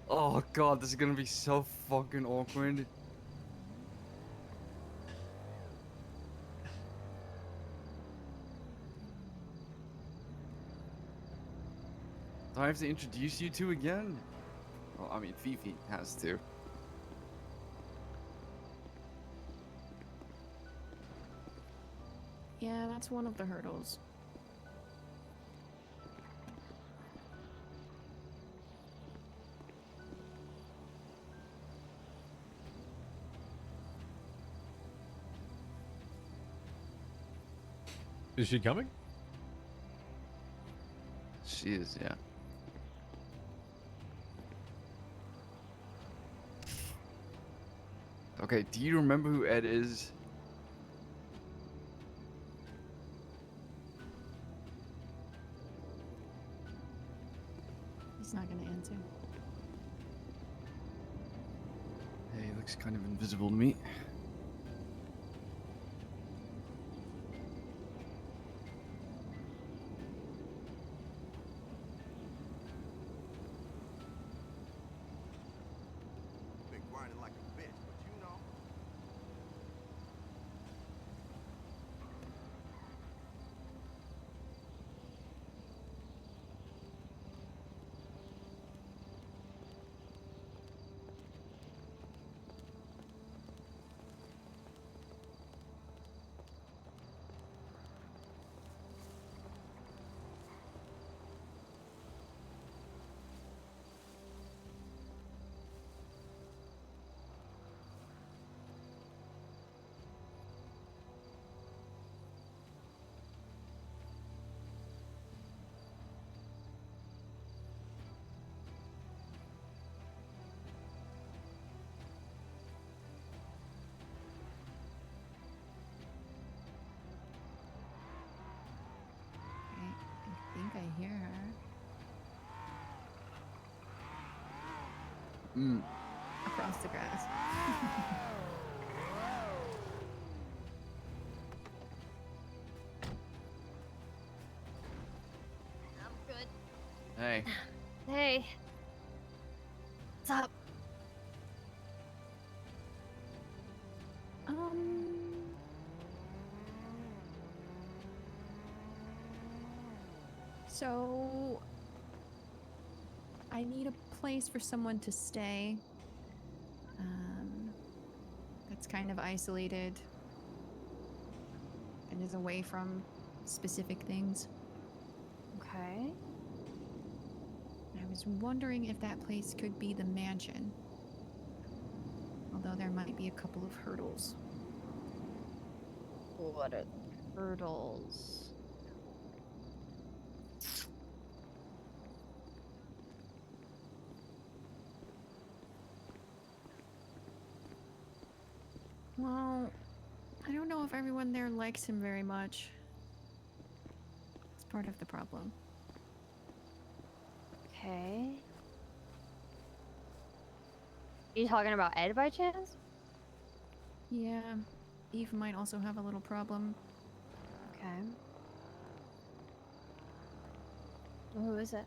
Oh god, this is gonna be so fucking awkward. Do I have to introduce you two again? Well, I mean, Fifi has to. Yeah, that's one of the hurdles. Is she coming? She is, yeah. Okay, do you remember who Ed is? He's not gonna answer. Hey, he looks kind of invisible to me. Been grinding like a bitch, but you know. I think I hear her. Across the grass. I'm good. Hey. Hey. What's up? So I need a place for someone to stay. That's kind of isolated and is away from specific things. Okay. I was wondering if that place could be the mansion. Although there might be a couple of hurdles. What are the hurdles? Well, I don't know if everyone there likes him very much. It's part of the problem. Okay. Are you talking about Ed by chance? Yeah, Eve might also have a little problem. Okay. Who is it?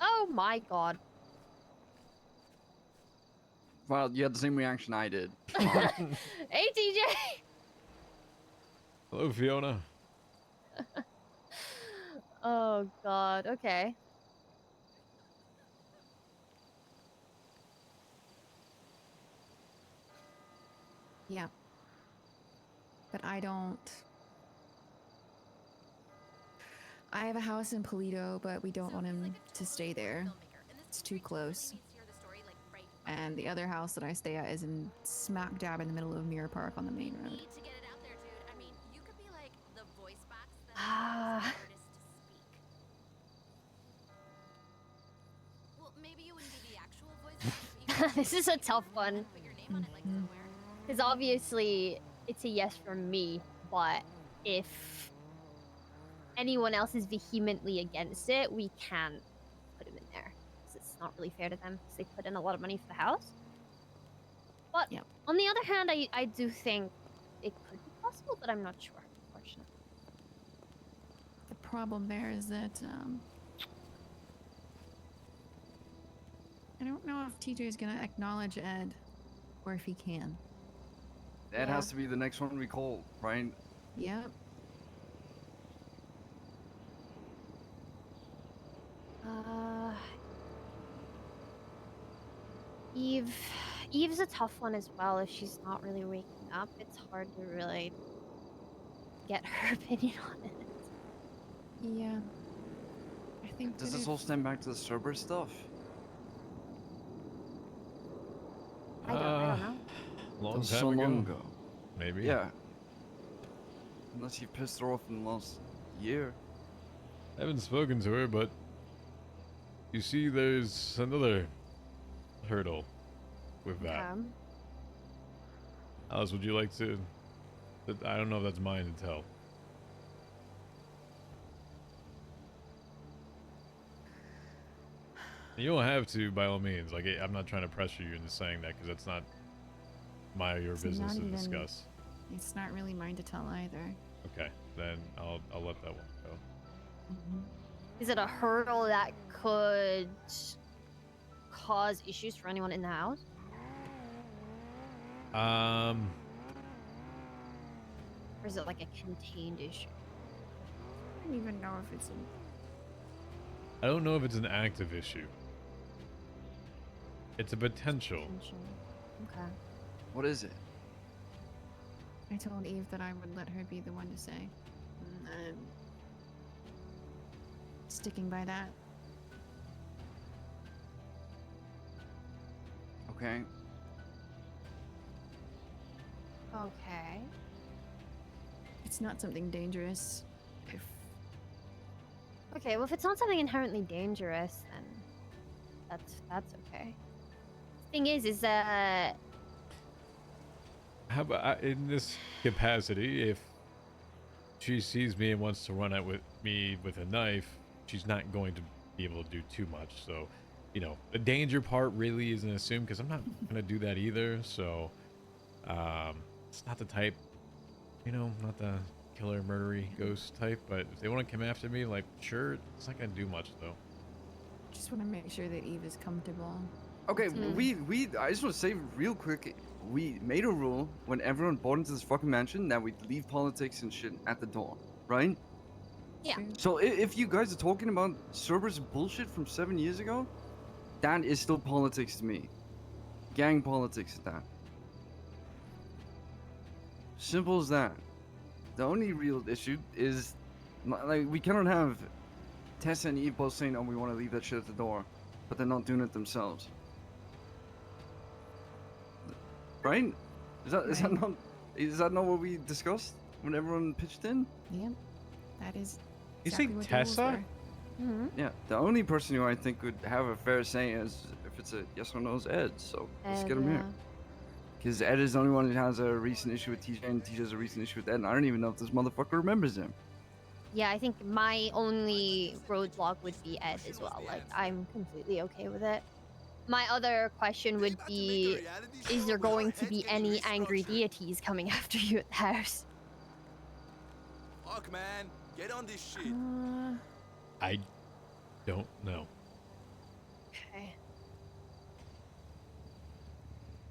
Oh my god. Well, you had the same reaction I did. Hey, TJ! Hello, Fiona. Oh god, okay. Yeah. But I don't. I have a house in Polito, but we don't want him to stay there. It's too close. And the other house that I stay at is in smack dab in the middle of Mirror Park on the main road. Ah. This is a tough one. Because obviously, it's a yes from me, but if anyone else is vehemently against it, we can't put him in there. Because it's not really fair to them, because they put in a lot of money for the house. But Yep. on the other hand, I do think it could be possible, but I'm not sure, unfortunately. The problem there is that, I don't know if TJ is gonna acknowledge Ed, or if he can. That has to be the next one we call, right? Yep. Eve's a tough one as well. If she's not really waking up, it's hard to really get her opinion on it. Yeah. I think Does that this if- all stem back to the Cerber stuff? I don't know. Long That was time so ago. long ago. maybe. Yeah. Unless you pissed her off in the last year. I haven't spoken to her, but you see, there's another hurdle with that. Okay. Alice, would you like to? I don't know if that's mine to tell. You don't have to, by all means. Like, I'm not trying to pressure you into saying that because that's not my or your It's business not to even- discuss. It's not really mine to tell either. Okay, then I'll let that one go. Is it a hurdle that could cause issues for anyone in the house? Um, Or is it like a contained issue? I don't even know if it's. I don't know if it's an active issue. It's a potential. Okay. What is it? I told Eve that I would let her be the one to say. And I'm sticking by that. Okay. Okay. It's not something dangerous. If Okay, well if it's not something inherently dangerous, then that's okay. Thing is How about in this capacity, if she sees me and wants to run out with me with a knife, she's not going to be able to do too much. So, you know, the danger part really isn't assumed because I'm not going to do that either. So, it's not the type, you know, not the killer, murdery ghost type. But if they want to come after me, like, sure, it's not going to do much though. just want to make sure that Eve is comfortable. Okay, Mm. I just want to say real quick, we made a rule when everyone bought into this fucking mansion that we'd leave politics and shit at the door, right? Yeah. True. So if you guys are talking about Cerberus bullshit from 7 years ago, that is still politics to me. Gang politics at that. Simple as that. The only real issue is, like, we cannot have Tessa and Eve both saying, oh, we want to leave that shit at the door, but they're not doing it themselves. Right? Is that not what we discussed when everyone pitched in? Yep. That is. You say exactly what the rules Tessa? were. Mm-hmm. Yeah, the only person who I think would have a fair say is if it's a yes or no is Ed. So let's get him here. Because Ed is the only one who has a recent issue with TJ, and TJ has a recent issue with Ed, and I don't even know if this motherfucker remembers him. Yeah, I think my only roadblock would be Ed as well. Like, I'm completely okay with it. My other question would be, is there going to be any angry deities coming after you at the house? Fuck, man. Get on this shit. I don't know. Okay.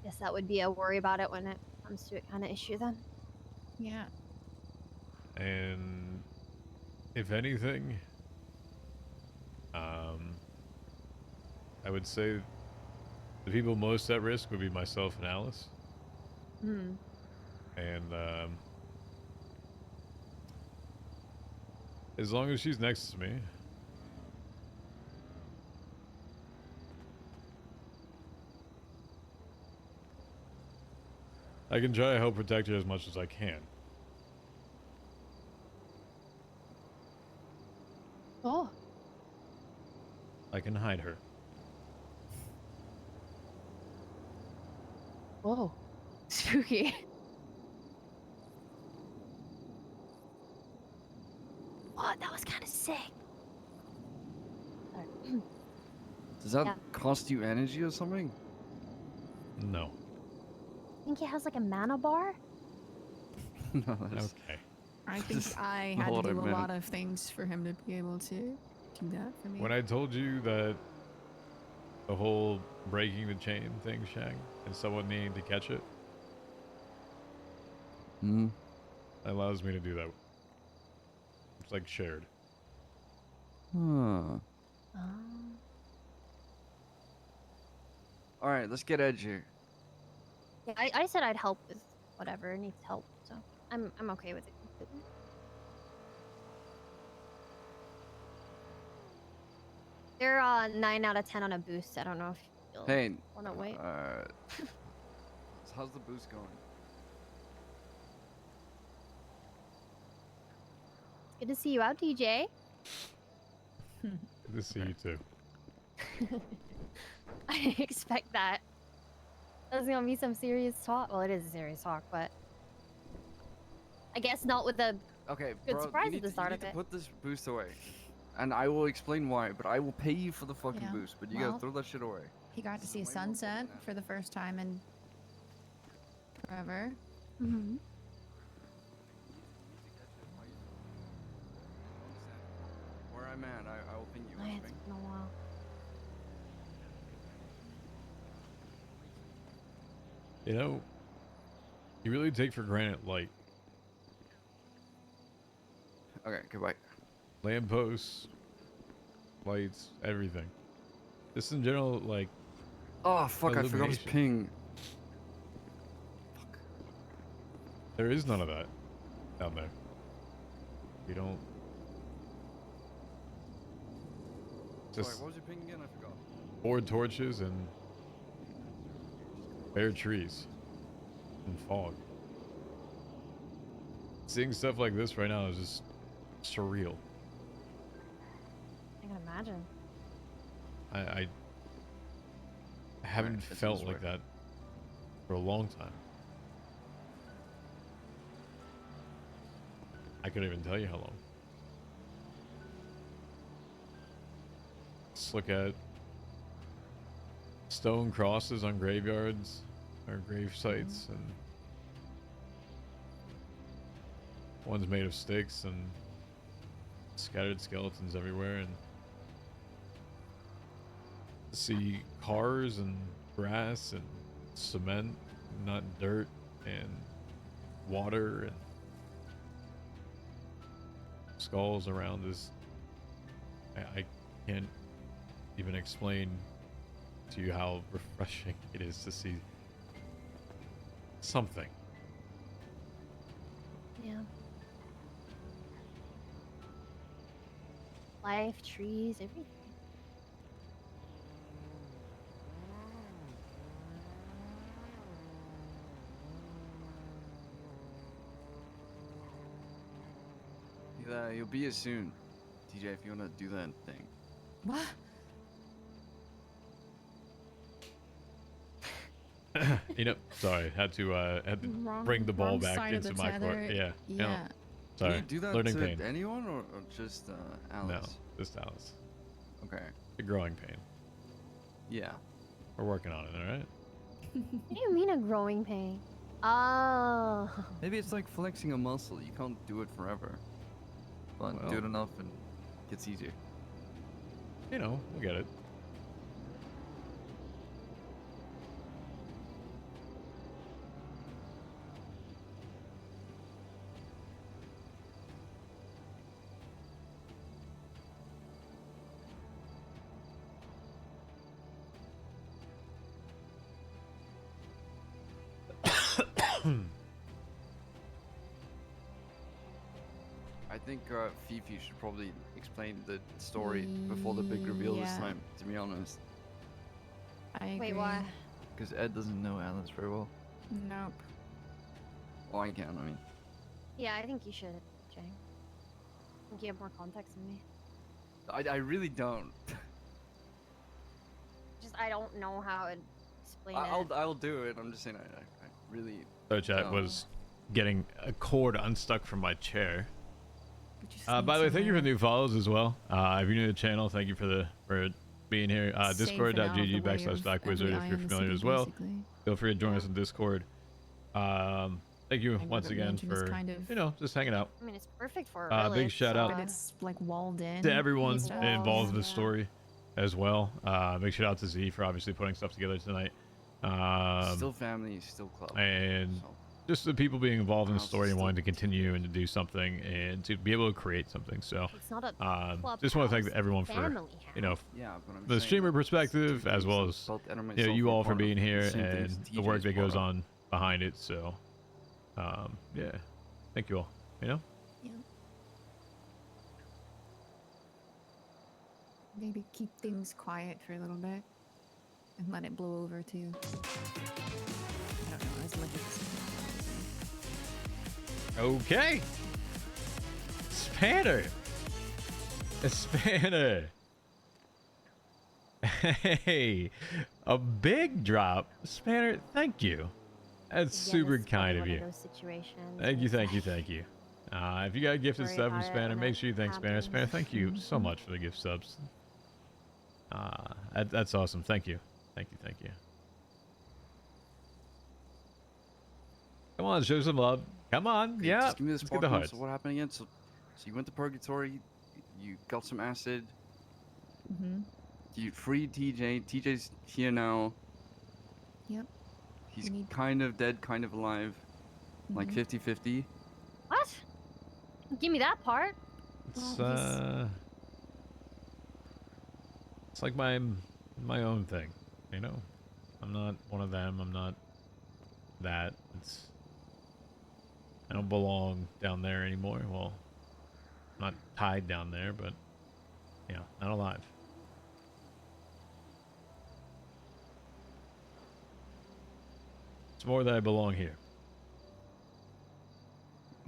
Guess that would be a worry about it when it comes to it kind of issue then. Yeah. And if anything, I would say the people most at risk would be myself and Alice. Hmm. And as long as she's next to me, I can try to help protect her as much as I can. Oh. I can hide her. Whoa. Spooky. What? That was kind of sick. Sorry. Does that Yeah. cost you energy or something? No. I think he has like a mana bar. No, that's... Okay. I think Just I not had what to I do a meant. lot of things for him to be able to do that for me. When I told you that the whole breaking the chain thing, Shang, and someone needing to catch it, Hmm. that allows me to do that. It's like shared. Huh. All right, let's get Edge here. Yeah, I said I'd help with whatever needs help, so I'm okay with it completely. They're 9 out of 10 on a boost. I don't know if you'll Hey. want to wait. So how's the boost going? Good to see you out, DJ. Good to see you too. I expect that. That's gonna be some serious talk. Well, it is a serious talk, but I guess not with a Okay, good bro, surprise you at the need start to of it. put this boost away. And I will explain why, but I will pay you for the fucking Yeah, boost, but you well, gotta throw that shit away. He got to This see a is way more sunset important for the first time in forever. Mm-hmm. Where I'm at, I will ping you. It's been a while. You know, you really take for granted light. Okay, goodbye. Lampposts, lights, everything. Just in general, like. Oh, fuck, I forgot his illumination. ping. There is none of that down there. You don't. Sorry, Just what was your ping again? I forgot. board torches and bare trees and fog. Seeing stuff like this right now is just surreal. I can imagine. I haven't Alright, this felt is like where- that for a long time. I couldn't even tell you how long. Just look at stone crosses on graveyards or grave sites, and one's made of sticks and scattered skeletons everywhere, and see cars and grass and cement, not dirt, and water and skulls around this. I can't even explain to you how refreshing it is to see something. Yeah. Life, trees, everything. You'll be here soon, TJ, if you wanna do that thing. What? You know, sorry, had to bring the ball Wrong back side of into the my tether. court. Yeah. Yeah. No, Can sorry. you do that Learning to pain. anyone or just Alice? No, just Alice. Okay. A growing pain. Yeah. We're working on it, all right? What do you mean a growing pain? Oh. Maybe it's like flexing a muscle. You can't do it forever. But Well. do it enough and it gets easier. You know, we get it. I think Fifi should probably explain the story before the big reveal this Yeah. time, to be honest. I agree. Wait, why? Because Ed doesn't know Alice very well. Nope. Well, I can, I mean. Yeah, I think you should, Jay. I think you have more context than me. I really don't. Just I don't know how to explain I'll do it. I'm just saying I really. So chat No. was getting a cord unstuck from my chair. We just By need the way, thank you for somewhere- the new follows as well. If you're new to the channel, thank you for being here. safe and out of the Discord.gg way /DocWizard of every if eye you're on the familiar city, as well. basically. Feel free to join us in Discord. Thank you I know once that again mansion is for kind of- you know just hanging out. I mean, it's perfect for a Big shout out But it's like walled in. to everyone and stuff. involved in the Yeah. story as well. Big shout out to Z for obviously putting stuff together tonight. Still family, still club. and so. just the people being involved in the House is story and still wanting to continue and to do something and to be able to create something. So It's not a just want to thank clubhouse, everyone it's a for family you know house. Yeah, but I'm the saying streamer that it's perspective two as well things as that both Ed and you know myself you are all for part of, being here the same things and the TJ work is that part goes of. on behind it. So yeah, thank you all. You know. Yeah. Maybe keep things quiet for a little bit and let it blow over too. I don't know as much as Okay. Spanner. A Spanner. Hey, a big drop. Spanner, thank you. That's Yeah, super this is probably kind of one you. those situations Thank where you, it's thank you, like, thank you. If you got a gifted worry sub from about it Spanner, when make it sure you thank Spanner. happens. Spanner, thank you so much for the gift subs. That's awesome. Thank you. Thank you, thank you. Come on, show some love. Come on, Okay, yeah. just give me this Let's get the sparkle. hearts. So what happened again? So you went to purgatory. You got some acid. Mm-hmm. You freed TJ. TJ's here now. Yep. He's need- kind of dead, kind of alive. Like Mhm. 50-50. What? Give me that part. It's Well, it's like my own thing, you know. I'm not one of them. I'm not that. I don't belong down there anymore. Well, I'm not tied down there, but yeah, not alive. It's more that I belong here.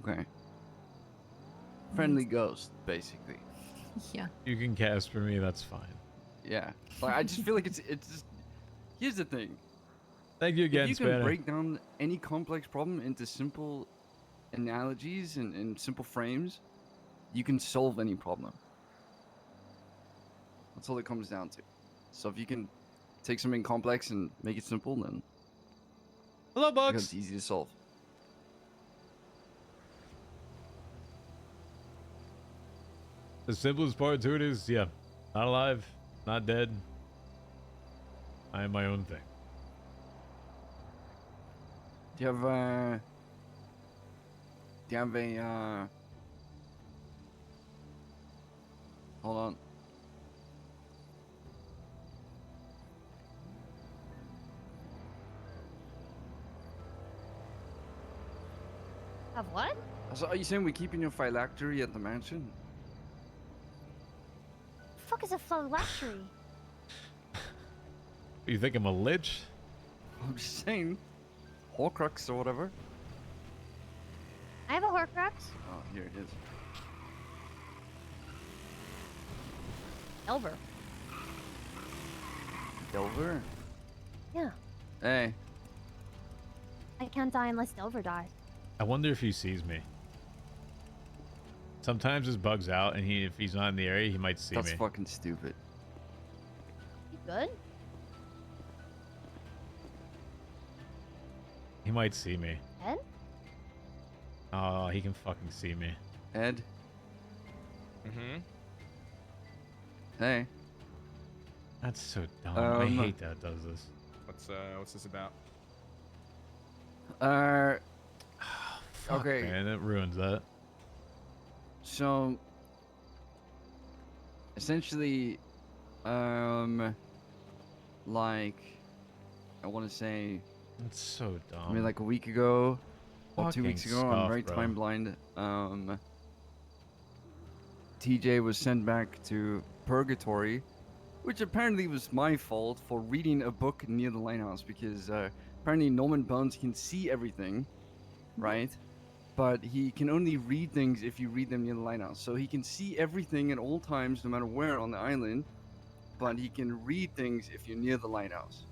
Okay. Friendly ghost, basically. Yeah. You can cast for me. That's fine. Yeah. Like I just feel like it's just. Here's the thing. Thank you again, If you can Spanner. break down any complex problem into simple analogies and simple frames, you can solve any problem. That's all it comes down to. So if you can take something complex and make it simple, then Hello, it Bugs. becomes easy to solve. The simplest part to it is, yeah, not alive, not dead. I am my own thing. Do you have a hold on. Have what? So are you saying we're keeping your phylactery at the mansion? The fuck is a phylactery? You think I'm a lich? I'm just saying, Horcrux or whatever. I have a Horcrux. Oh, here it is. Elver. Delver? Yeah. Hey. I can't die unless Delver dies. I wonder if he sees me. Sometimes his bug's out, and if he's not in the area, he might see That's me. fucking stupid. You good? He might see me. Ed? Oh, he can fucking see me. Ed? Mm-hmm. Hey. That's so dumb. I Um, hate that it does this. What's this about? Fuck, Okay. man, it ruins that. So essentially, like I want to say, It's so dumb. I mean, like a week ago or 2 weeks Fucking ago, I'm stuff, very bro. time blind. TJ was sent back to purgatory, which apparently was my fault for reading a book near the lighthouse because apparently Norman Bones can see everything, right? But he can only read things if you read them near the lighthouse. So he can see everything at all times, no matter where on the island, but he can read things if you're near the lighthouse.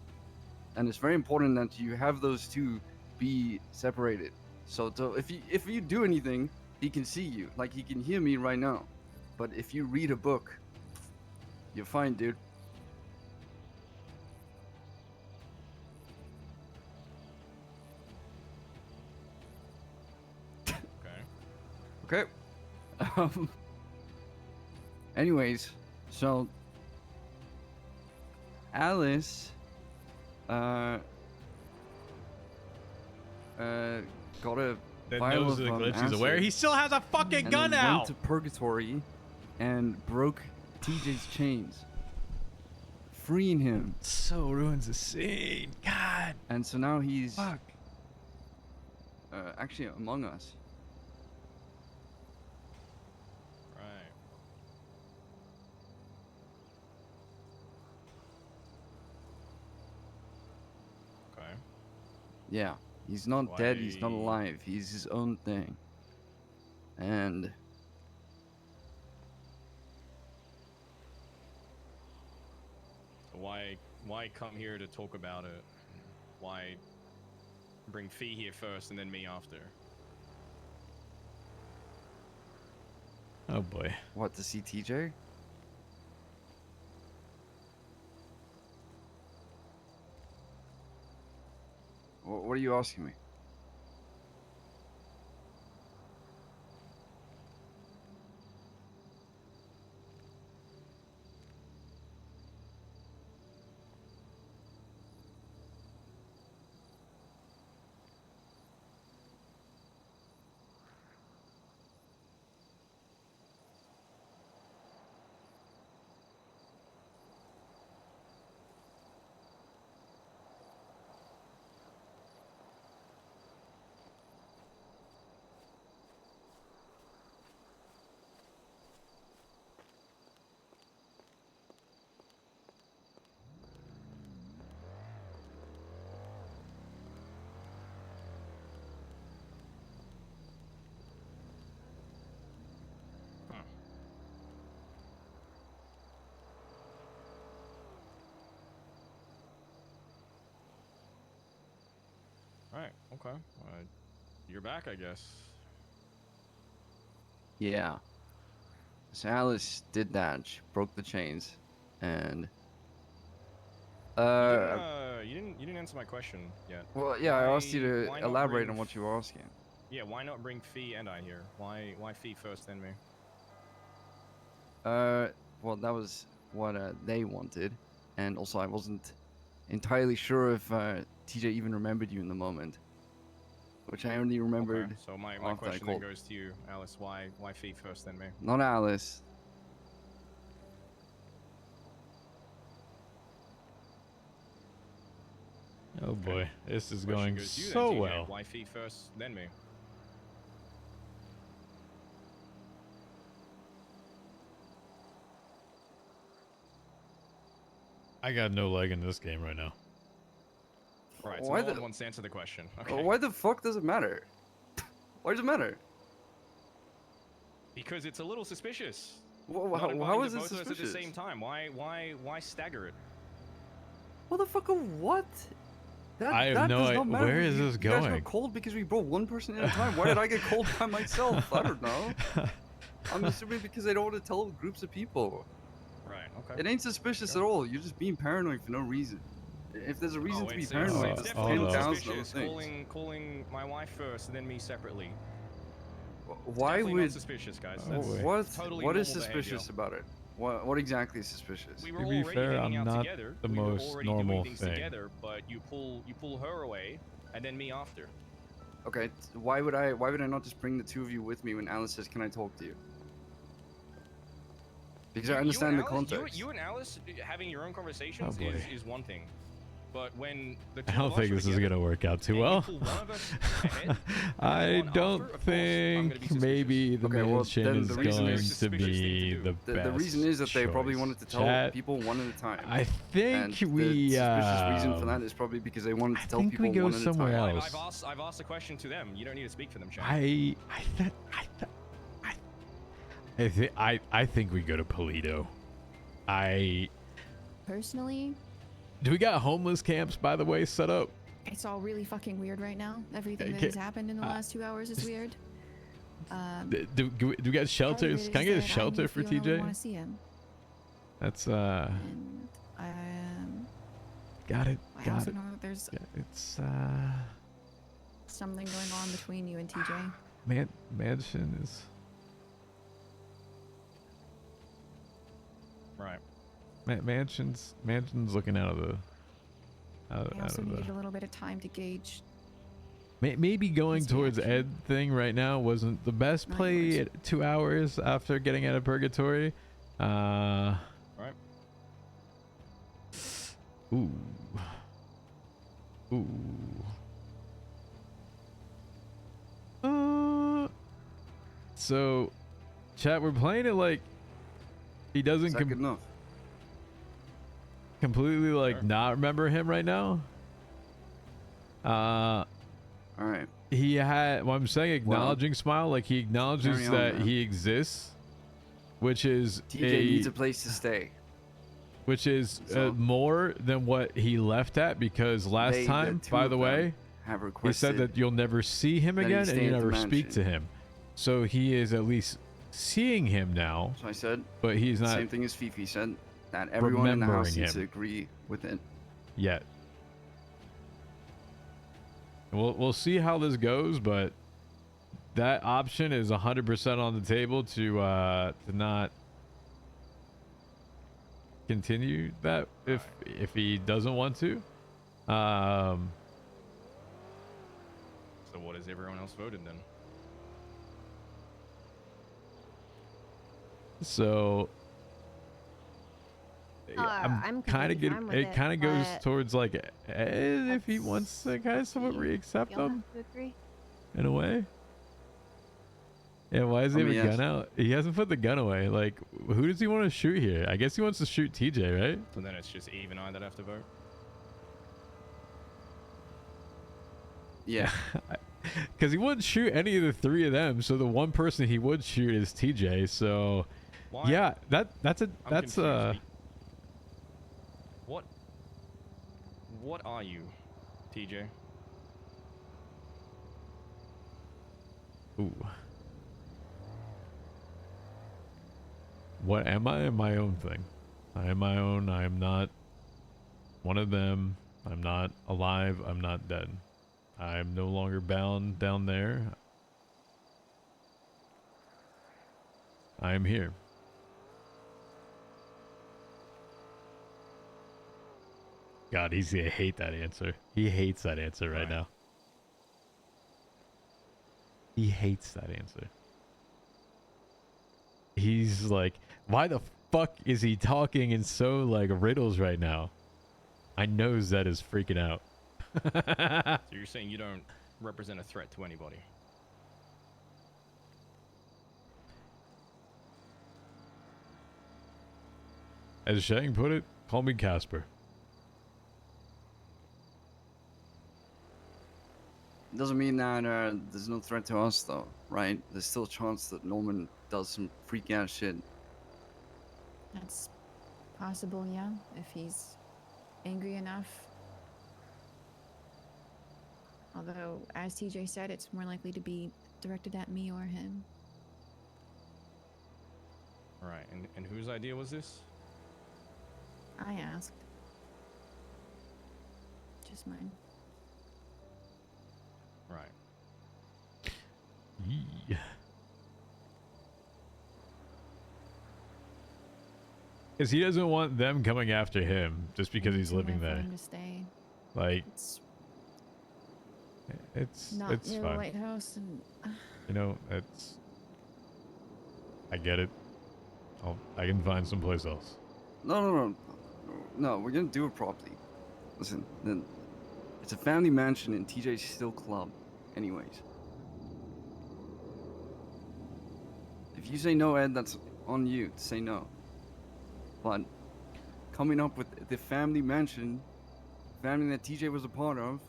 And it's very important that you have those two be separated. So if you do anything, he can see you. Like he can hear me right now. But if you read a book, you're fine, dude. Okay. Okay. Anyways, so Alice got a That vial knows of the glitch. He's acid aware. He still has a fucking and gun then out. went to purgatory and broke TJ's chains, freeing him. So ruins the scene. God. And so now he's Fuck. actually among us. Right. Okay. Yeah, he's not dead, he's not Why- alive, he's his own thing. And why come here to talk about it? Why bring Fee here first and then me after? Oh boy. What, to see TJ? What are you asking me? Right. Okay. You're back, I guess. Yeah. So Alice did that. She broke the chains, and You didn't answer my question yet. well, yeah, I asked you to Why not elaborate bring on what you were asking. Yeah, why not bring Fee and I here? Why Fee first then me? Well, that was what they wanted, and also I wasn't entirely sure if TJ even remembered you in the moment, which I only remembered Okay, so my after I question then called. goes to you, Alice. Why Fee first then me? Not Alice. Oh boy, this is Question going goes to you then, so TJ. well. Why Fee first then me? I got no leg in this game right now. Right, so Why no one the- wants to answer the question. Okay. Why the fuck does it matter? Why does it matter? Because it's a little suspicious. Wh- Not how inviting is the it both of us at the suspicious? same time. Why stagger it? Motherfucker, what? That, I have that no does idea. not matter. Where is You- this You guys going? got cold because we brought one person at a time. Why did I get cold by myself? I don't know. I'm assuming because I don't want to tell groups of people. Right. Okay. It ain't suspicious at all. You're just being paranoid for no reason. If there's a reason to be it's paranoid, there's definitely not 10,000 other suspicious. things. Calling my wife first and then me separately. Why Definitely would? not suspicious, guys? That's What? totally What is normal suspicious behavior. about it? What exactly is suspicious? We were To be already fair, hanging I'm out not together. the we were most already normal doing things thing. together, but you pull her away and then me after. Okay, why would I not just bring the two of you with me when Alice says, "Can I talk to you?" Because I understand the context. You and Alice having your own conversations Oh, boy. is one thing. But when the two I don't of us think are this is together gonna work out too and you well. pull one of us ahead, I and one don't after, of course, I'm gonna be think suspicious. maybe the Okay, well, mansion then is the reason going is- to suspicious thing to be do. the best The reason is that they probably choice. wanted to tell Chat, people one at a time. I And think the we suspicious reason for that is probably because they wanted to tell think people we go one at a somewhere time. else. I've asked a question to them. You don't need to speak for them, Chad. I think we go to Polito. Personally, Do we got homeless camps, by the way, set up? it's all really fucking weird right now. Everything that Okay, has happened in the last 2 hours is weird. Do we got shelters? Can I get a shelter for I want TJ? to see him. That's And got it. I Got also it. know that there's It's something going on between you and TJ. mansion is Right. mansion's looking out of the I also needed a little bit of time to gauge. Maybe going his towards reaction. Ed thing right now wasn't the best Not play yours. at 2 hours after getting out of purgatory. Right. Ooh. So, chat, we're playing it like he doesn't Is that good enough? completely like Sure. not remember him right now. All right. He had, well, I'm saying acknowledging smile, like he acknowledges carry on, that man. he exists, which is TJ needs a place to stay. which is So- more than what he left at, because last They, the time, two by of the them, way, have he said requested that you'll never see him that he again and stay you at the never speak mansion. to him. So he is at least seeing him now, So I said, but he's not same thing as Fifi said, that everyone in the house remembering needs to him. agree with it. yet. We'll see how this goes, but that option is 100% on the table to not continue that if he doesn't want to. So what has everyone else voted then? So I'm kind of completely fine with it kind of goes but towards like if he let's wants to kind of somewhat see. re-accept You'll them have to agree. in a way. Yeah, why is he I have mean, a yes. gun out? He hasn't put the gun away. Like, who does he want to shoot here? I guess he wants to shoot TJ, right? So then it's just Eve and I that have to vote. Yeah. Because he wouldn't shoot any of the three of them. So the one person he would shoot is TJ. So Why? yeah, that's I'm that's confused. What are you, TJ? Ooh. What am I? I'm my own thing. I am my own. I am not one of them. I'm not alive. I'm not dead. I'm no longer bound down there. I am here. God, he's gonna hate that answer. He hates that answer right now. He hates that answer. He's like, why the fuck is he talking in so like riddles right now? I know Zed is freaking out. So you're saying you don't represent a threat to anybody? As Shang put it, call me Casper. Doesn't mean that there's no threat to us, though, right? There's still a chance that Norman does some freaky ass shit. That's possible, yeah, if he's angry enough. Although, as TJ said, it's more likely to be directed at me or him. Right, and whose idea was this? I asked. Just mine. Right. Yee. Because he doesn't want them coming after him just because he's living Somewhere for there. him to stay. Like, It's not it's near the fine. White House, and You know, I get it. I can find someplace else. No, we're gonna do it properly. Listen, then it's a family mansion in TJ's Still Club, anyways. If you say no, Ed, that's on you to say no. But coming up with the family mansion, family that TJ was a part of,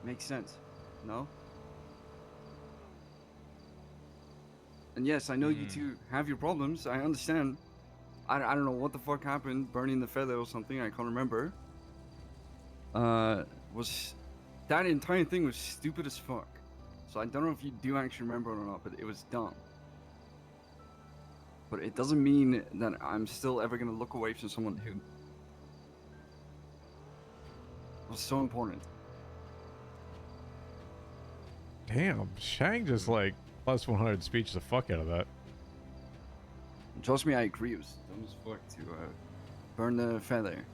makes sense, no? And yes, I know you two have your problems. I understand. I don't know what the fuck happened, burning the feather or something. I can't remember. Was that entire thing was stupid as fuck. So I don't know if you do actually remember it or not, but it was dumb. But it doesn't mean that I'm still ever gonna look away from someone who was so important. Damn, Shang just like plus 100 speech the fuck out of that. Trust me, I agree. It was dumb as fuck to burn the feather.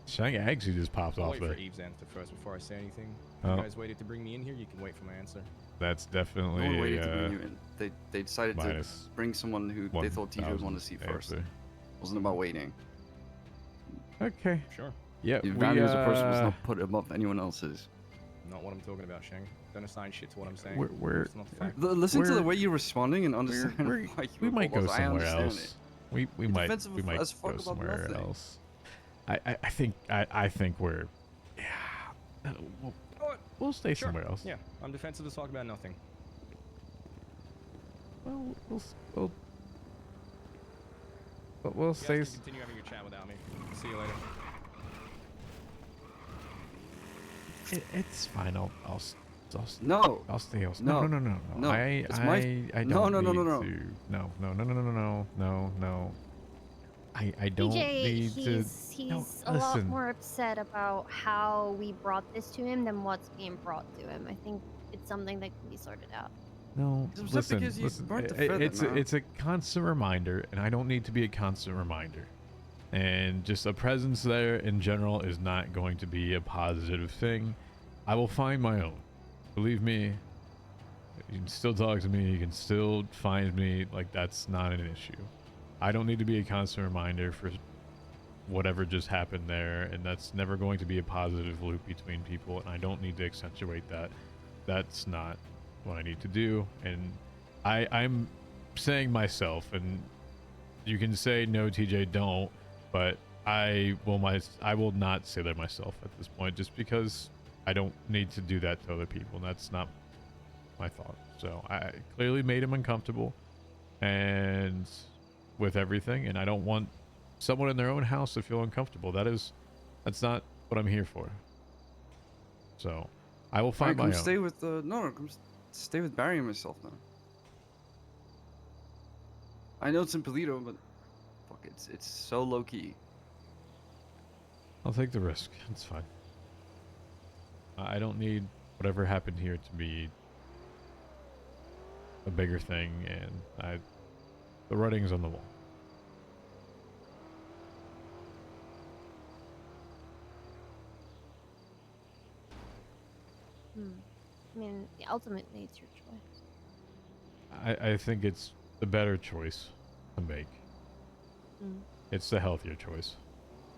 Shang actually just popped I'll off wait for there. Eve's answer first before I say anything. Oh. You guys waited to bring me in here. You can wait for my answer. That's No definitely one waited to a bring you in. They decided to minus bring someone who they thought TJ would want to see 1,000 first. answer. It wasn't about waiting. Okay. Sure. Yeah, Your we, value as a person was not put above anyone else's. Not what I'm talking about, Shang. Don't assign shit to what I'm saying. We're It's not the fact. Listen to the We're- way you're responding and understand why you we might go apologize. I somewhere understand else. it. We You're might defensive as fuck go about somewhere nothing. else. I think we're yeah. We'll stay Sure. somewhere else. Yeah, I'm defensive to talk about nothing. Well, we'll You guys say. can continue having your chat without me. See you later. It's fine. I'll No. I'll stay. No. No. I It's my. I No, don't no, no, need no, no. to. No. I don't TJ, need to. he's No, a lot listen. more upset about how we brought this to him than what's being brought to him. I think it's something that can be sorted out. No, It's upset listen, because you listen. burnt the feather, man. It's a constant reminder, and I don't need to be a constant reminder. And just a presence there in general is not going to be a positive thing. I will find my own. Believe me. You can still talk to me. You can still find me. Like, that's not an issue. I don't need to be a constant reminder for whatever just happened there, and that's never going to be a positive loop between people, and I don't need to accentuate that. That's not what I need to do, and I'm saying myself, and you can say no, TJ, don't, but I will not say that myself at this point, just because I don't need to do that to other people, and that's not my thought. So I clearly made him uncomfortable, and with everything, and I don't want someone in their own house to feel uncomfortable. That's not what I'm here for. So I will find my own. Stay with come stay with Barry and myself then. I know it's in Polito, but fuck, it's so low key. I'll take the risk. It's fine. I don't need whatever happened here to be a bigger thing, and the writing's on the wall. I mean, ultimately, it's your choice. I think it's the better choice to make. It's the healthier choice,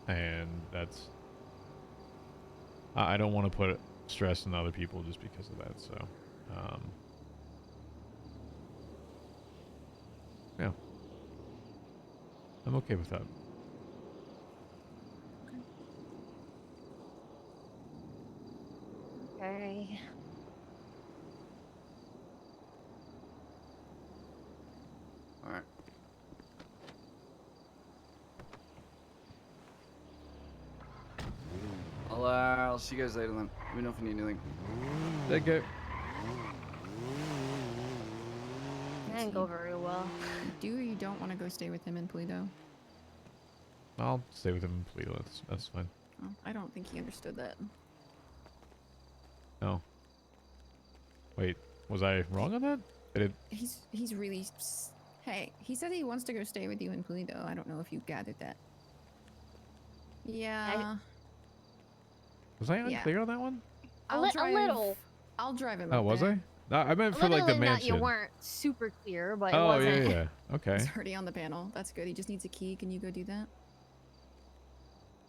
and that's. I don't want to put stress on other people just because of that. So, yeah, I'm okay with that. Okay. All right. I'll see you guys later then. Let me know if you need anything. Take care. That didn't go very well. You do or you don't want to go stay with him in Polito? I'll stay with him in Polito. That's fine. Oh, I don't think he understood that. No. Wait, was I wrong on that? Did it? He's really. Hey, he said he wants to go stay with you in Polito. I don't know if you gathered that. Yeah. Was I unclear on that one? A little. I'll drive him. Oh, up was there. I? No, I meant for like the Literally mansion. Not, you weren't super clear, but it Oh wasn't. yeah. Okay. He's already on the panel. That's good. He just needs a key. Can you go do that?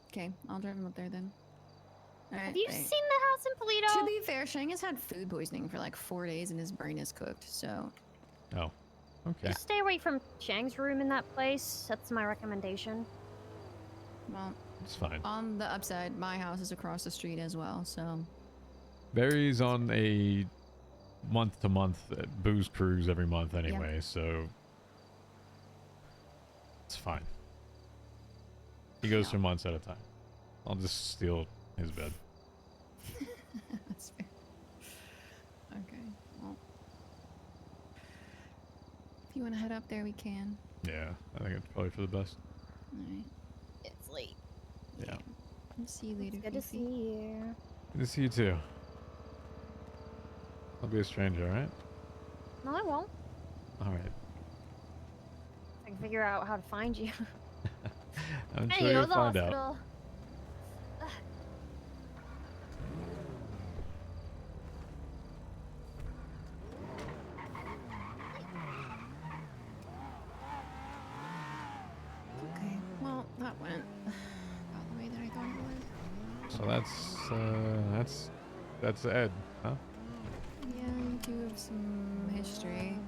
Okay, I'll drive him up there then. Have you seen the house in Polito? To be fair, Shang has had food poisoning for like 4 days and his brain is cooked, so. Oh. Okay. Just stay away from Chang's room in that place. That's my recommendation. Well, it's fine. On the upside, my house is across the street as well, so. Barry's on a month-to-month booze cruise every month anyway, so it's fine. He goes for months at a time. I'll just steal his bed. That's fair. Okay, well. If you want to head up there, we can. Yeah, I think it's probably for the best. Alright. It's late. Yeah. I'll see you later. It's good to see you. Good to see you too. I'll be a stranger, alright? No, I won't. Alright. I can figure out how to find you. I'm Hey, sure you know you'll the find hospital. out. Okay, well, that went about the way that I thought it would. So that's Ed, huh? Yeah, you do have some history.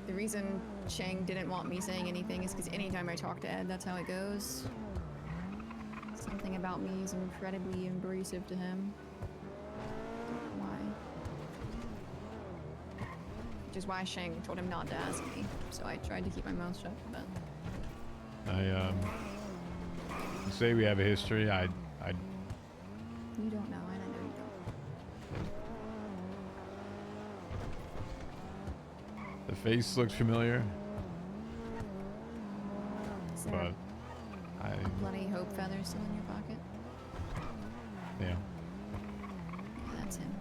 The reason Chang didn't want me saying anything is because anytime I talk to Ed, that's how it goes. Something about me is incredibly abrasive to him. I don't know why. which is why Shang told him not to ask me. So I tried to keep my mouth shut, but I say we have a history. I you don't know, and I know you don't. the face looks familiar, Is there but I a bloody hope feather still in your pocket? yeah. Yeah, that's him.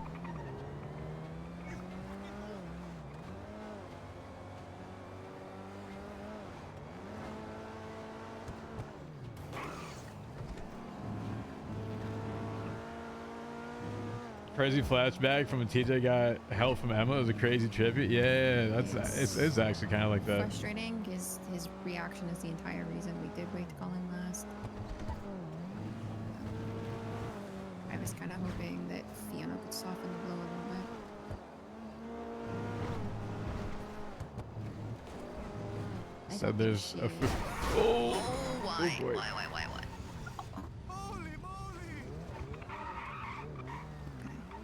Crazy flashback from when TJ got help from Emma. It was a crazy tribute. Yeah, it's actually kind of like that. Frustrating is his reaction is the entire reason we did wait to call him last. I was kind of hoping that Fiona could soften the blow a little bit. So there's a Oh, why? Oh boy. Why?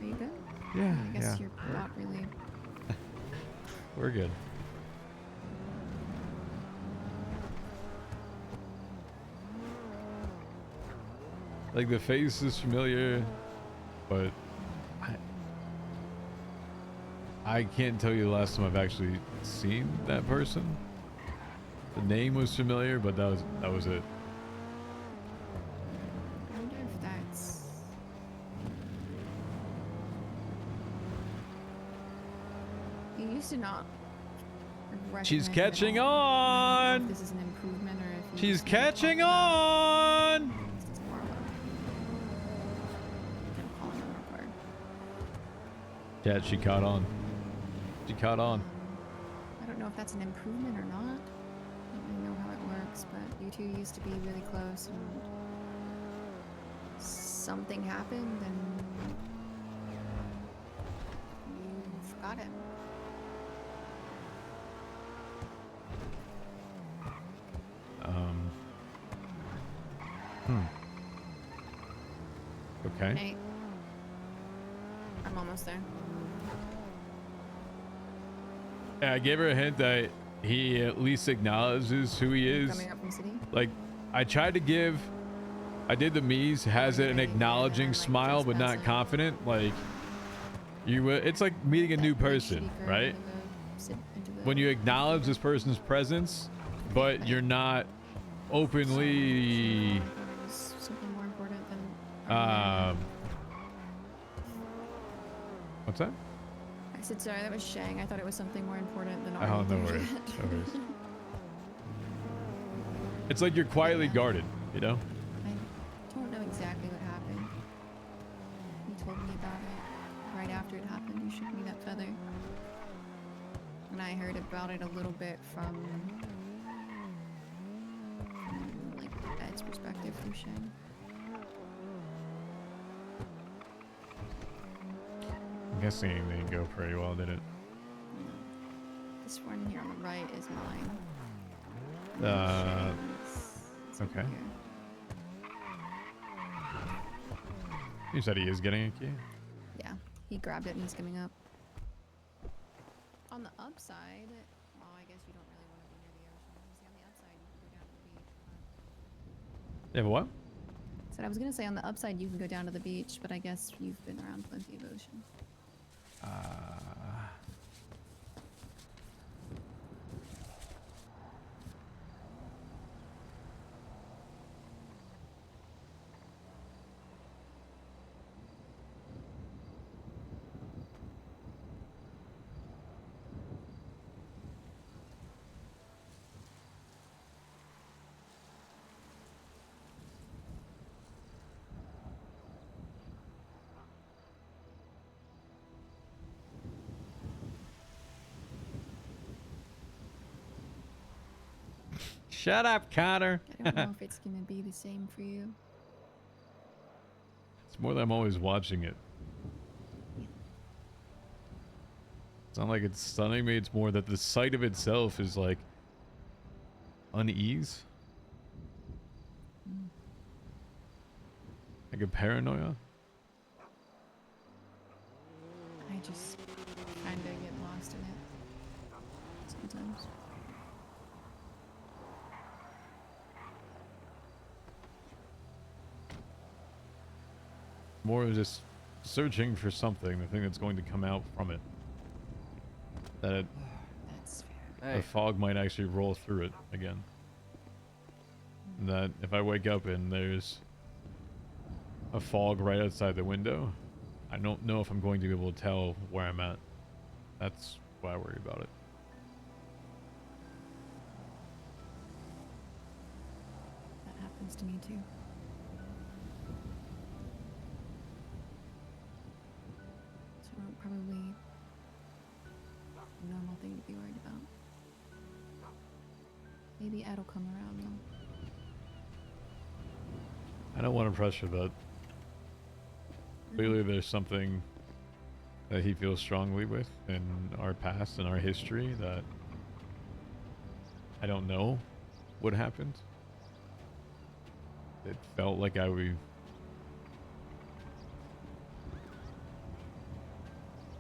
Are you good? Yeah, I guess yeah. you're not really. We're good. Like the face is familiar, but I can't tell you the last time I've actually seen that person. The name was familiar, but that was it. I wonder if that's. You used to not. She's recognize him at catching all. I don't know on. if this is an improvement or if you She's just need to catching talk about on. it. It's more of a- I'm calling him real hard. Yeah, she caught on. She caught on. I don't know if that's an improvement or not. I don't really know how it works, but you two used to be really close and something happened and you forgot him. Okay. Nate, I'm almost there. Yeah, I gave her a hint that he at least acknowledges who he is. Coming up from city? Like, I tried to give. I did the Mies, has an acknowledging smile, but not confident. Like, it's like meeting a new person, right? When you acknowledge this person's presence, but you're not openly. Something more important than. What's that? I said sorry, that was Shang. I thought it was something more important than. Oh, no worries. No worries. It's like you're quietly guarded, you know? I don't know exactly what happened. You told me about it right after it happened. You showed me that feather. And I heard about it a little bit from like Ed's perspective through Shang. I'm guessing it didn't go pretty well, did it? This one here on the right is mine. Okay. Here. You said he is getting a key? Yeah, he grabbed it and he's coming up. On the upside, well, I guess you don't really want to be near the ocean. See, on the upside, you can go down to the beach. You have a what? Said I was gonna say on the upside you can go down to the beach, but I guess you've been around plenty of ocean. Shut up, Connor. I don't know if it's gonna be the same for you. It's more that I'm always watching it. It's not like it's stunning me. It's more that the sight of itself is like unease. Like a paranoia. I just kinda get lost in it. things. More just searching for something, the thing that's going to come out from it. That That's fair. the fog might actually roll through it again. And that if I wake up and there's a fog right outside the window, I don't know if I'm going to be able to tell where I'm at. That's why I worry about it. That happens to me too. So probably a normal thing to be worried about. Maybe Ed will come around though. I don't want to pressure that. Clearly there's something that he feels strongly with in our past and our history that I don't know what happened. It felt like I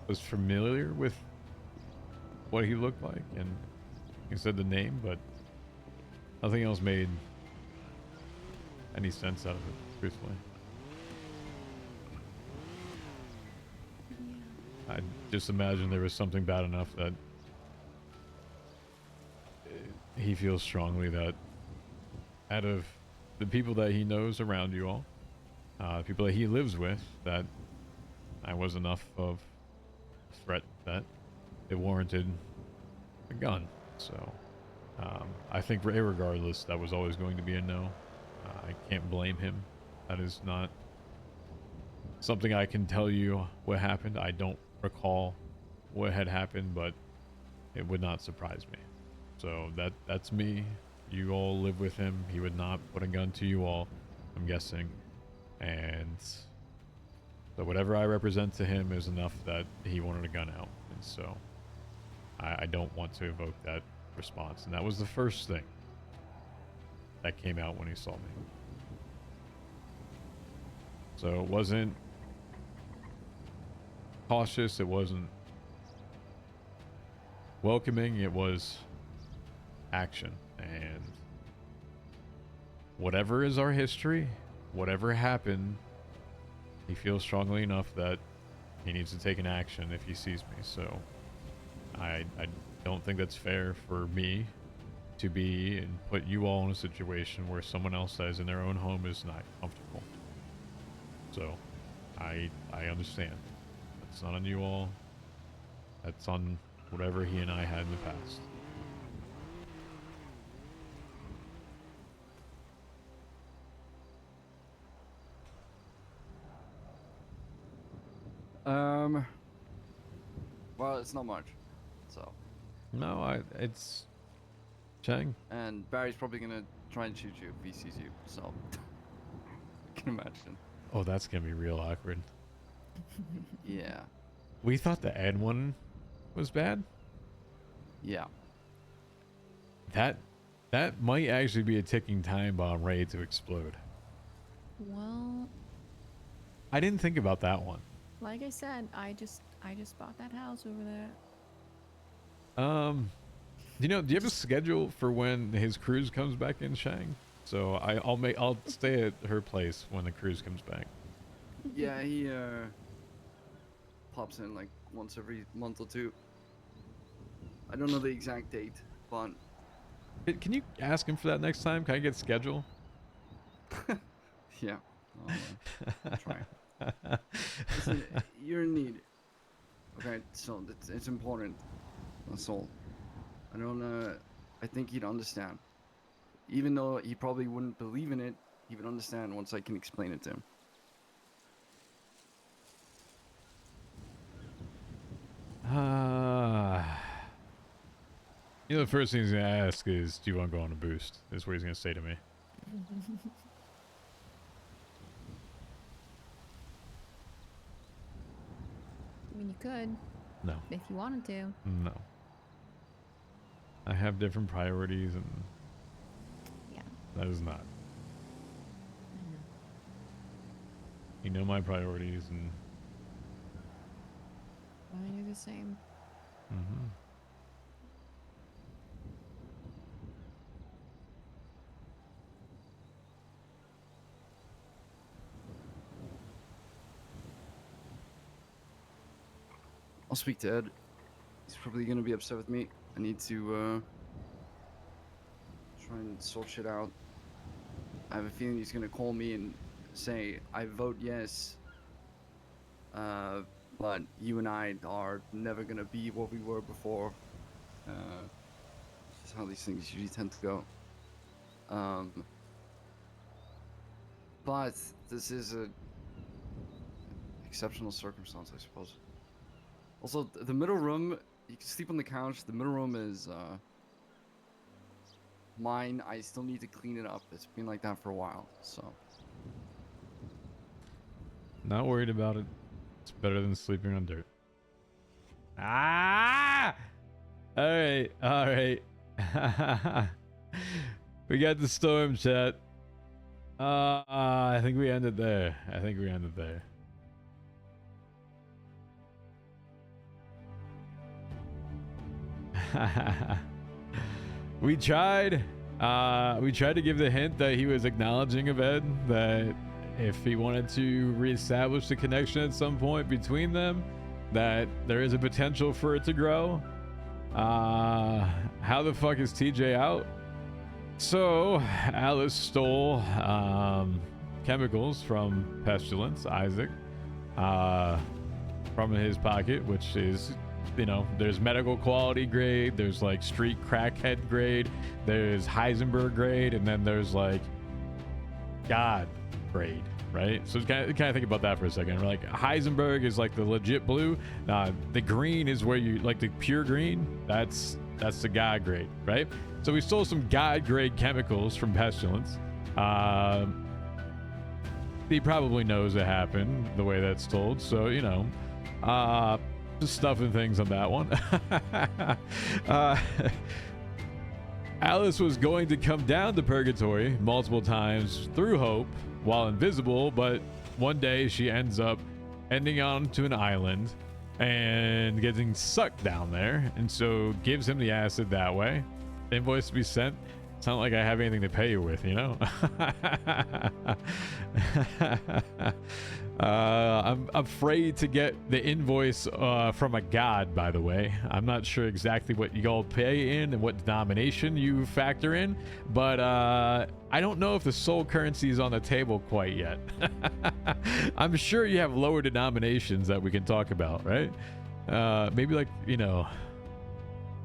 was familiar with what he looked like, and he said the name, but nothing else made any sense out of it, truthfully. I just imagine there was something bad enough that he feels strongly that out of the people that he knows around you all, people that he lives with, that I was enough of a threat that it warranted a gun. So I think regardless, that was always going to be a no. I can't blame him. That is not something I can tell you what happened. I don't recall what had happened, but it would not surprise me. So that's me. You all live with him. He would not put a gun to you all, I'm guessing. And so whatever I represent to him is enough that he wanted a gun out. And so I don't want to evoke that response. And that was the first thing that came out when he saw me. So it wasn't cautious, it wasn't welcoming, it was action. And whatever is our history, whatever happened, he feels strongly enough that he needs to take an action if he sees me. So I don't think that's fair for me to be and put you all in a situation where someone else that is in their own home is not comfortable. So I understand. That's not on you all. That's on whatever he and I had in the past. Well, it's not much, so. No, it's Chang. And Barry's probably gonna try and shoot you if he sees you, so. I can imagine. Oh, that's gonna be real awkward. Yeah. We thought the Ed one was bad. Yeah. That might actually be a ticking time bomb ready to explode. Well, I didn't think about that one. like I said, I just bought that house over there. Do you have a schedule for when his cruise comes back in, Shang? So I'll stay at her place when the cruise comes back. Yeah, he pops in like once every month or two. I don't know the exact date, but Can you ask him for that next time? Can I get schedule? yeah, I'll try. Listen, you're in need. Okay, so it's important. That's all. I think he'd understand. Even though he probably wouldn't believe in it, he would understand once I can explain it to him. The first thing he's gonna ask is, "Do you want to go on a boost?" Is what he's gonna say to me. I mean, you could. No. If you wanted to. No. I have different priorities, and Yeah. that is not. I know. You know my priorities, and Mine are the same. mm-hmm. I'll speak to Ed. He's probably gonna be upset with me. I need to try and sort shit out. I have a feeling he's gonna call me and say, I vote yes. But you and I are never gonna be what we were before. This is how these things usually tend to go. But this is a exceptional circumstance, I suppose. Also, the middle room, you can sleep on the couch. The middle room is mine. I still need to clean it up. It's been like that for a while, so. Not worried about it. It's better than sleeping on dirt. Ah! All right. We got the storm, chat. I think we ended there. We tried to give the hint that he was acknowledging of Ed, that if he wanted to reestablish the connection at some point between them, that there is a potential for it to grow. How the fuck is TJ out? So Alice stole chemicals from Pestilence, Isaac, from his pocket, which is, you know, there's medical quality grade, there's like street crackhead grade, there's Heisenberg grade, and then there's like God grade, right? So kind of think about that for a second. Like Heisenberg is like the legit blue. The green is where you like the pure green. That's the God grade, right? So we stole some God grade chemicals from Pestilence. He probably knows it happened the way that's told. So, you know, just stuffing things on that one. Alice was going to come down to Purgatory multiple times through Hope while invisible, but one day she ends up ending onto an island and getting sucked down there, and so gives him the acid that way. Invoice to be sent. It's not like I have anything to pay you with, you know. I'm afraid to get the invoice from a god, by the way. I'm not sure exactly what you all pay in and what denomination you factor in, but I don't know if the soul currency is on the table quite yet. I'm sure you have lower denominations that we can talk about, right? Maybe like, you know,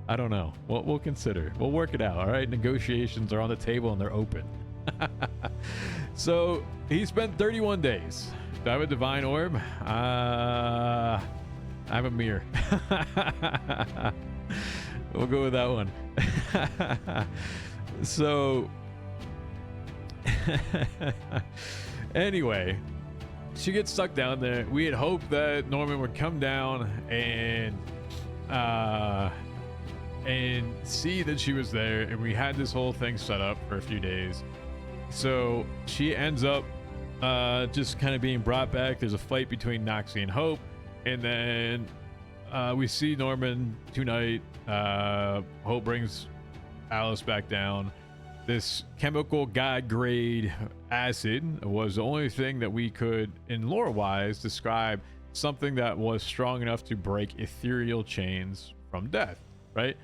I don't know. We'll consider. We'll work it out, all right? Negotiations are on the table and they're open. So he spent 31 days. Do I have a divine orb? I have a mirror. We'll go with that one. So anyway, she gets stuck down there. We had hoped that Norman would come down and see that she was there, and we had this whole thing set up for a few days. So she ends up just kind of being brought back. There's a fight between Noxie and Hope, and then we see Norman tonight. Hope brings Alice back down. This chemical god grade acid was the only thing that we could, in lore wise, describe something that was strong enough to break ethereal chains from death, right?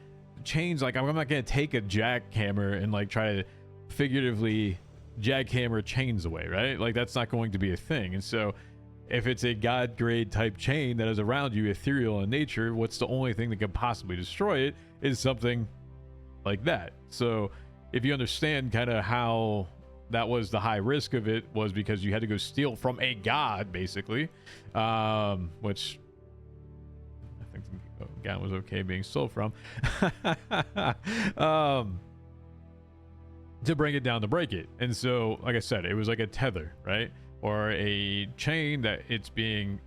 Chains, like, I'm not gonna take a jackhammer and like try to figuratively jackhammer chains away, right? Like, that's not going to be a thing. And so if it's a god grade type chain that is around you, ethereal in nature, what's the only thing that could possibly destroy it is something like that. So if you understand kind of how that was, the high risk of it was because you had to go steal from a god, basically, which I think God was okay being stole from, to bring it down to break it. And so, like I said, it was like a tether, right? Or a chain that it's being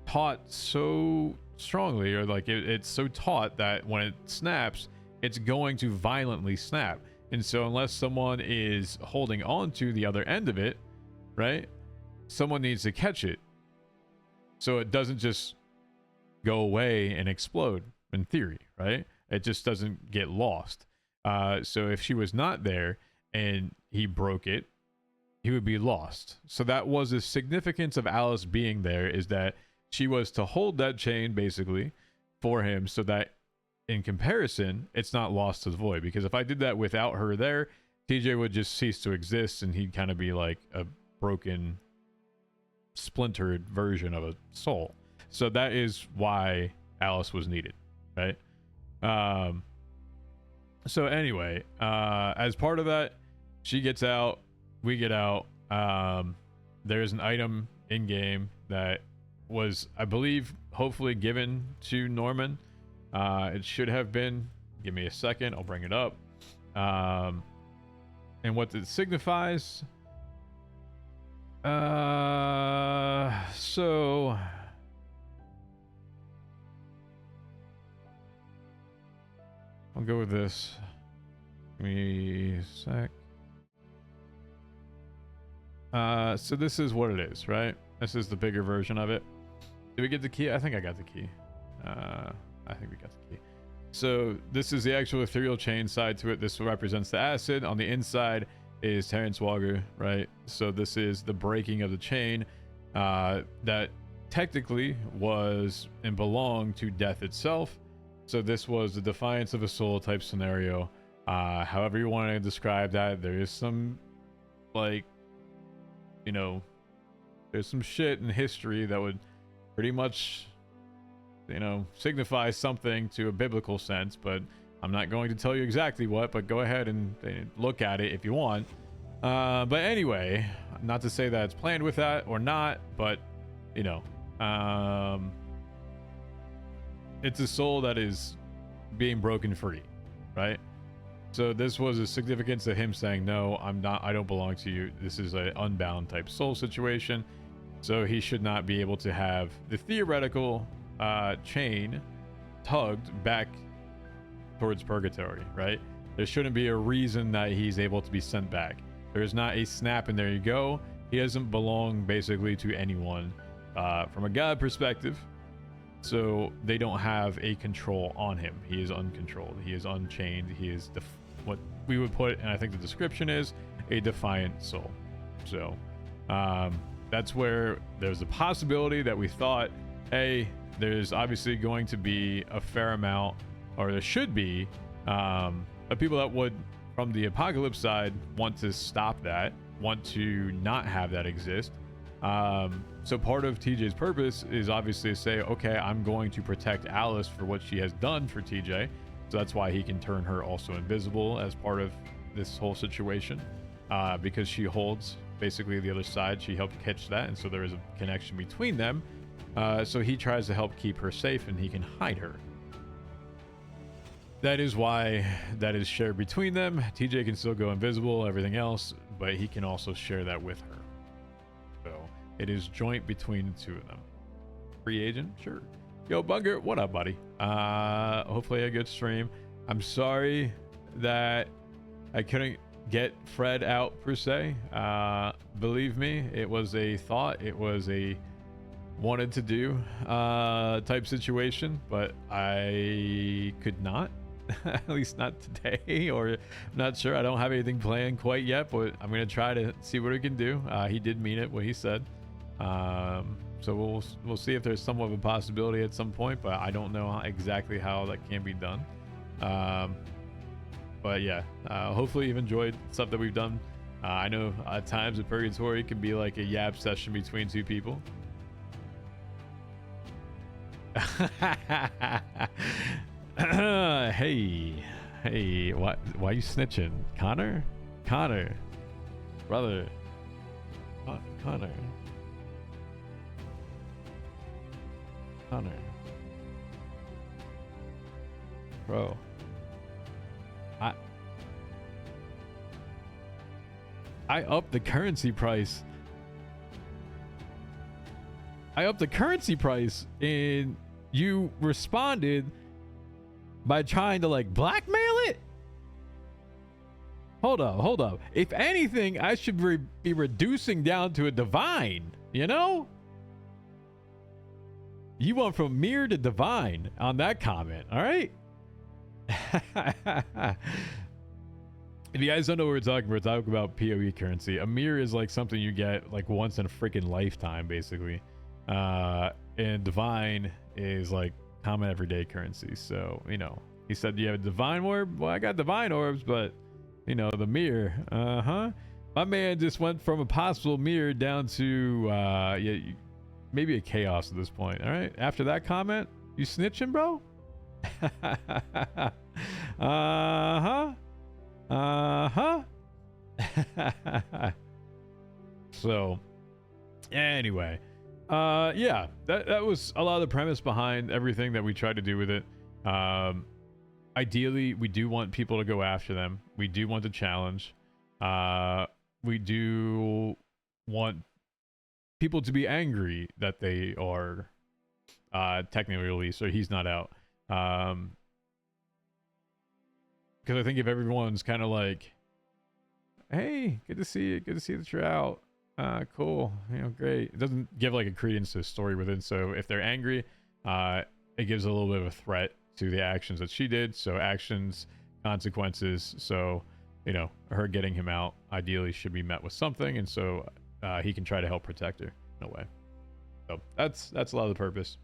taught so strongly, or like it's so taut that when it snaps, it's going to violently snap. And so unless someone is holding on to the other end of it, right, someone needs to catch it so it doesn't just go away and explode, in theory, right? It just doesn't get lost. So if she was not there and he broke it, he would be lost. So that was the significance of Alice being there, is that she was to hold that chain, basically, for him so that in comparison, it's not lost to the void. Because if I did that without her there, TJ would just cease to exist and he'd kind of be like a broken, splintered version of a soul. So that is why Alice was needed, right? So anyway, as part of that, she gets out, we get out. There's an item in game that was, I believe, hopefully given to Norman. It should have been. Give me a second, I'll bring it up. And what it signifies. So I'll go with this. Give me a sec. So this is what it is, right? This is the bigger version of it. Did we get the key? I think I got the key. I think we got the key. So this is the actual ethereal chain side to it. This represents the acid. On the inside is Terrence Walker, right? So this is the breaking of the chain that technically was and belonged to death itself. So this was the defiance of a soul type scenario. However you want to describe that, there is some, like, you know, there's some shit in history that would pretty much, you know, signify something to a biblical sense, but I'm not going to tell you exactly what, but go ahead and look at it if you want. But anyway, not to say that it's planned with that or not, but, you know, it's a soul that is being broken free, right? So this was a significance of him saying, no, I don't belong to you. This is an unbound type soul situation. So he should not be able to have the theoretical chain tugged back towards purgatory, right? There shouldn't be a reason that he's able to be sent back. There's not a snap and there you go. He doesn't belong basically to anyone from a God perspective. So they don't have a control on him. He is uncontrolled. He is unchained. He is what we would put, and I think the description is, a defiant soul. So that's where there's a possibility that we thought, hey, there's obviously going to be a fair amount, or there should be, of people that would, from the apocalypse side, want to stop that, want to not have that exist. So part of TJ's purpose is obviously to say, okay, I'm going to protect Alice for what she has done for TJ. So that's why he can turn her also invisible as part of this whole situation, because she holds basically the other side. She helped catch that, and so there is a connection between them. So he tries to help keep her safe, and he can hide her. That is why that is shared between them. TJ can still go invisible, everything else, but he can also share that with her. So it is joint between the two of them. Free agent? Sure. Yo, Bugger, what up, buddy? Hopefully a good stream. I'm sorry that I couldn't get Fred out per se. Believe me, it was a thought. It was a wanted to do type situation, but I could not. At least not today, or I'm not sure. I don't have anything planned quite yet, but I'm going to try to see what we can do. He did mean it, what he said. So we'll see if there's somewhat of a possibility at some point, but I don't know exactly how that can be done. But yeah, hopefully you've enjoyed stuff that we've done. I know at times a purgatory can be like a yab session between two people. Hey, why you snitching? Connor, brother, Connor. Bro, I upped the currency price. And you responded by trying to like blackmail it. Hold up. If anything, I should be reducing down to a divine, you know? You went from mere to divine on that comment, all right? If you guys don't know what we're talking about PoE currency. A mirror is like something you get like once in a freaking lifetime, basically. And divine is like common everyday currency. So, you know, he said, you have a divine orb? Well, I got divine orbs, but, you know, the mirror. My man just went from a possible mirror down to, maybe a chaos at this point. All right. After that comment, you snitching, bro? So, anyway, yeah, that was a lot of the premise behind everything that we tried to do with it. Ideally, we do want people to go after them. We do want the challenge. We do want people to be angry that they are technically released, or he's not out. Because I think if everyone's kind of like, hey, good to see you, good to see that you're out, cool, you know, great, it doesn't give like a credence to the story within. So if they're angry, it gives a little bit of a threat to the actions that she did. So actions, consequences. So, you know, her getting him out ideally should be met with something, and so he can try to help protect her in a way. So that's a lot of the purpose.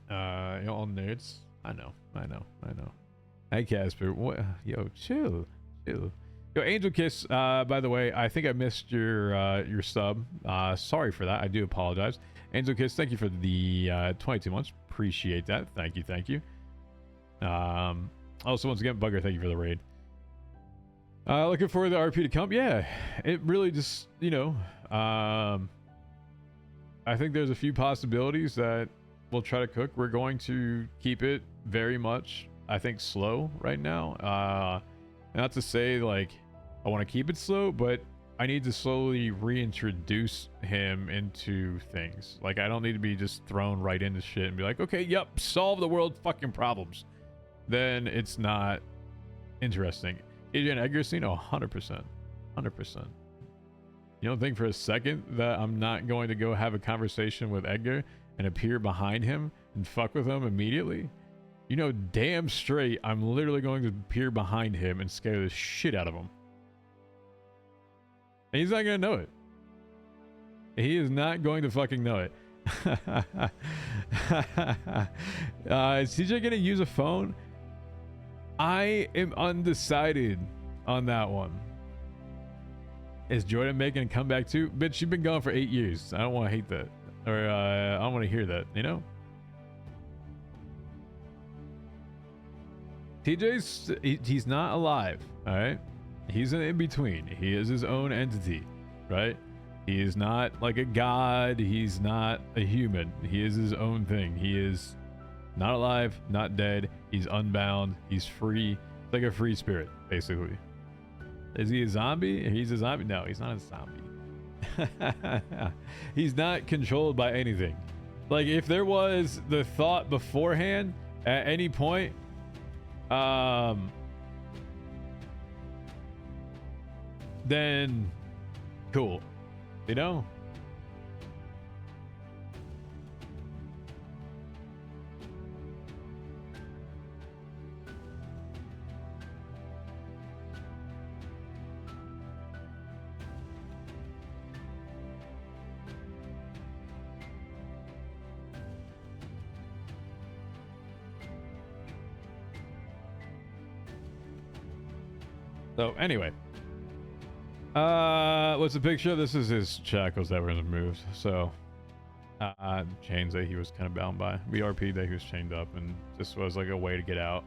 You know, all nerds. I know. Hi Casper. What? Yo, chill. Yo, Angel Kiss. By the way, I think I missed your sub. Sorry for that. I do apologize. Angel Kiss, thank you for the 22 months. Appreciate that. Thank you. Also, once again, Bugger, thank you for the raid. Looking for the RP to come. Yeah, it really just, you know, I think there's a few possibilities that we'll try to cook. We're going to keep it very much, I think, slow right now. Not to say like I want to keep it slow, but I need to slowly reintroduce him into things. Like, I don't need to be just thrown right into shit and be like, okay, yep, solve the world's fucking problems. Then it's not interesting. Agent Edgar scene? Oh, 100%. 100%. You don't think for a second that I'm not going to go have a conversation with Edgar and appear behind him and fuck with him immediately? You know damn straight I'm literally going to appear behind him and scare the shit out of him. And he's not going to know it. He is not going to fucking know it. Is CJ going to use a phone? I am undecided on that one. Is Jordan making a comeback too? Bitch, you've been gone for 8 years. I don't want to hate that. Or I don't want to hear that, you know? He's not alive, all right? He's an in-between. He is his own entity, right? He is not like a god. He's not a human. He is his own thing. He is not alive, not dead. He's unbound. He's free. It's like a free spirit, basically. Is he a zombie? He's a zombie. No, he's not a zombie. He's not controlled by anything. Like, if there was the thought beforehand at any point, then cool, you know? So anyway, what's the picture? This is his shackles that were removed. So chains that he was kind of bound by. VRP that he was chained up, and this was like a way to get out.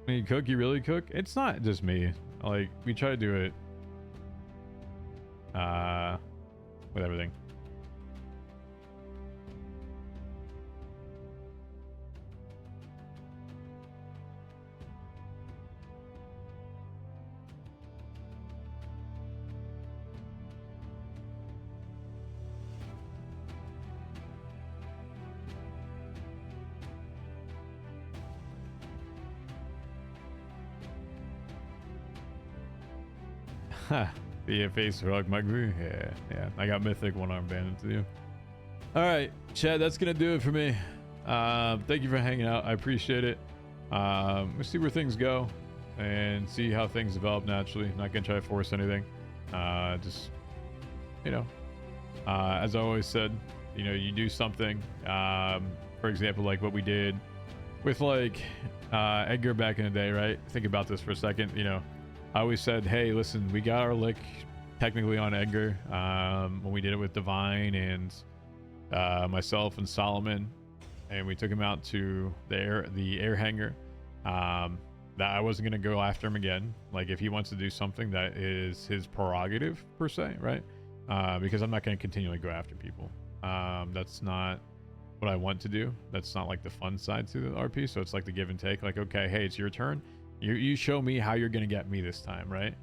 When you cook, you really cook? It's not just me. Like, we try to do it with everything. Be a face rock Magru. Yeah. I got mythic one arm banded too. All right, Chad, that's gonna do it for me. Thank you for hanging out. I appreciate it. We'll see where things go. and see how things develop naturally. Not gonna try to force anything. Just, you know, as I always said, you know, you do something. For example, like what we did with like Edgar back in the day, right? Think about this for a second. You know, I always said, hey, listen, we got our lick technically on Edgar when we did it with Divine and myself and Solomon, and we took him out to the air hangar. That I wasn't going to go after him again. Like, if he wants to do something, that is his prerogative per se, right? Because I'm not going to continually go after people. That's not what I want to do. That's not like the fun side to the RP. So it's like the give and take. Like, okay, hey, it's your turn. You show me how you're going to get me this time, right?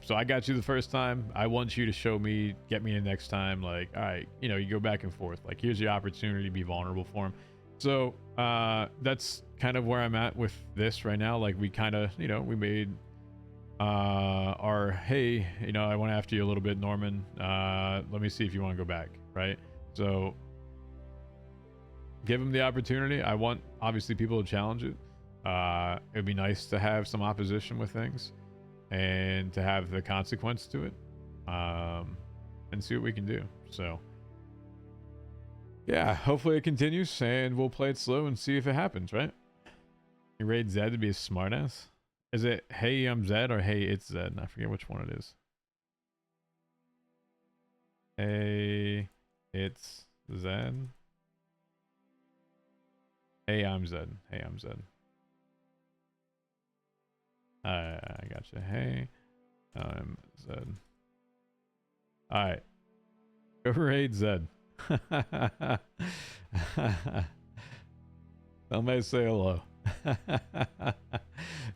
So I got you the first time. I want you to show me, get me the next time. Like, all right, you know, you go back and forth. Like, here's your opportunity to be vulnerable for him. So that's kind of where I'm at with this right now. Like, we kind of, you know, we made our, hey, you know, I went after you a little bit, Norman. Let me see if you want to go back, right? So give him the opportunity. I want, obviously, people to challenge it. It'd be nice to have some opposition with things and to have the consequence to it, and see what we can do. So yeah, hopefully it continues, and we'll play it slow and see if it happens, right? You raid Zed to be a smartass? Is it, hey, I'm Zed, or hey, it's Zed? I forget which one it is. Hey, it's Zed. Hey, I'm Zed. Hey, I'm Zed. I gotcha. Hey, I'm Zed. Alright. Go raid Zed. Somebody say hello. But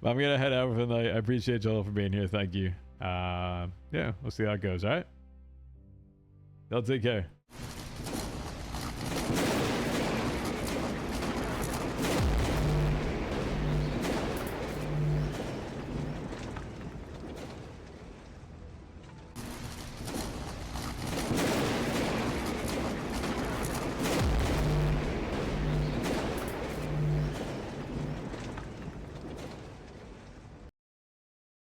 I'm gonna head out for the night. I appreciate y'all for being here. Thank you. Yeah, we'll see how it goes. All right, y'all take care.